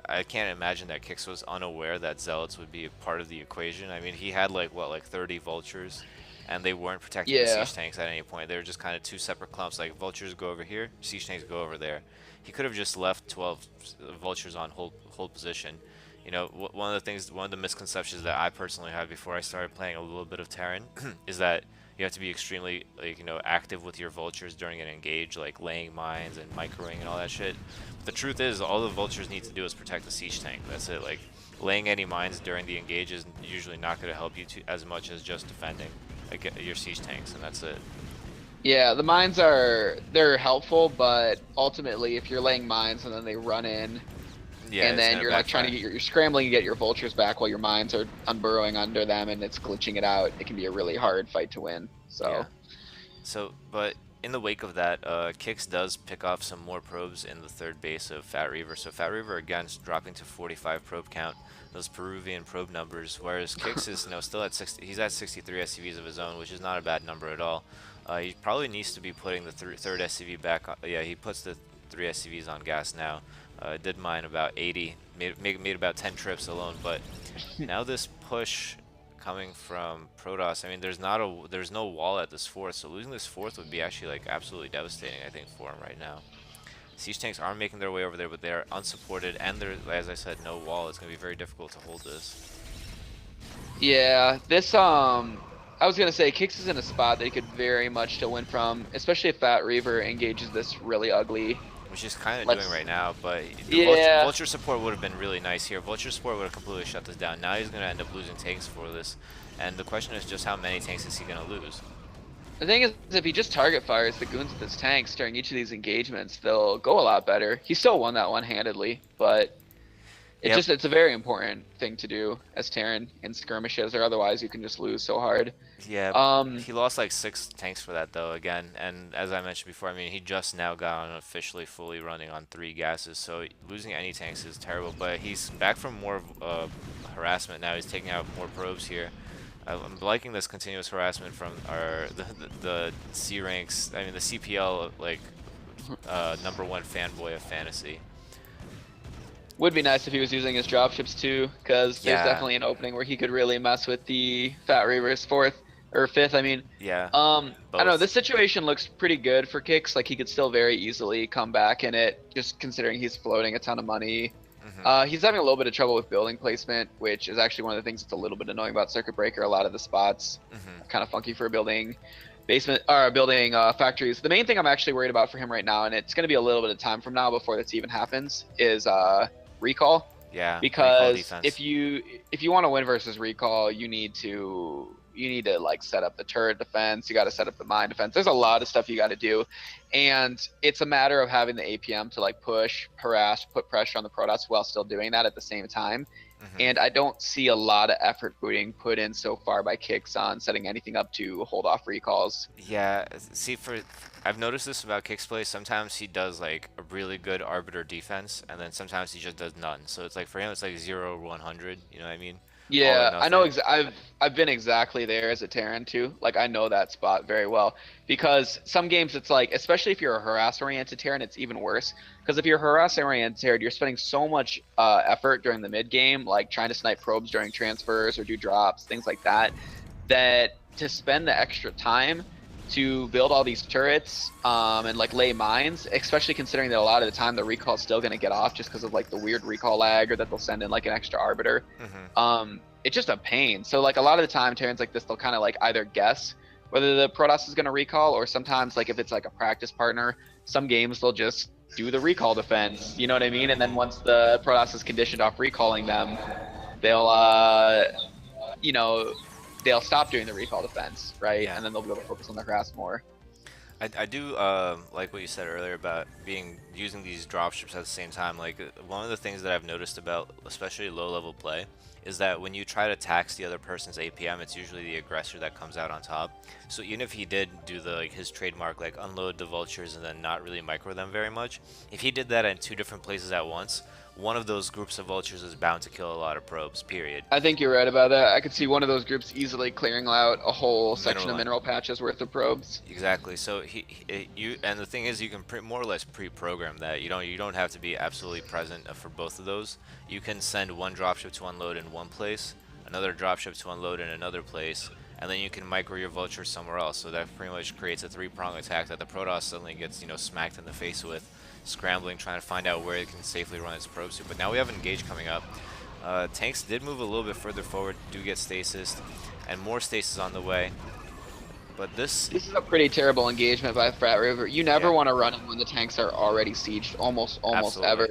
I can't imagine that Kix was unaware that zealots would be a part of the equation. I mean, he had like what, like 30 vultures, and they weren't protecting the siege tanks at any point. They were just kind of two separate clumps. Like vultures go over here, siege tanks go over there. He could have just left 12 vultures on hold position. You know, one of the misconceptions that I personally had before I started playing a little bit of Terran is that you have to be extremely, like, you know, active with your vultures during an engage, like laying mines and microing and all that shit. But the truth is, all the vultures need to do is protect the siege tank. That's it. Like, laying any mines during the engage is usually not going to help you as much as just defending your siege tanks, and that's it. Yeah, the mines they're helpful, but ultimately, if you're laying mines and then they run in, yeah, and then you're like trying to you're scrambling to get your vultures back while your mines are unburrowing under them and it's glitching it out, it can be a really hard fight to win. So, yeah. But in the wake of that, Kix does pick off some more probes in the third base of Fat Reaver. So Fat Reaver again is dropping to 45 probe count, those Peruvian probe numbers, whereas Kix is, you know, still at 60. He's at 63 SCVs of his own, which is not a bad number at all. He probably needs to be putting the third SCV back on. Yeah, he puts the 3 SCVs on gas now. Did mine about 80, made about 10 trips alone, but now this push coming from Protoss, I mean, there's no wall at this fourth, so losing this fourth would be actually like absolutely devastating, I think, for him right now. Siege tanks are making their way over there, but they are unsupported, and there's, as I said, no wall. It's gonna be very difficult to hold this. yeah, this I was gonna say Kix is in a spot that he could very much still win from, especially if Fat Reaver engages this really ugly. Which he's kind of doing right now, but the yeah. vulture support would have been really nice here. Vulture support would have completely shut this down. Now he's going to end up losing tanks for this, and the question is just how many tanks is he going to lose? The thing is, if he just target fires the goons with his tanks during each of these engagements, they'll go a lot better. He still won that one-handedly, but it's a very important thing to do as Terran in skirmishes, or otherwise you can just lose so hard. Yeah, he lost like 6 tanks for that though, again, and as I mentioned before, I mean, he just now got on officially fully running on 3 gases, so losing any tanks is terrible, but he's back from more harassment now. He's taking out more probes here. I'm liking this continuous harassment from the C ranks, I mean the CPL, like, #1 fanboy of fantasy. Would be nice if he was using his dropships too, because there's definitely an opening where he could really mess with the Fat Reaver's fifth. I mean, yeah. I don't know. This situation looks pretty good for Kix. Like he could still very easily come back in it, just considering he's floating a ton of money. He's having a little bit of trouble with building placement, which is actually one of the things that's a little bit annoying about Circuit Breaker. A lot of the spots kind of funky for building basement or building factories. The main thing I'm actually worried about for him right now, and it's going to be a little bit of time from now before this even happens, is recall. Yeah, recall because defense. if you want to win versus recall, you need to like set up the turret defense. You got to set up the mine defense. There's a lot of stuff you got to do, and it's a matter of having the APM to like push, harass, put pressure on the Protoss while still doing that at the same time. Hmm. And I don't see a lot of effort being put in so far by Kicks on setting anything up to hold off recalls. Yeah, see, I've noticed this about Kick's play. Sometimes he does like a really good arbiter defense, and then sometimes he just does none. So it's like for him, it's like 0 or 100. You know what I mean? All or Yeah, I know. nothing. I've been exactly there as a Terran too. Like I know that spot very well because some games it's like, especially if you're a harass oriented Terran, it's even worse. Because if you're a harass oriented Terran, you're spending so much effort during the mid game, like trying to snipe probes during transfers or do drops, things like that. That to spend the extra time to build all these turrets and like lay mines, especially considering that a lot of the time the recall is still going to get off just because of like the weird recall lag or that they'll send in like an extra arbiter. Hmm. It's just a pain. So like a lot of the time, Terrans like this, they'll kind of like either guess whether the Protoss is going to recall, or sometimes like if it's like a practice partner, some games they'll just do the recall defense. You know what I mean? And then once the Protoss is conditioned off recalling them, they'll you know they'll stop doing the recall defense, right? Yeah. And then they'll be able to focus on the harass more. I do like what you said earlier about using these dropships at the same time. Like one of the things that I've noticed about especially low level play is that when you try to tax the other person's APM, it's usually the aggressor that comes out on top. So even if he did do the like his trademark like unload the vultures and then not really micro them very much, if he did that in two different places at once, one of those groups of vultures is bound to kill a lot of probes. Period. I think you're right about that. I could see one of those groups easily clearing out a whole section of Mineral. mineral patches worth of probes. Exactly. So you and the thing is, you can more or less pre-program that. You don't have to be absolutely present for both of those. You can send one dropship to unload in one place, another dropship to unload in another place, and then you can micro your vultures somewhere else. So that pretty much creates a three-prong attack that the Protoss suddenly gets smacked in the face with, scrambling trying to find out where it can safely run its probes to. But now we have Engage coming up. Tanks did move a little bit further forward, do get stasis, and more stasis on the way. But this, This is a pretty terrible engagement by Frat River. You never yeah, want to run it when the tanks are already sieged, almost absolutely. ever.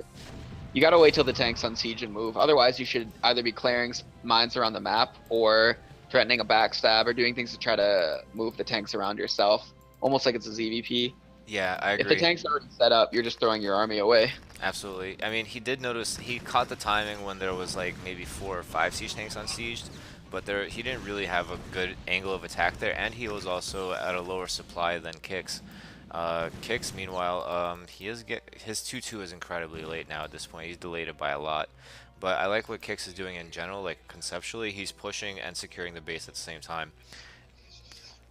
You gotta wait till the tank's on siege and move. Otherwise, you should either be clearing mines around the map or threatening a backstab or doing things to try to move the tanks around yourself, almost like it's a ZVP. Yeah, I If the agree. tank's already set up, you're just throwing your army away. Absolutely. I mean, he did notice he caught the timing when there was like maybe 4 or 5 siege tanks unsieged, but he didn't really have a good angle of attack there, and he was also at a lower supply than Kix. Kix, meanwhile, his 2-2 is incredibly late now at this point. He's delayed it by a lot. But I like what Kix is doing in general. Like conceptually, he's pushing and securing the base at the same time.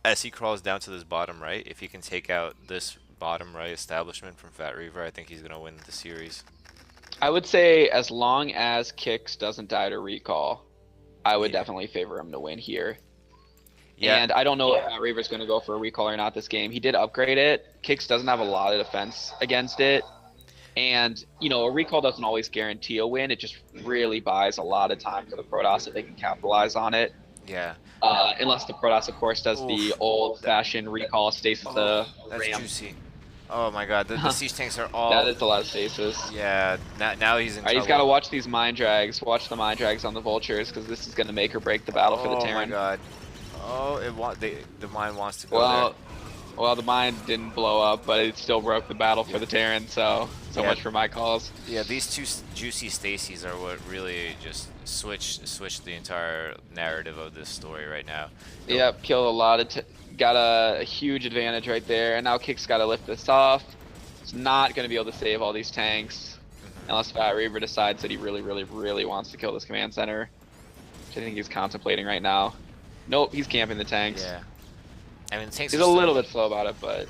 As he crawls down to this bottom right, if he can take out this bottom right establishment from Fat Reaver, I think he's gonna win the series. I would say as long as Kix doesn't die to recall, I would Yeah. definitely favor him to win here. Yeah. And I don't know if Matt Reaver's going to go for a recall or not this game. He did upgrade it. Kix doesn't have a lot of defense against it. And, a recall doesn't always guarantee a win. It just really buys a lot of time for the Protoss if they can capitalize on it. Yeah. Unless the Protoss, of course, does the Oof. old-fashioned recall stasis the Oh, that's ram. juicy. Oh my god, the siege tanks are all. That is a lot of stasis. Yeah, now he's in All right, he's got to trouble. watch these mine drags. Watch the mine drags on the vultures because this is going to make or break the battle for the Oh my Terran. god. Oh, the mine wants to go there. Well, the mine didn't blow up, but it still broke the battle for the Terran. So Yeah, much for my calls. yeah. These two juicy Stacies are what really just switch the entire narrative of this story right now. Nope. Yep, killed a lot of. Got a huge advantage right there, and now Kick's got to lift this off. It's not going to be able to save all these tanks Mhm. unless Fat Reaver decides that he really, really, really wants to kill this command center, which I think he's contemplating right now. Nope, he's camping the tanks. Yeah. I mean, the tanks He's are a still. little bit slow about it, but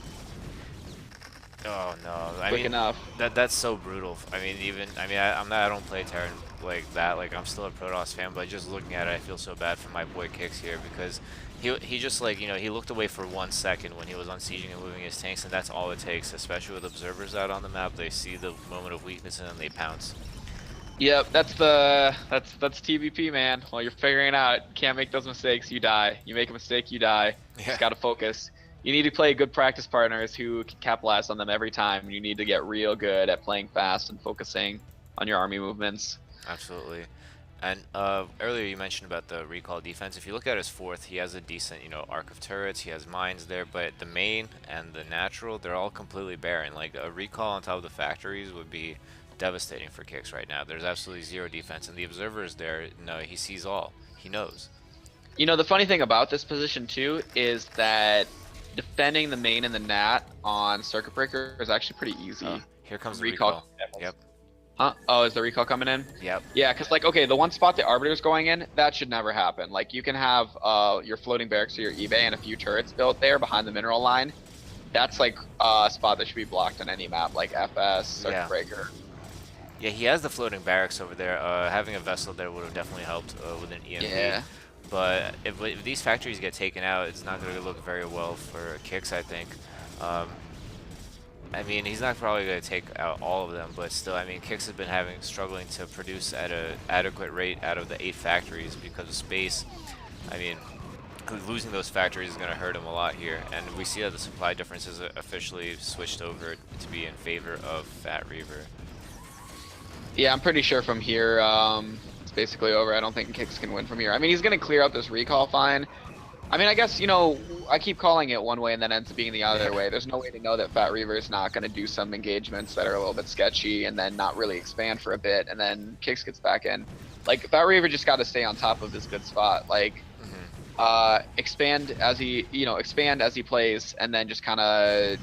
Oh no! I quick mean, enough. that's so brutal. I mean, I'm not. I don't play Terran like that. Like I'm still a Protoss fan, but just looking at it, I feel so bad for my boy Kix here because he just like he looked away for 1 second when he was unsieging and moving his tanks, and that's all it takes. Especially with observers out on the map, they see the moment of weakness and then they pounce. Yep, that's TVP, man. While you're figuring it out, can't make those mistakes. You die. You make a mistake, you die. Yeah. Just gotta focus. You need to play good practice partners who can capitalize on them every time. You need to get real good at playing fast and focusing. on your army movements. Absolutely. And earlier you mentioned about the recall defense. If you look at his fourth, he has a decent, arc of turrets. He has mines there, but the main and the natural, they're all completely barren. Like a recall on top of the factories would be devastating for kicks right now. There's absolutely zero defense, and the observer is there. No, he sees all. He knows. The funny thing about this position too is that defending the main and the nat on circuit breaker is actually pretty easy. Here comes the Recall. recall. Yep. Huh? Oh, is the recall coming in? Yep. Yeah, because like, okay, the one spot the Arbiter's going in, that should never happen. Like, you can have your floating barracks or your eBay and a few turrets built there behind the mineral line. That's like a spot that should be blocked on any map, like FS, Circuit Yeah. Breaker. Yeah, he has the floating barracks over there. Having a vessel there would have definitely helped with an EMP. Yeah. But if these factories get taken out, it's not going to look very well for Kicks, I think. Um, I mean, he's not probably going to take out all of them, but still, I mean, Kicks has been struggling to produce at an adequate rate out of the 8 factories because of space. I mean, losing those factories is going to hurt him a lot here, and we see that the supply difference is officially switched over to be in favor of Fat Reaver. Yeah, I'm pretty sure from here, it's basically over. I don't think Kicks can win from here. I mean, he's going to clear out this recall fine. I mean, I guess, I keep calling it one way and then ends up being the other way. There's no way to know that Fat Reaver is not going to do some engagements that are a little bit sketchy and then not really expand for a bit, and then Kicks gets back in. Like, Fat Reaver just got to stay on top of this good spot. Like, expand as he plays, and then just kind of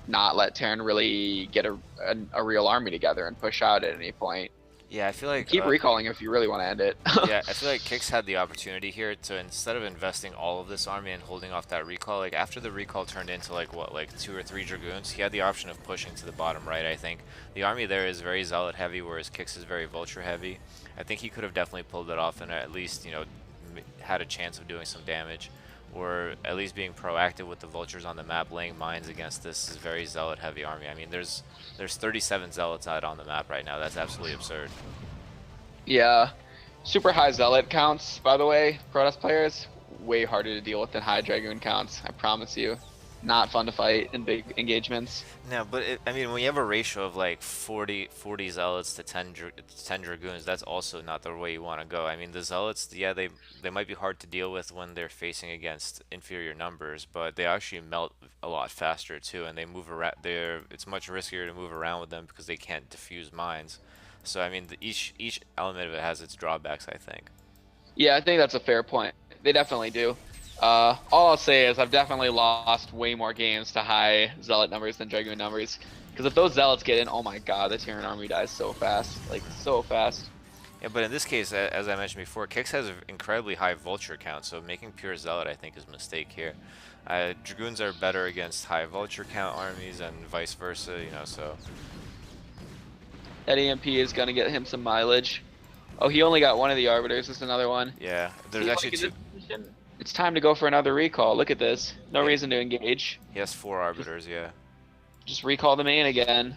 not let Terran really get a real army together and push out at any point. Yeah, I feel like Keep recalling if you really want to end it. yeah, I feel like Kicks had the opportunity here to, instead of investing all of this army and holding off that recall, like after the recall turned into like 2 or 3 dragoons, he had the option of pushing to the bottom right. I think the army there is very zealot heavy, whereas Kicks is very vulture heavy. I think he could have definitely pulled it off and at least had a chance of doing some damage, or at least being proactive with the vultures on the map, laying mines against this is very zealot heavy army. I mean, there's 37 zealots out on the map right now. That's absolutely absurd. Yeah, super high zealot counts, by the way, Protoss players, way harder to deal with than high dragoon counts, I promise you. Not fun to fight in big engagements. No, but I mean, when you have a ratio of like 40 zealots to 10 dragoons, that's also not the way you want to go. I mean, the zealots, yeah, they might be hard to deal with when they're facing against inferior numbers, but they actually melt a lot faster too, and they move around. It's much riskier to move around with them because they can't defuse mines. So I mean, each element of it has its drawbacks, I think. Yeah, I think that's a fair point. They definitely do. All I'll say is I've definitely lost way more games to high zealot numbers than dragoon numbers. Because if those zealots get in, oh my god, the Terran army dies so fast. Like, so fast. Yeah, but in this case, as I mentioned before, Kix has an incredibly high vulture count, so making pure zealot, I think, is a mistake here. Dragoons are better against high vulture count armies and vice versa, so... That EMP is going to get him some mileage. Oh, he only got one of the arbiters. This is another one. Yeah, there's See, actually like, 2. It's time to go for another recall. Look at this. No reason to engage. He has 4 arbiters, yeah. Just recall the main again.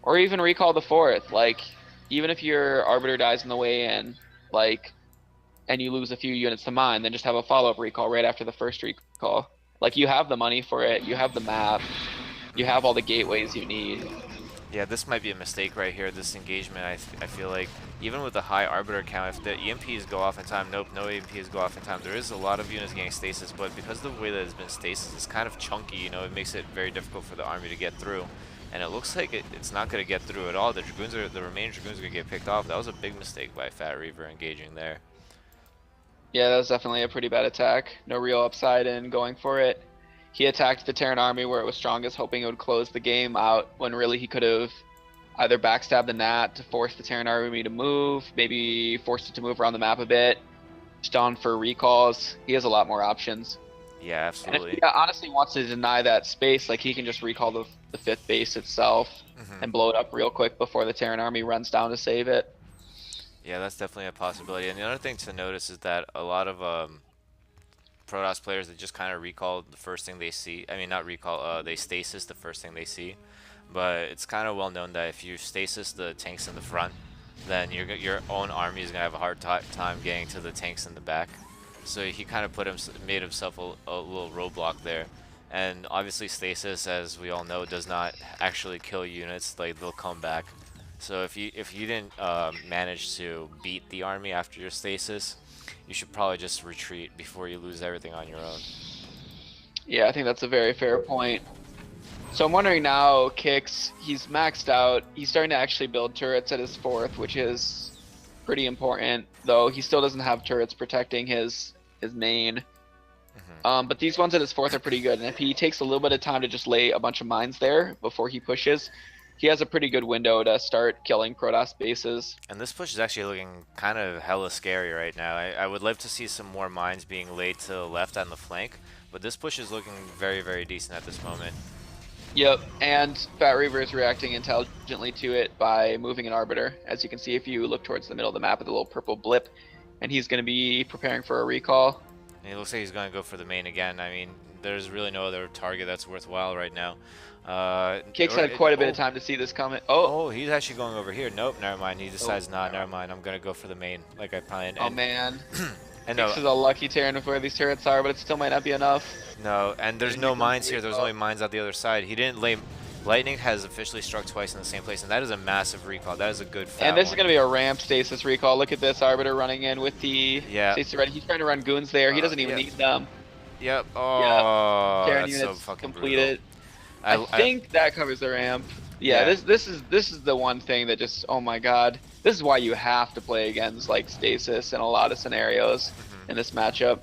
Or even recall the 4th. Like, even if your arbiter dies on the way in, like, and you lose a few units to mine, then just have a follow-up recall right after the first recall. Like, you have the money for it. You have the map. You have all the gateways you need. Yeah, this might be a mistake right here, this engagement. I feel like, even with the high arbiter count, if the EMPs go off in time, nope, no EMPs go off in time. There is a lot of units getting stasis, but because of the way that it's been stasis, it's kind of chunky, it makes it very difficult for the army to get through. And it looks like it's not going to get through at all. The remaining dragoons are going to get picked off. That was a big mistake by Fat Reaver engaging there. Yeah, that was definitely a pretty bad attack. No real upside in going for it. He attacked the Terran army where it was strongest, hoping it would close the game out, when really he could have either backstabbed the Nat to force the Terran army to move, maybe forced it to move around the map a bit, just on for recalls. He has a lot more options. Yeah, absolutely. And if he honestly wants to deny that space, like, he can just recall the 5th base itself and blow it up real quick before the Terran army runs down to save it. Yeah, that's definitely a possibility. And the other thing to notice is that a lot of Protoss players that just kind of recall the first thing they see. I mean, not recall, they stasis the first thing they see. But it's kind of well known that if you stasis the tanks in the front, then your own army is going to have a hard time getting to the tanks in the back. So he kind of made himself a little roadblock there. And obviously stasis, as we all know, does not actually kill units. Like, they'll come back. So if you didn't manage to beat the army after your stasis, you should probably just retreat before you lose everything on your own. Yeah, I think that's a very fair point. So I'm wondering now, Kix, he's maxed out. He's starting to actually build turrets at his fourth, which is pretty important, though he still doesn't have turrets protecting his main. Hmm. But these ones at his fourth are pretty good, and if he takes a little bit of time to just lay a bunch of mines there before he pushes, he has a pretty good window to start killing Protoss bases. And this push is actually looking kind of hella scary right now. I would love to see some more mines being laid to the left on the flank, but this push is looking very, very decent at this moment. Yep, and Fat Reaver is reacting intelligently to it by moving an Arbiter. As you can see, if you look towards the middle of the map with a little purple blip, and he's going to be preparing for a recall. And it looks like he's going to go for the main again. I mean, there's really no other target that's worthwhile right now. Kix Or had it, quite a bit of oh, time to see this coming. Oh, oh, he's actually going over here. Nope, never mind. He oh, decides not. Never mind. I'm gonna go for the main, like I planned. oh man. And Kix no, is a lucky Terran with where these turrets are, but it still might not be enough. no, and there's And here no comes mines the here. There's recall. only mines on the other side. He didn't lay. Lightning has officially struck twice in the same place, and that is a massive recall. That is a good And fat this is one. going to be a ramp stasis recall. Look at this Arbiter running in with the Yeah. stasis ready. He's trying to run goons there. He doesn't even Yeah. need them. Yep. Yeah, Oh, Terran that's so units fucking brutal. completed. I I think that covers the ramp. Yeah, yeah. this is the one thing that just, oh my god. This is why you have to play against like stasis in a lot of scenarios Hmm. in this matchup.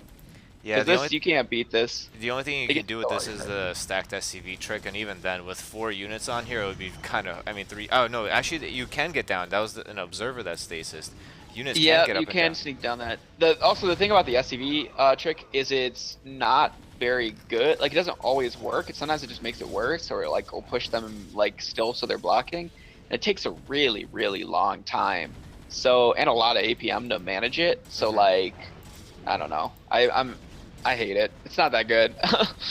Yeah. Because The only this you can't beat this. The only thing you They can get do with so this is hard. the stacked SCV trick, and even then, with 4 units on here, it would be kind of, I mean, three. Oh no, actually, you can get down. That was an observer that stasis. Units can Yeah, get you up and can down. sneak down that. Also the thing about the SCV trick is it's not very good. Like it doesn't always work. Sometimes it just makes it worse, or like will push them like still so they're blocking. And it takes a really really long time. So and a lot of APM to manage it. So Hmm. like I don't know. I hate it. It's not that good.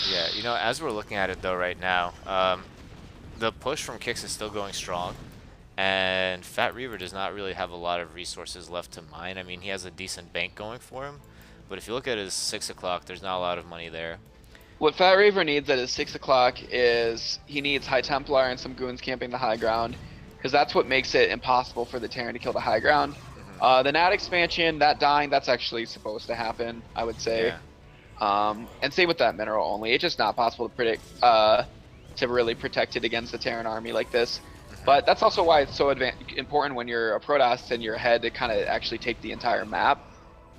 Yeah, as we're looking at it though right now, the push from Kicks is still going strong, and Fat Reaver does not really have a lot of resources left to mine. I mean, he has a decent bank going for him, but if you look at his 6 o'clock, there's not a lot of money there. What Fat Raver needs at his 6 o'clock is he needs High Templar and some goons camping the high ground, because that's what makes it impossible for the Terran to kill the high ground. Hmm. The Nat expansion, that dying, that's actually supposed to happen, I would say. Yeah. And same with that mineral only. It's just not possible to predict, to really protect it against the Terran army like this. Hmm. But that's also why it's so important when you're a Protoss and you're ahead to kind of actually take the entire map.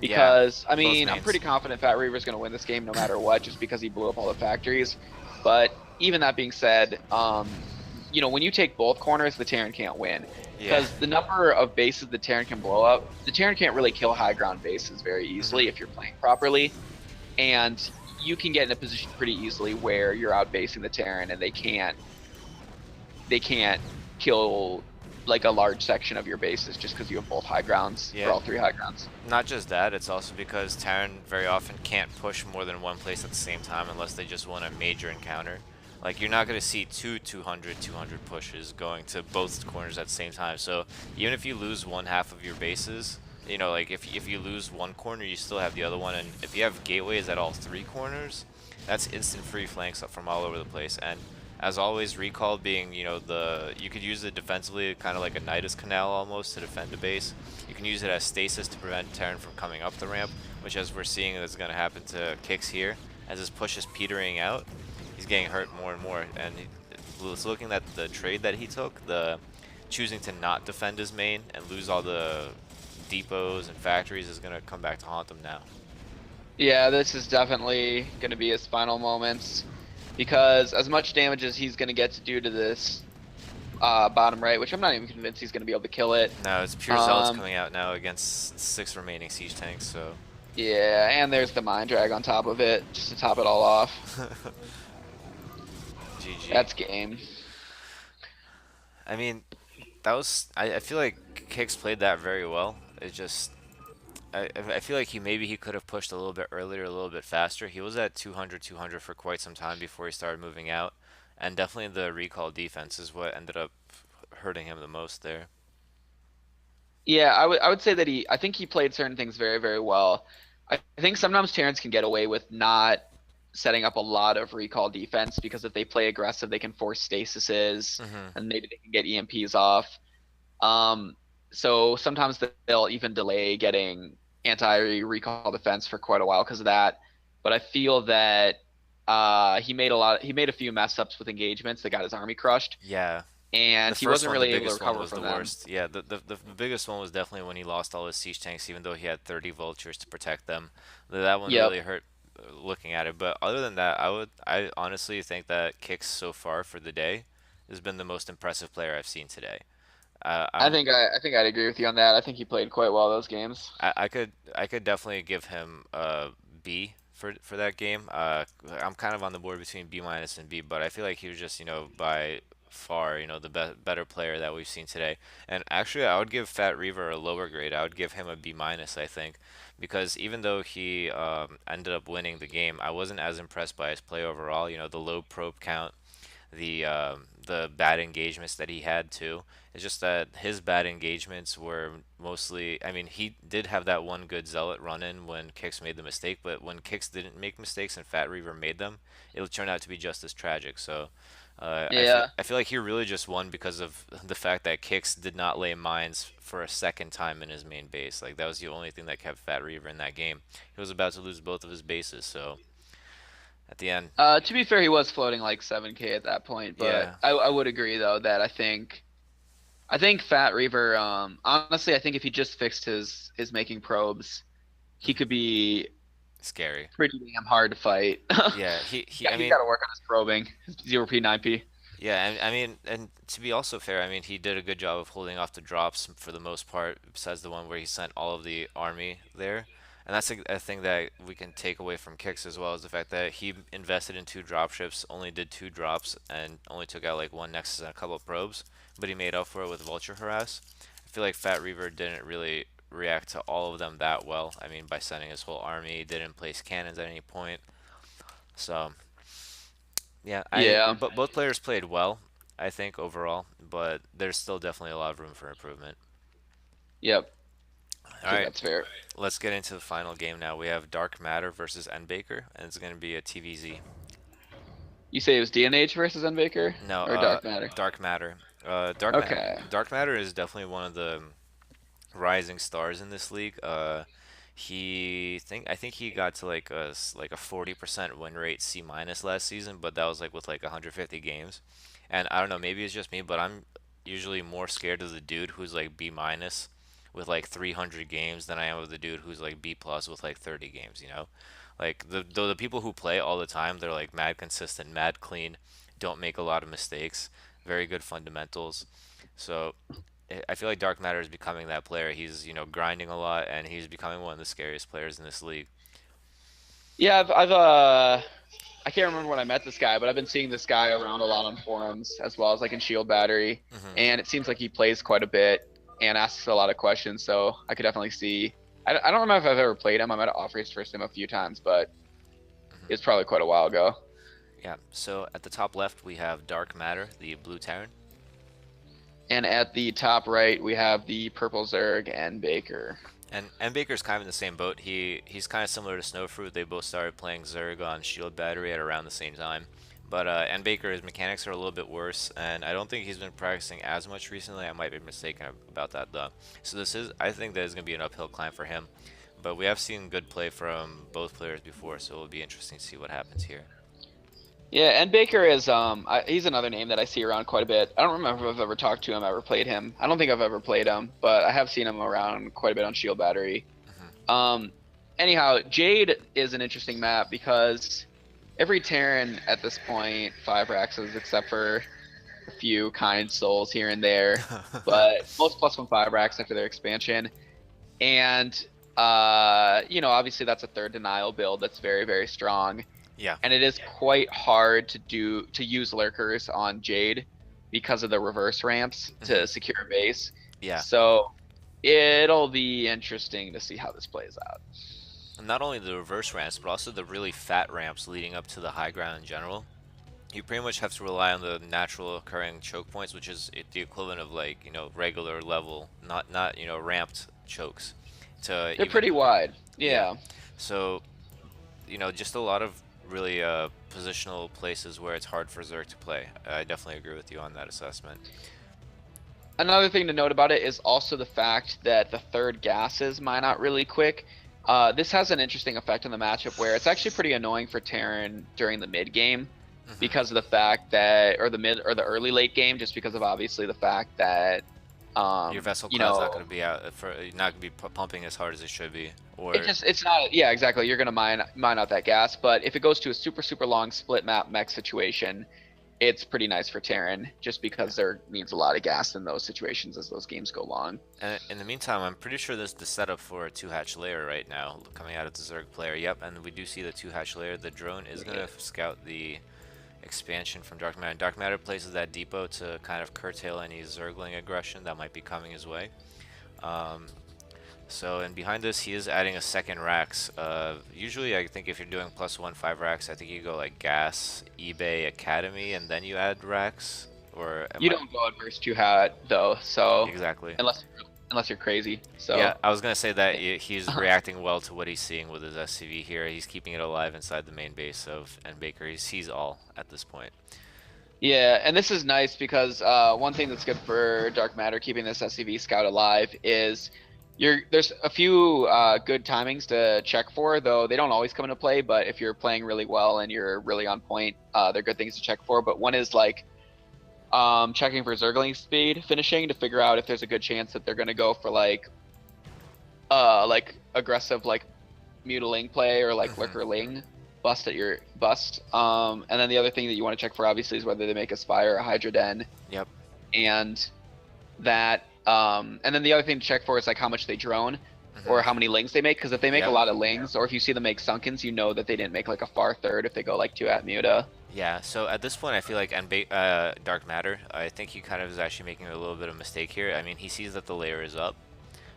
Yeah. Because, I Both mean, I'm mains. pretty confident Fat Reaver's going to win this game no matter what, just because he blew up all the factories. But even that being said, when you take both corners, the Terran can't win. Yeah. Because the number of bases the Terran can blow up, the Terran can't really kill high ground bases very Hmm. easily if you're playing properly. And you can get in a position pretty easily where you're outbasing the Terran and they can't kill like a large section of your bases just because you have both high grounds or Yeah. all three high grounds. Not just that, it's also because Terran very often can't push more than one place at the same time unless they just want a major encounter. Like, you're not going to see two 200 pushes going to both corners at the same time. So, even if you lose one half of your bases, like if you lose one corner, you still have the other one. And if you have gateways at all 3 corners, that's instant free flanks up from all over the place. And as always, recall being, you could use it defensively, kind of like a Nidus Canal almost to defend the base. You can use it as stasis to prevent Terran from coming up the ramp, which as we're seeing is going to happen to Kix here. As his push is petering out, he's getting hurt more and more. And looking at the trade that he took, the choosing to not defend his main and lose all the depots and factories is going to come back to haunt him now. Yeah, this is definitely going to be his final moments because as much damage as he's going to get to do to this bottom right, which I'm not even convinced he's going to be able to kill it. Now it's pure zealots Um, coming out now against 6 remaining siege tanks, so yeah, and there's the Mind Drag on top of it just to top it all off. GG. That's game. I mean, I feel like Kicks played that very well. It just I feel like he could have pushed a little bit earlier, a little bit faster. He was at 200 for quite some time before he started moving out, and definitely the recall defense is what ended up hurting him the most there. Yeah, I would say that I think he played certain things very, very well. I think sometimes Terrans can get away with not setting up a lot of recall defense because if they play aggressive, they can force stasises Hmm. and maybe they can get EMPs off. Um, so sometimes they'll even delay getting anti-recall defense for quite a while because of that. But I feel that he made a few mess ups with engagements that got his army crushed, Yeah, and the he first wasn't one, the really able to biggest one, recover was from the them. worst. Yeah, the biggest one was definitely when he lost all his siege tanks, even though he had 30 vultures to protect them. That one Yep. really hurt looking at it. But other than that, I honestly think that Kicks so far for the day has been the most impressive player I've seen today. I'm I think I'd agree with you on that. I think he played quite well those games. I could definitely give him a B for that game. I'm kind of on the board between B minus and B, but I feel like he was just by far the better player that we've seen today. And actually, I would give Fat Reaver a lower grade. I would give him a B minus, I think, because even though he ended up winning the game, I wasn't as impressed by his play overall. The low probe count, the bad engagements that he had too. It's just that his bad engagements were mostly. I mean, he did have that one good zealot run in when Kix made the mistake, but when Kix didn't make mistakes and Fat Reaver made them, it turned out to be just as tragic. So. Yeah. I feel like he really just won because of the fact that Kix did not lay mines for a second time in his main base. Like that was the only thing that kept Fat Reaver in that game. He was about to lose both of his bases, so at the end, To be fair, he was floating like 7K at that point, but yeah. I would agree though that I think Fat Reaver, honestly, I think if he just fixed his making probes, he could be Scary. pretty damn hard to fight. Yeah, he Yeah, I he's mean, got to work on his probing, his 0P 9P. yeah, I mean, and to be also fair, I mean, he did a good job of holding off the drops for the most part, besides the one where he sent all of the army there. And that's a thing that we can take away from Kicks as well, is the fact that he invested in two dropships, only did two drops, and only took out like one Nexus and a couple of probes, but he made up for it with Vulture Harass. I feel like Fat Reaver didn't really react to all of them that well. I mean, by sending his whole army, didn't place cannons at any point. So yeah, Yeah. but both players played well, I think overall, but there's still definitely a lot of room for improvement. Yep. I All think right, that's fair. let's get into the final game now. We have Dark Matter versus N Baker, and it's going to be a TVZ. You say it was DNH versus Baker No, or Dark Matter? Dark Matter. Okay. Dark Matter is definitely one of the rising stars in this league. I think he got to like a 40% win rate C minus last season, but that was like with like 150 games. And I don't know, maybe it's just me, but I'm usually more scared of the dude who's like B minus with like 300 games than I am of the dude who's like B plus with like 30 games, you know? Like the people who play all the time, they're like mad consistent, mad clean, don't make a lot of mistakes, very good fundamentals. So I feel like Dark Matter is becoming that player. He's, grinding a lot and he's becoming one of the scariest players in this league. Yeah, I can't remember when I met this guy, but I've been seeing this guy around a lot on forums as well as like in Shield Battery, Hmm. and it seems like he plays quite a bit and asks a lot of questions. So I could definitely see. I don't remember if I've ever played him. I might have offered first him a few times, but Hmm. it's probably quite a while ago. Yeah, so at the top left we have Dark Matter, the blue Terran. And at the top right, we have the purple Zerg and Baker. And Baker's kind of in the same boat. He's kind of similar to Snowfruit. They both started playing Zerg on Shield Battery at around the same time. But and Baker's mechanics are a little bit worse, and I don't think he's been practicing as much recently. I might be mistaken about that though. So I think that is going to be an uphill climb for him. But we have seen good play from both players before, so it'll be interesting to see what happens here. Yeah, and Baker is he's another name that I see around quite a bit. I don't remember if I've ever talked to him, ever played him. I don't think I've ever played him, but I have seen him around quite a bit on Shield Battery. Hmm. Um, anyhow, Jade is an interesting map because every Terran at this point, 5 Raxes except for a few kind souls here and there, but most +1 5 Rax after their expansion. And obviously that's a third denial build that's very, very strong. Yeah. And it is quite hard to use lurkers on Jade because of the reverse ramps Hmm. to secure a base. Yeah. So it'll be interesting to see how this plays out. And not only the reverse ramps, but also the really fat ramps leading up to the high ground in general. You pretty much have to rely on the natural occurring choke points, which is the equivalent of like regular level, not ramped chokes, to They're even pretty wide. yeah. Yeah. So just a lot of really positional places where it's hard for Zerg to play. I definitely agree with you on that assessment. Another thing to note about it is also the fact that the third gases mine out really quick. This has an interesting effect on the matchup where it's actually pretty annoying for Terran during the mid game Hmm. because of the fact that, or the mid or the early late game, just because of obviously the fact that, Your vessel you cloud's not going know, to be out for not going to be pumping as hard as it should be, it or just it's not, yeah, exactly. You're gonna mine out that gas, but if it goes to a super long split map mech situation, it's pretty nice for Terran just yeah. because there needs a lot of gas in those situations as those games go long. And in the meantime, I'm pretty sure this is the setup for a two-hatch layer right now, coming out of the Zerg player. Yep, and we do see the two-hatch layer. The drone is going Yeah. to scout the expansion from Dark Matter. Dark Matter places that depot to kind of curtail any Zergling aggression that might be coming his way. Um, and behind this, he is adding a second racks. Usually, I think if you're doing +1 5 racks, I think you go like Gas, eBay, Academy, and then you add racks. Or am You I don't go adverse to hat though, so exactly? unless you're crazy. Yeah, So I was gonna say that he's reacting well to what he's seeing with his SCV here. He's keeping it alive inside the main base of N Baker. He sees all at this point. yeah, and this is nice because one thing that's good for Dark Matter keeping this SCV scout alive is there's a few good timings to check for, though they don't always come into play. But if you're playing really well and you're really on point, they're good things to check for. But one is like checking for Zergling speed finishing to figure out if there's a good chance that they're gonna go for like aggressive like mutiling play or like Hmm. lurkerling bust at your bust. And then the other thing that you want to check for obviously is whether they make a spire or a hydra den, Yep. and that and then the other thing to check for is like how much they drone or how Hmm. many lings they make, because if they make a Yep. lot of lings or if you see them make sunkens, you know that they didn't make like a far third if they go like 2 at muta. Yeah. So at this point, I feel like Dark Matter. I think he kind of is actually making a little bit of a mistake here. I mean, he sees that the layer is up.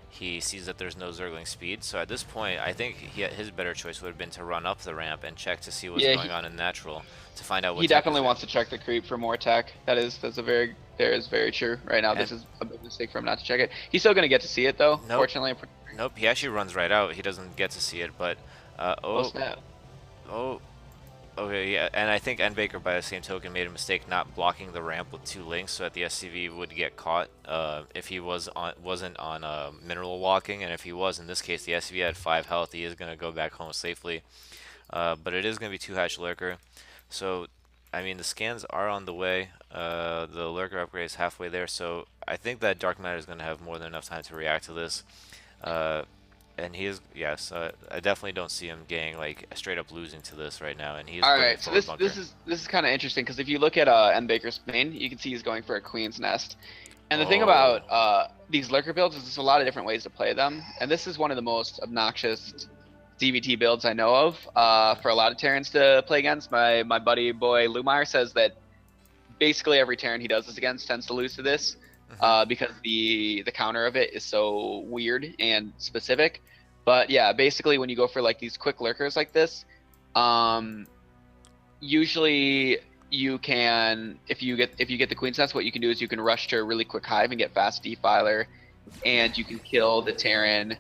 He sees that there's no Zergling speed. So at this point, I think his better choice would have been to run up the ramp and check to see what's Yeah, going on in natural to find out he what tech is definitely there. wants to check the creep for more tech. That's a very there is very true. Right now And this is a big mistake for him not to check it. He's still gonna get to see it though, nope, fortunately. nope. He actually runs right out. He doesn't get to see it, but Oh oh, snap. oh, okay, yeah, and I think N Baker by the same token made a mistake not blocking the ramp with two links so that the SCV would get caught if he wasn't on mineral walking, and if he was, in this case, the SCV had 5 health. He is gonna go back home safely, but it is gonna be two hatch lurker, so I mean the scans are on the way. The lurker upgrade is halfway there, so I think that Dark Matter is gonna have more than enough time to react to this. Uh, and he is, yes, I definitely don't see him getting like straight up losing to this right now, and he is All building right, so forward bunker. this is kind of interesting because if you look at N Baker's main, you can see he's going for a queen's nest. And the thing Oh, about these lurker builds is there's a lot of different ways to play them, and this is one of the most obnoxious DVT builds I know of for a lot of Terrans to play against. My buddy boy Lumire says that basically every Terran he does this against tends to lose to this hmm. because the counter of it is so weird and specific. But yeah, basically when you go for like these quick lurkers like this, um, usually you can if you get the queen's nest, what you can do is you can rush to a really quick hive and get fast defiler, and you can kill the Terran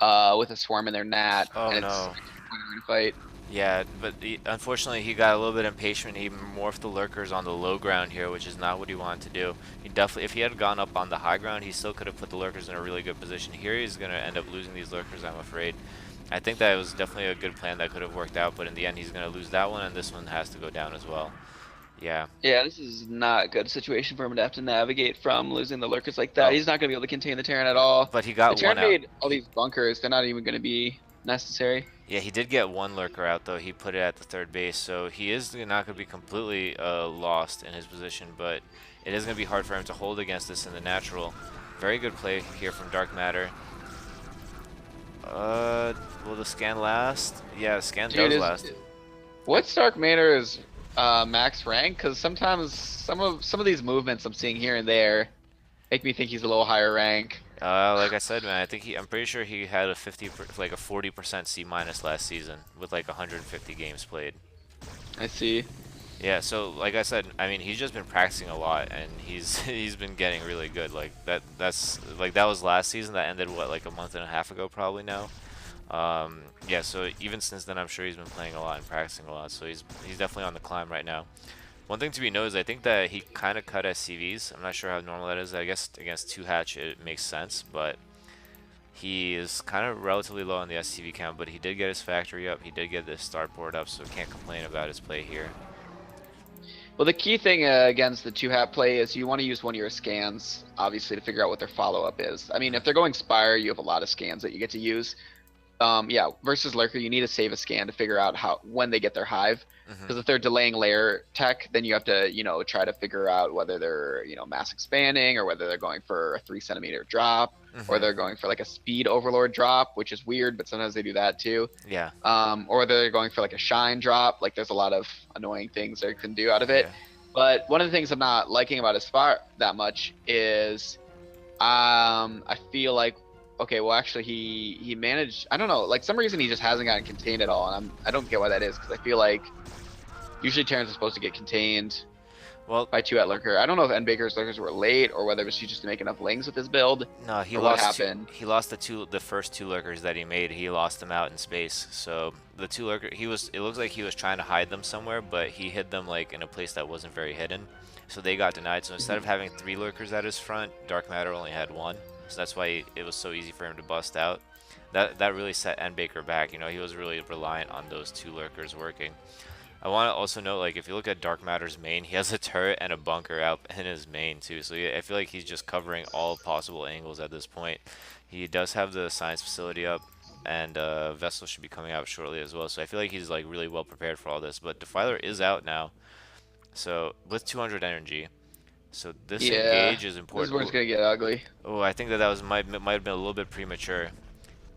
with a swarm in their nat, Oh and it's no. a fight. Yeah, but unfortunately he got a little bit impatient. He morphed the lurkers on the low ground here, which is not what he wanted to do. He definitely, if he had gone up on the high ground, he still could have put the lurkers in a really good position. Here he's going to end up losing these lurkers, I'm afraid. I think that was definitely a good plan that could have worked out, but in the end he's going to lose that one, and this one has to go down as well. Yeah. Yeah, this is not a good situation for him to have to navigate from losing the lurkers like that. Oh, He's not going to be able to contain the Terran at all. but he The got one Terran out. made all these bunkers. They're not even going to be necessary. Yeah, he did get one lurker out though. He put it at the third base, so he is not going to be completely lost in his position, but it is going to be hard for him to hold against this in the natural. Very good play here from Dark Matter. Will the scan last? Yeah, the scan Dude, does is last. I, what's Dark Manor's max rank? Because sometimes some of these movements I'm seeing here and there make me think he's a little higher rank. like I said, man, I'm pretty sure he had a like a 40% C minus last season with like 150 games played. I see. Yeah, so like I said, I mean, he's just been practicing a lot, and he's he's been getting really good. Like that's like that was last season. That ended what, like a month and a half ago, probably now. Yeah, so even since then, I'm sure he's been playing a lot and practicing a lot. So he's definitely on the climb right now. One thing to be noted is I think that he kind of cut SCVs. I'm not sure how normal that is. I guess against 2 hatch it makes sense, but he is kind of relatively low on the SCV count, but he did get his factory up. He did get the start board up, so can't complain about his play here. Well, the key thing against the two hat play is you want to use one of your scans, obviously, to figure out what their follow up is. I mean, if they're going Spire, you have a lot of scans that you get to use. Yeah, versus Lurker, you need to save a scan to figure out how when they get their hive. Hmm. Because if they're delaying layer tech, then you have to, try to figure out whether they're, mass expanding or whether they're going for a 3 centimeter drop or Hmm. they're going for like a speed overlord drop, which is weird, but sometimes they do that too. Yeah, Or they're going for like a shine drop. Like there's a lot of annoying things they can do out of it. yeah. But one of the things I'm not liking about his fire that much is I feel like okay, well actually he managed. I don't know, like some reason he just hasn't gotten contained at all, and I don't get why that is because I feel like usually Terrans are supposed to get contained Well, by 2 at lurker. I don't know if N Baker's lurkers were late or whether it was just to make enough lings with his build no, he or what lost two. happened. He lost the first two lurkers that he made. He lost them out in space. So the two lurker, he was. It looks like he was trying to hide them somewhere, but he hid them like in a place that wasn't very hidden. So they got denied. So instead of Mhm. having 3 lurkers at his front, Dark Matter only had one. So that's why it was so easy for him to bust out. That really set N Baker back. You know, he was really reliant on those 2 lurkers working. I want to also note, like, if you look at Dark Matter's main, he has a turret and a bunker out in his main, too. So yeah, I feel like he's just covering all possible angles at this point. He does have the science facility up, and Vessel should be coming out shortly as well. So I feel like he's, like, really well prepared for all this. But Defiler is out now, so with 200 energy. So this Yeah, engage is this is important. where it's gonna get ugly. I think that was might have been a little bit premature.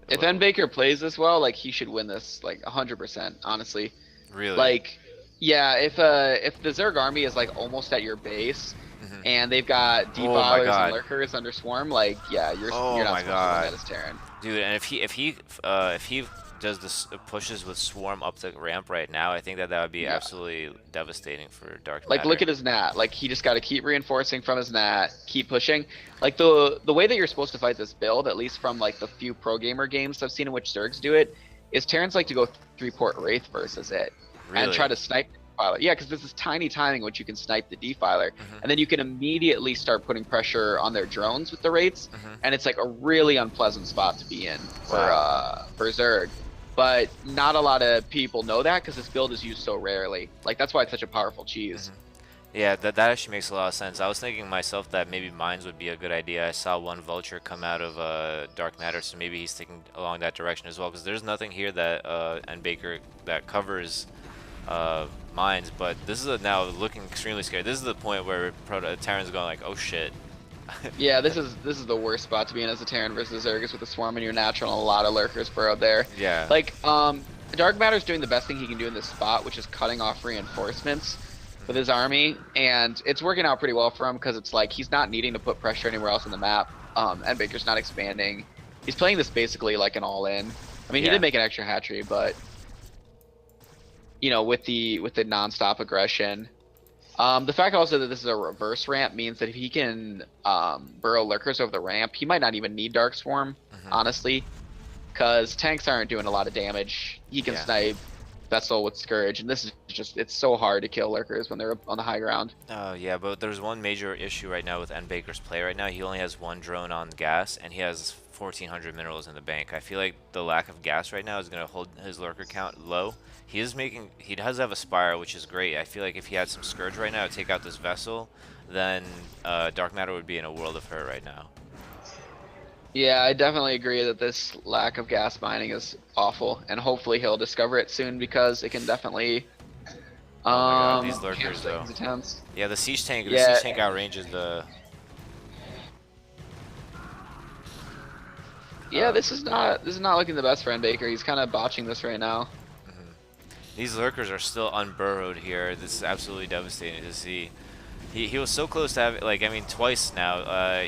If N Baker plays this well, like he should win this like 100%, honestly. Really? Like, yeah, if the Zerg army is like almost at your base, Hmm. and they've got Oh my defilers and God. lurkers under swarm, like yeah, you're Oh not my supposed to win that God. as Terran. Dude, and if he does this pushes with Swarm up the ramp right now, I think that would be Yeah, absolutely devastating for Dark like look Matter. at his nat. Like he just got to keep reinforcing from his nat, keep pushing. Like the way that you're supposed to fight this build, at least from like the few pro gamer games I've seen in which Zergs do it, is Terrans like to go 3 port Wraith versus it and try Really? to snipe the defiler. Yeah, because there's this tiny timing which you can snipe the defiler, Hmm. and then you can immediately start putting pressure on their drones with the Wraiths, Hmm. and it's like a really unpleasant spot to be in Wow. for Zerg. But not a lot of people know that because this build is used so rarely. Like that's why it's such a powerful Hmm. cheese. Yeah, that actually makes a lot of sense. I was thinking myself that maybe mines would be a good idea. I saw one vulture come out of Dark Matter, so maybe he's thinking along that direction as well. Because there's nothing here that and Baker that covers mines, but this is now looking extremely scary. This is the point where Terran's going like, oh shit. Yeah, this is the worst spot to be in as a Terran versus Zergus with a swarm in your natural and a lot of lurkers burrowed there. Yeah. Like, Dark Matter's doing the best thing he can do in this spot, which is cutting off reinforcements with his army, and it's working out pretty well for him because it's like he's not needing to put pressure anywhere else on the map. And Baker's not expanding. He's playing this basically like an all-in. I mean, he Yeah. did make an extra hatchery, but with the non-stop aggression. The fact also that this is a reverse ramp means that if he can burrow lurkers over the ramp, he might not even need Dark Swarm, Hmm. honestly, because tanks aren't doing a lot of damage. He can Yeah. snipe Vessel with Scourge, and this is just, it's so hard to kill lurkers when they're on the high ground. Oh yeah, but there's one major issue right now with N Baker's play right now. He only has one drone on gas, and he has 1,400 minerals in the bank. I feel like the lack of gas right now is gonna hold his lurker count low. He does have a Spire, which is great. I feel like if he had some Scourge right now to take out this vessel, then Dark Matter would be in a world of hurt right now. Yeah, I definitely agree that this lack of gas mining is awful, and hopefully he'll discover it soon because it can definitely Oh my God, these lurkers hamstring though. his attempts. Yeah, the Yeah, siege tank outranges the. yeah, Uh, this is not looking the best for N Baker. He's kind of botching this right now. mhm. These lurkers are still unburrowed here. This is absolutely devastating to see. He was so close to have like I mean twice now.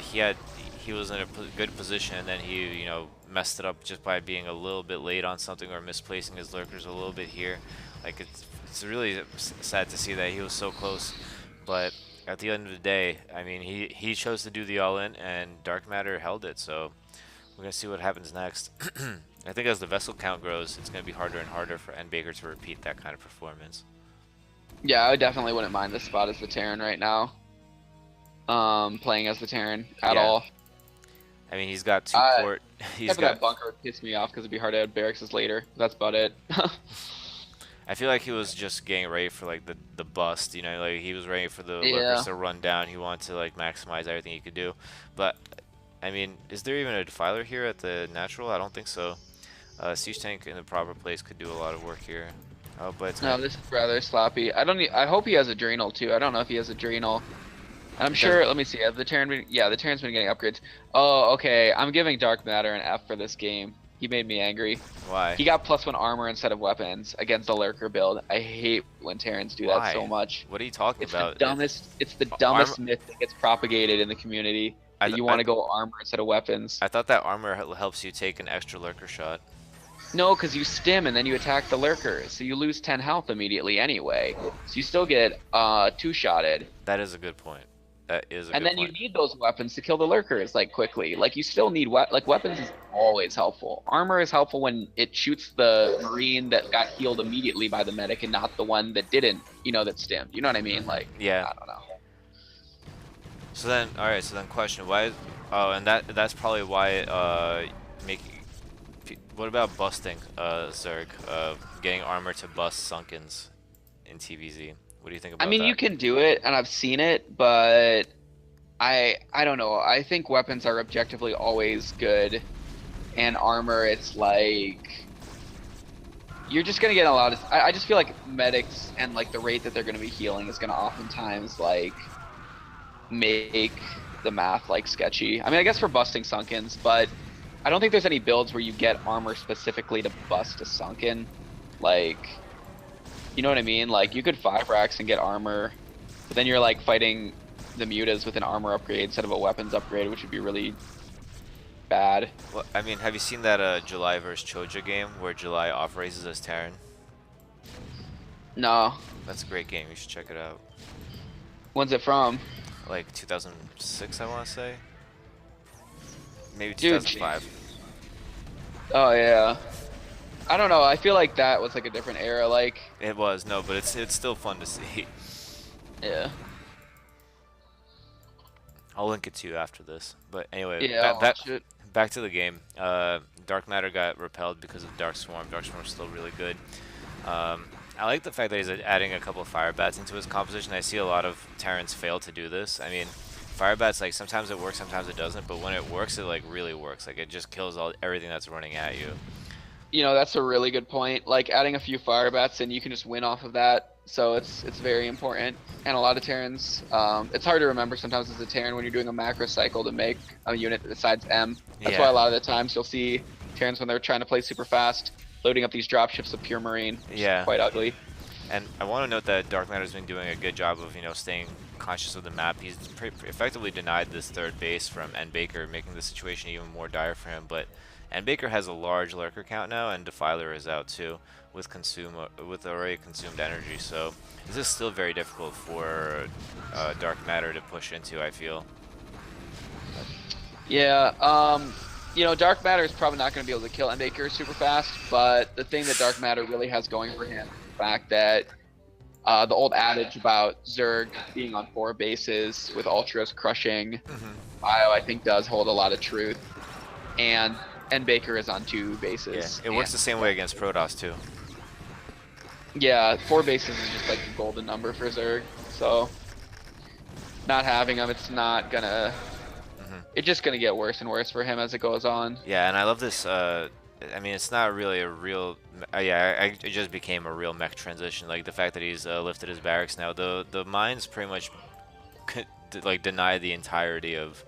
He was in a good position and then he messed it up just by being a little bit late on something or misplacing his lurkers a little bit here. Like it's really sad to see that he was so close, but at the end of the day, I mean he chose to do the all in and Dark Matter held it. So we're gonna see what happens next. I think as the vessel count grows, it's gonna be harder and harder for N Baker to repeat that kind of performance. Yeah, I definitely wouldn't mind this spot as the Terran right now. Playing as the Terran at Yeah, all. I mean he's got two Uh, port. He's Except for got. that bunker would piss me off because it'd be hard to add barracks later. That's about it. I feel like he was just getting ready for like the bust. You know, like he was ready for the lurkers Yeah. to run down. He wanted to like maximize everything he could do. But I mean, is there even a defiler here at the natural? I don't think so. Siege tank in the proper place could do a lot of work here. Oh, but No, this is rather sloppy. I don't. I hope he has a Draenal too. I don't know if he has a Draenal. I'm it does. sure. Let me see. Have the Terran been? Yeah, the Terran's been getting upgrades. Oh, okay. I'm giving Dark Matter an F for this game. He made me angry. Why? He got +1 armor instead of weapons against the Lurker build. I hate when Terrans do that so Why? much. What are you talking It's the about? dumbest. It's the Armor. dumbest myth that gets propagated in the community I, that th- you I, want to go armor instead of weapons. I thought that armor helps you take an extra lurker shot. No, because you stim and then you attack the Lurkers, so you lose 10 health immediately anyway. So you still get two-shotted. That is a good point. That is a And good then you point. need those weapons to kill the Lurkers like quickly. Like you still need like weapons is always helpful. Armor is helpful when it shoots the Marine that got healed immediately by the medic and not the one that didn't, that stimmed. You know what I mean? Like Yeah. I don't know. So then, all right. So then, question: Why? Oh, and that's probably why. Making. What about busting? Zerg. Getting armor to bust Sunkens in TVZ. What do you think I about mean, that? you can do it, and I've seen it, but I don't know. I think weapons are objectively always good, and armor, it's like you're just gonna get a lot of. I just feel like medics and like the rate that they're gonna be healing is gonna oftentimes like make the math like sketchy. I mean, I guess for busting Sunkens, but I don't think there's any builds where you get armor specifically to bust a Sunken. Like, you know what I mean? Like, you could 5 racks and get armor, but then you're like fighting the mutas with an armor upgrade instead of a weapons upgrade, which would be really bad. Well, I mean, have you seen that July versus Choja game where July off raises as Terran? No. That's a great game. You should check it out. When's it from? Like 2006, I want to say. Maybe Dude. 2005. Oh, yeah. I don't know. I feel like that was like a different era. Like, It was no, but it's still fun to see. yeah. I'll link it to you after this. But anyway, Yeah, I'll watch it. back to the game. Dark Matter got repelled because of Dark Swarm. Dark Swarm's still really good. I like the fact that he's adding a couple of Fire Bats into his composition. I see a lot of Terrans fail to do this. I mean, Fire Bats, like, sometimes it works, sometimes it doesn't, but when it works, it, like, really works. Like, it just kills everything that's running at you. That's a really good point. Like adding a few fire bats and you can just win off of that. So it's very important. And a lot of Terrans, it's hard to remember sometimes as a Terran when you're doing a macro cycle to make a unit that decides M. That's why Yeah. a lot of the times you'll see Terrans when they're trying to play super fast, loading up these dropships of pure marine, which is Yeah. quite ugly. And I want to note that Dark Matter's been doing a good job of, staying conscious of the map. He's effectively denied this third base from N Baker, making the situation even more dire for him. But N Baker has a large lurker count now, and Defiler is out too, with already consumed energy. So this is still very difficult for Dark Matter to push into, I feel. Yeah, Dark Matter is probably not going to be able to kill Endbaker super fast, but the thing that Dark Matter really has going for him is the fact that the old adage about Zerg being on 4 bases with Ultras crushing Bio, I think does hold a lot of truth. And Baker is on 2 Yeah, bases. it works the same way against Protoss too. Yeah, 4 bases is just like the golden number for Zerg. So not having them, it's not gonna. It's just gonna get worse and worse for him as it goes on. Yeah, and I love this. I mean, it's not really a real. Yeah, it just became a real mech transition. Like the fact that he's lifted his barracks now. The mines pretty much like deny the entirety of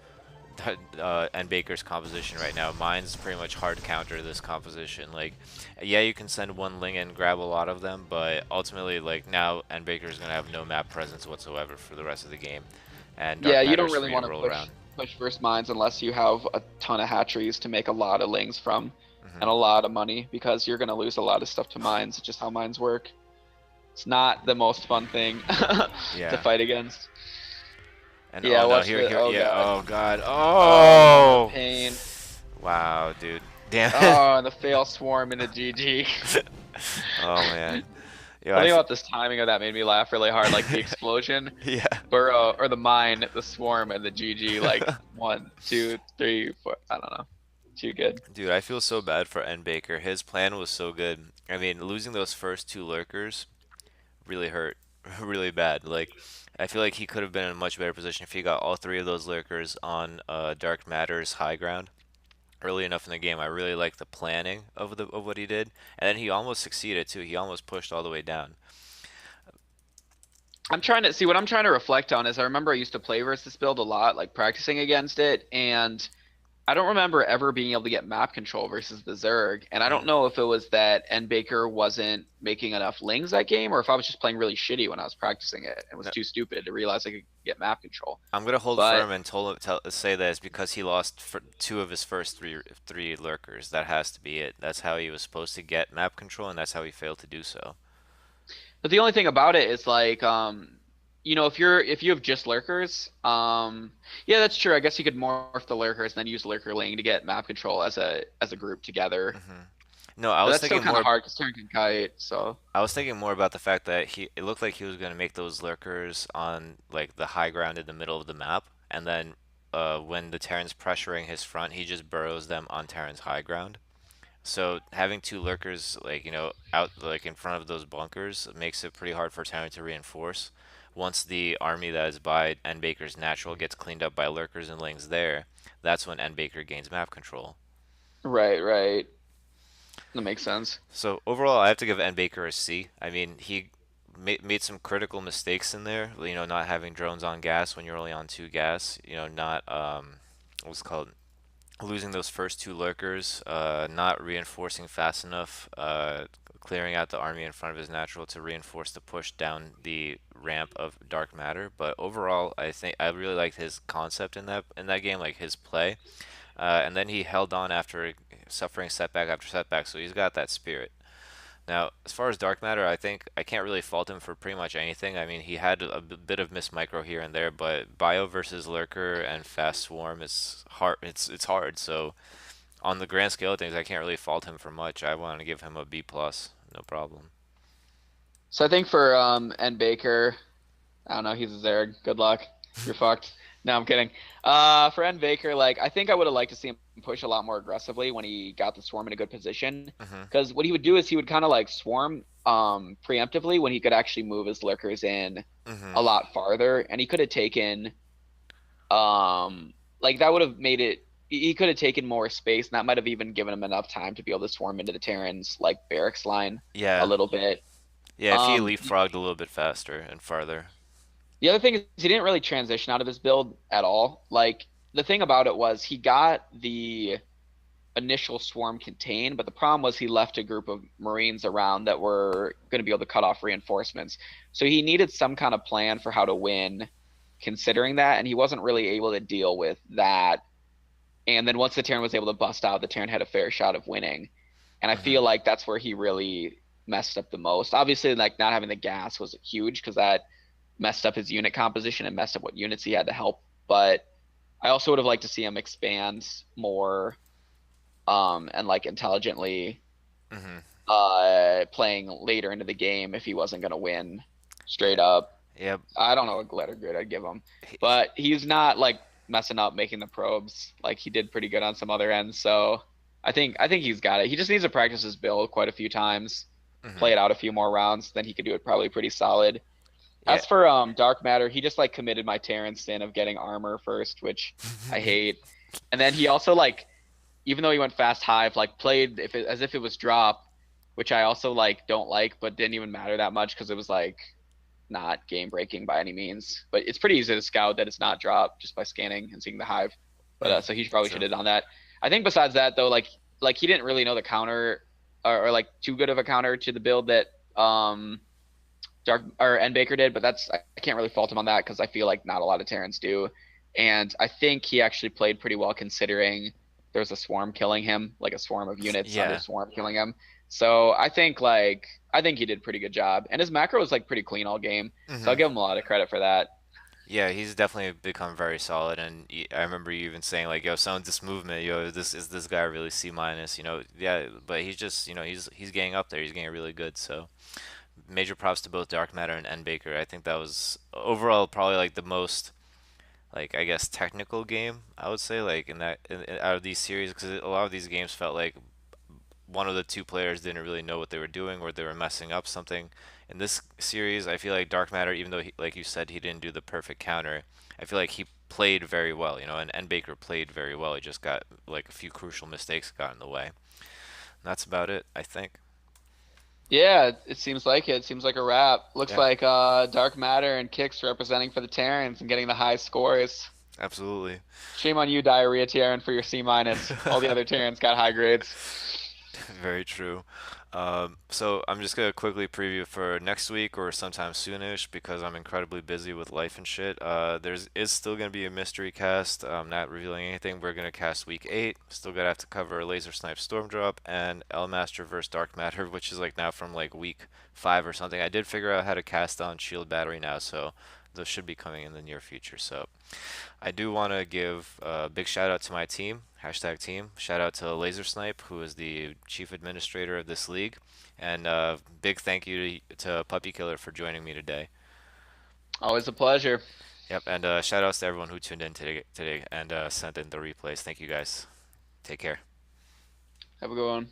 and Baker's composition right now. Mines pretty much hard counter this composition. Like, yeah, you can send one Ling and grab a lot of them, but ultimately, like now, and Baker's gonna have no map presence whatsoever for the rest of the game. And Dark Yeah, you don't Matter's really free to want to roll around. push first mines unless you have a ton of hatcheries to make a lot of lings from Mhm. and a lot of money because you're gonna lose a lot of stuff to mines. It's just how mines work. It's not the most fun thing to Yeah. fight against. And Yeah, oh no, watch here, the. Oh yeah, god. oh god, Oh, oh! pain. Wow, dude, damn it. Oh, and the fail swarm into GG. Oh man, Yeah, Something about this timing of that made me laugh really hard. Like the explosion, yeah. Burrow or the mine, the swarm, and the GG. Like one, two, three, four. I don't know. Too good. Dude, I feel so bad for N Baker. His plan was so good. I mean, losing those first two lurkers really hurt, really bad. Like, I feel like he could have been in a much better position if he got all three of those lurkers on Dark Matter's high ground early enough in the game. I really like the planning of what he did, and then he almost succeeded too. He almost pushed all the way down. I'm trying to see what I'm trying to reflect on is I remember I used to play versus this build a lot, like practicing against it, and I don't remember ever being able to get map control versus the Zerg, and I don't Mm. know if it was that N Baker wasn't making enough lings that game, or if I was just playing really shitty when I was practicing it and was No, too stupid to realize I could get map control. I'm gonna hold But firm and say that it's because he lost two of his first three lurkers. That has to be it. That's how he was supposed to get map control, and that's how he failed to do so. but the only thing about it is like if you have just lurkers, yeah, that's true. I guess you could morph the lurkers and then use lurker ling to get map control as a group together. Hmm. No, I But was that's still thinking kind of more. hard because Terran can kite, so. I was thinking more about the fact that it looked like he was going to make those lurkers on like the high ground in the middle of the map, and then when the Terran's pressuring his front, he just burrows them on Terran's high ground. So having two lurkers like out like in front of those bunkers makes it pretty hard for Terran to reinforce. Once the army that is by N Baker's natural gets cleaned up by lurkers and lings there, that's when N Baker gains map control. Right, right. That makes sense. So overall, I have to give N Baker a C. I mean, he made some critical mistakes in there. Not having drones on gas when you're only on two gas. Not what's it called losing those first two lurkers. Not reinforcing fast enough. Clearing out the army in front of his natural to reinforce the push down the ramp of dark matter. But overall, I think I really liked his concept in that game, like his play. And then he held on after suffering setback after setback, so he's got that spirit. Now, as far as dark matter, I think I can't really fault him for pretty much anything. I mean, he had a bit of miss micro here and there, but bio versus lurker and fast swarm is hard. It's hard. So on the grand scale of things, I can't really fault him for much. I want to give him a B plus, no problem. So I think for N Baker, I don't know, he's a Zerg. Good luck. You're fucked. No, I'm kidding. For N Baker, like I think I would have liked to see him push a lot more aggressively when he got the swarm in a good position. Mhm. Because what he would do is he would kind of like swarm preemptively when he could actually move his lurkers in Mhm. a lot farther, and he could have taken like that would have made it. He could have taken more space, and that might have even given him enough time to be able to swarm into the Terran's like barracks line a Yeah. little bit. Yeah. If he Um, leapfrogged a little bit faster and farther. The other thing is he didn't really transition out of his build at all. Like the thing about it was he got the initial swarm contained, but the problem was he left a group of Marines around that were going to be able to cut off reinforcements. So he needed some kind of plan for how to win considering that, and he wasn't really able to deal with that. And then once the Terran was able to bust out, the Terran had a fair shot of winning. And I feel Mhm. like that's where he really messed up the most. Obviously, like not having the gas was huge because that messed up his unit composition and messed up what units he had to help. But I also would have liked to see him expand more and like intelligently Mhm. playing later into the game if he wasn't going to win straight up. Yeah. I don't know what letter grade I'd give him, He, but he's not like messing up making the probes. Like he did pretty good on some other ends. So I think he's got it. He just needs to practice his build quite a few times, play mhm. it out a few more rounds, then he could do it probably pretty solid. Yeah. As for Dark Matter, he just like committed my Terran sin of getting armor first, which I hate. And then he also like, even though he went fast hive, like played as if it was drop, which I also like don't like, but didn't even matter that much because it was like not game breaking by any means. But it's pretty easy to scout that it's not drop just by scanning and seeing the hive. But Mm, so he probably should true. have done that. I think besides that though, like he didn't really know the counter or like too good of a counter to the build that Dark or N Baker did, but that's I can't really fault him on that because I feel like not a lot of Terrans do, and I think he actually played pretty well considering there's a swarm killing him, like a swarm of units under Yeah. swarm killing him. So I think he did a pretty good job, and his macro was like pretty clean all game. So I'll Mhm. give him a lot of credit for that. Yeah, he's definitely become very solid, and I remember you even saying like, "Yo, some of this movement, yo, this guy really C minus?" Yeah, but he's just, he's getting up there. He's getting really good. So Major props to both Dark Matter and N Baker. I think that was overall probably like the most like I guess technical game I would say like out of these series because a lot of these games felt like one of the two players didn't really know what they were doing or they were messing up something. In this series, I feel like Dark Matter, even though like you said, he didn't do the perfect counter, I feel like he played very well, and Baker played very well. He just got like a few crucial mistakes got in the way. And that's about it, I think. Yeah, it seems like it. It seems like a wrap. Looks Yeah, like Dark Matter and Kicks representing for the Terrans and getting the high scores. absolutely. Shame on you, Diarrhea Terran, for your C minus. All the other Terrans got high grades. Very true. So I'm just gonna quickly preview for next week or sometime soonish because I'm incredibly busy with life and shit. There's is still gonna be a mystery cast. I'm not revealing anything. We're gonna cast week 8. Still gonna have to cover Laser Snipe Storm Drop and Elmaster vs Dark Matter, which is like now from like week 5 or something. I did figure out how to cast on Shield Battery now, so those should be coming in the near future. So I do want to give a big shout out to my team, hashtag team. Shout out to Laser Snipe, who is the chief administrator of this league. And big thank you to Puppy Killer for joining me today. Always a pleasure. Yep, and shout outs to everyone who tuned in today and sent in the replays. Thank you guys. Take care. Have a good one.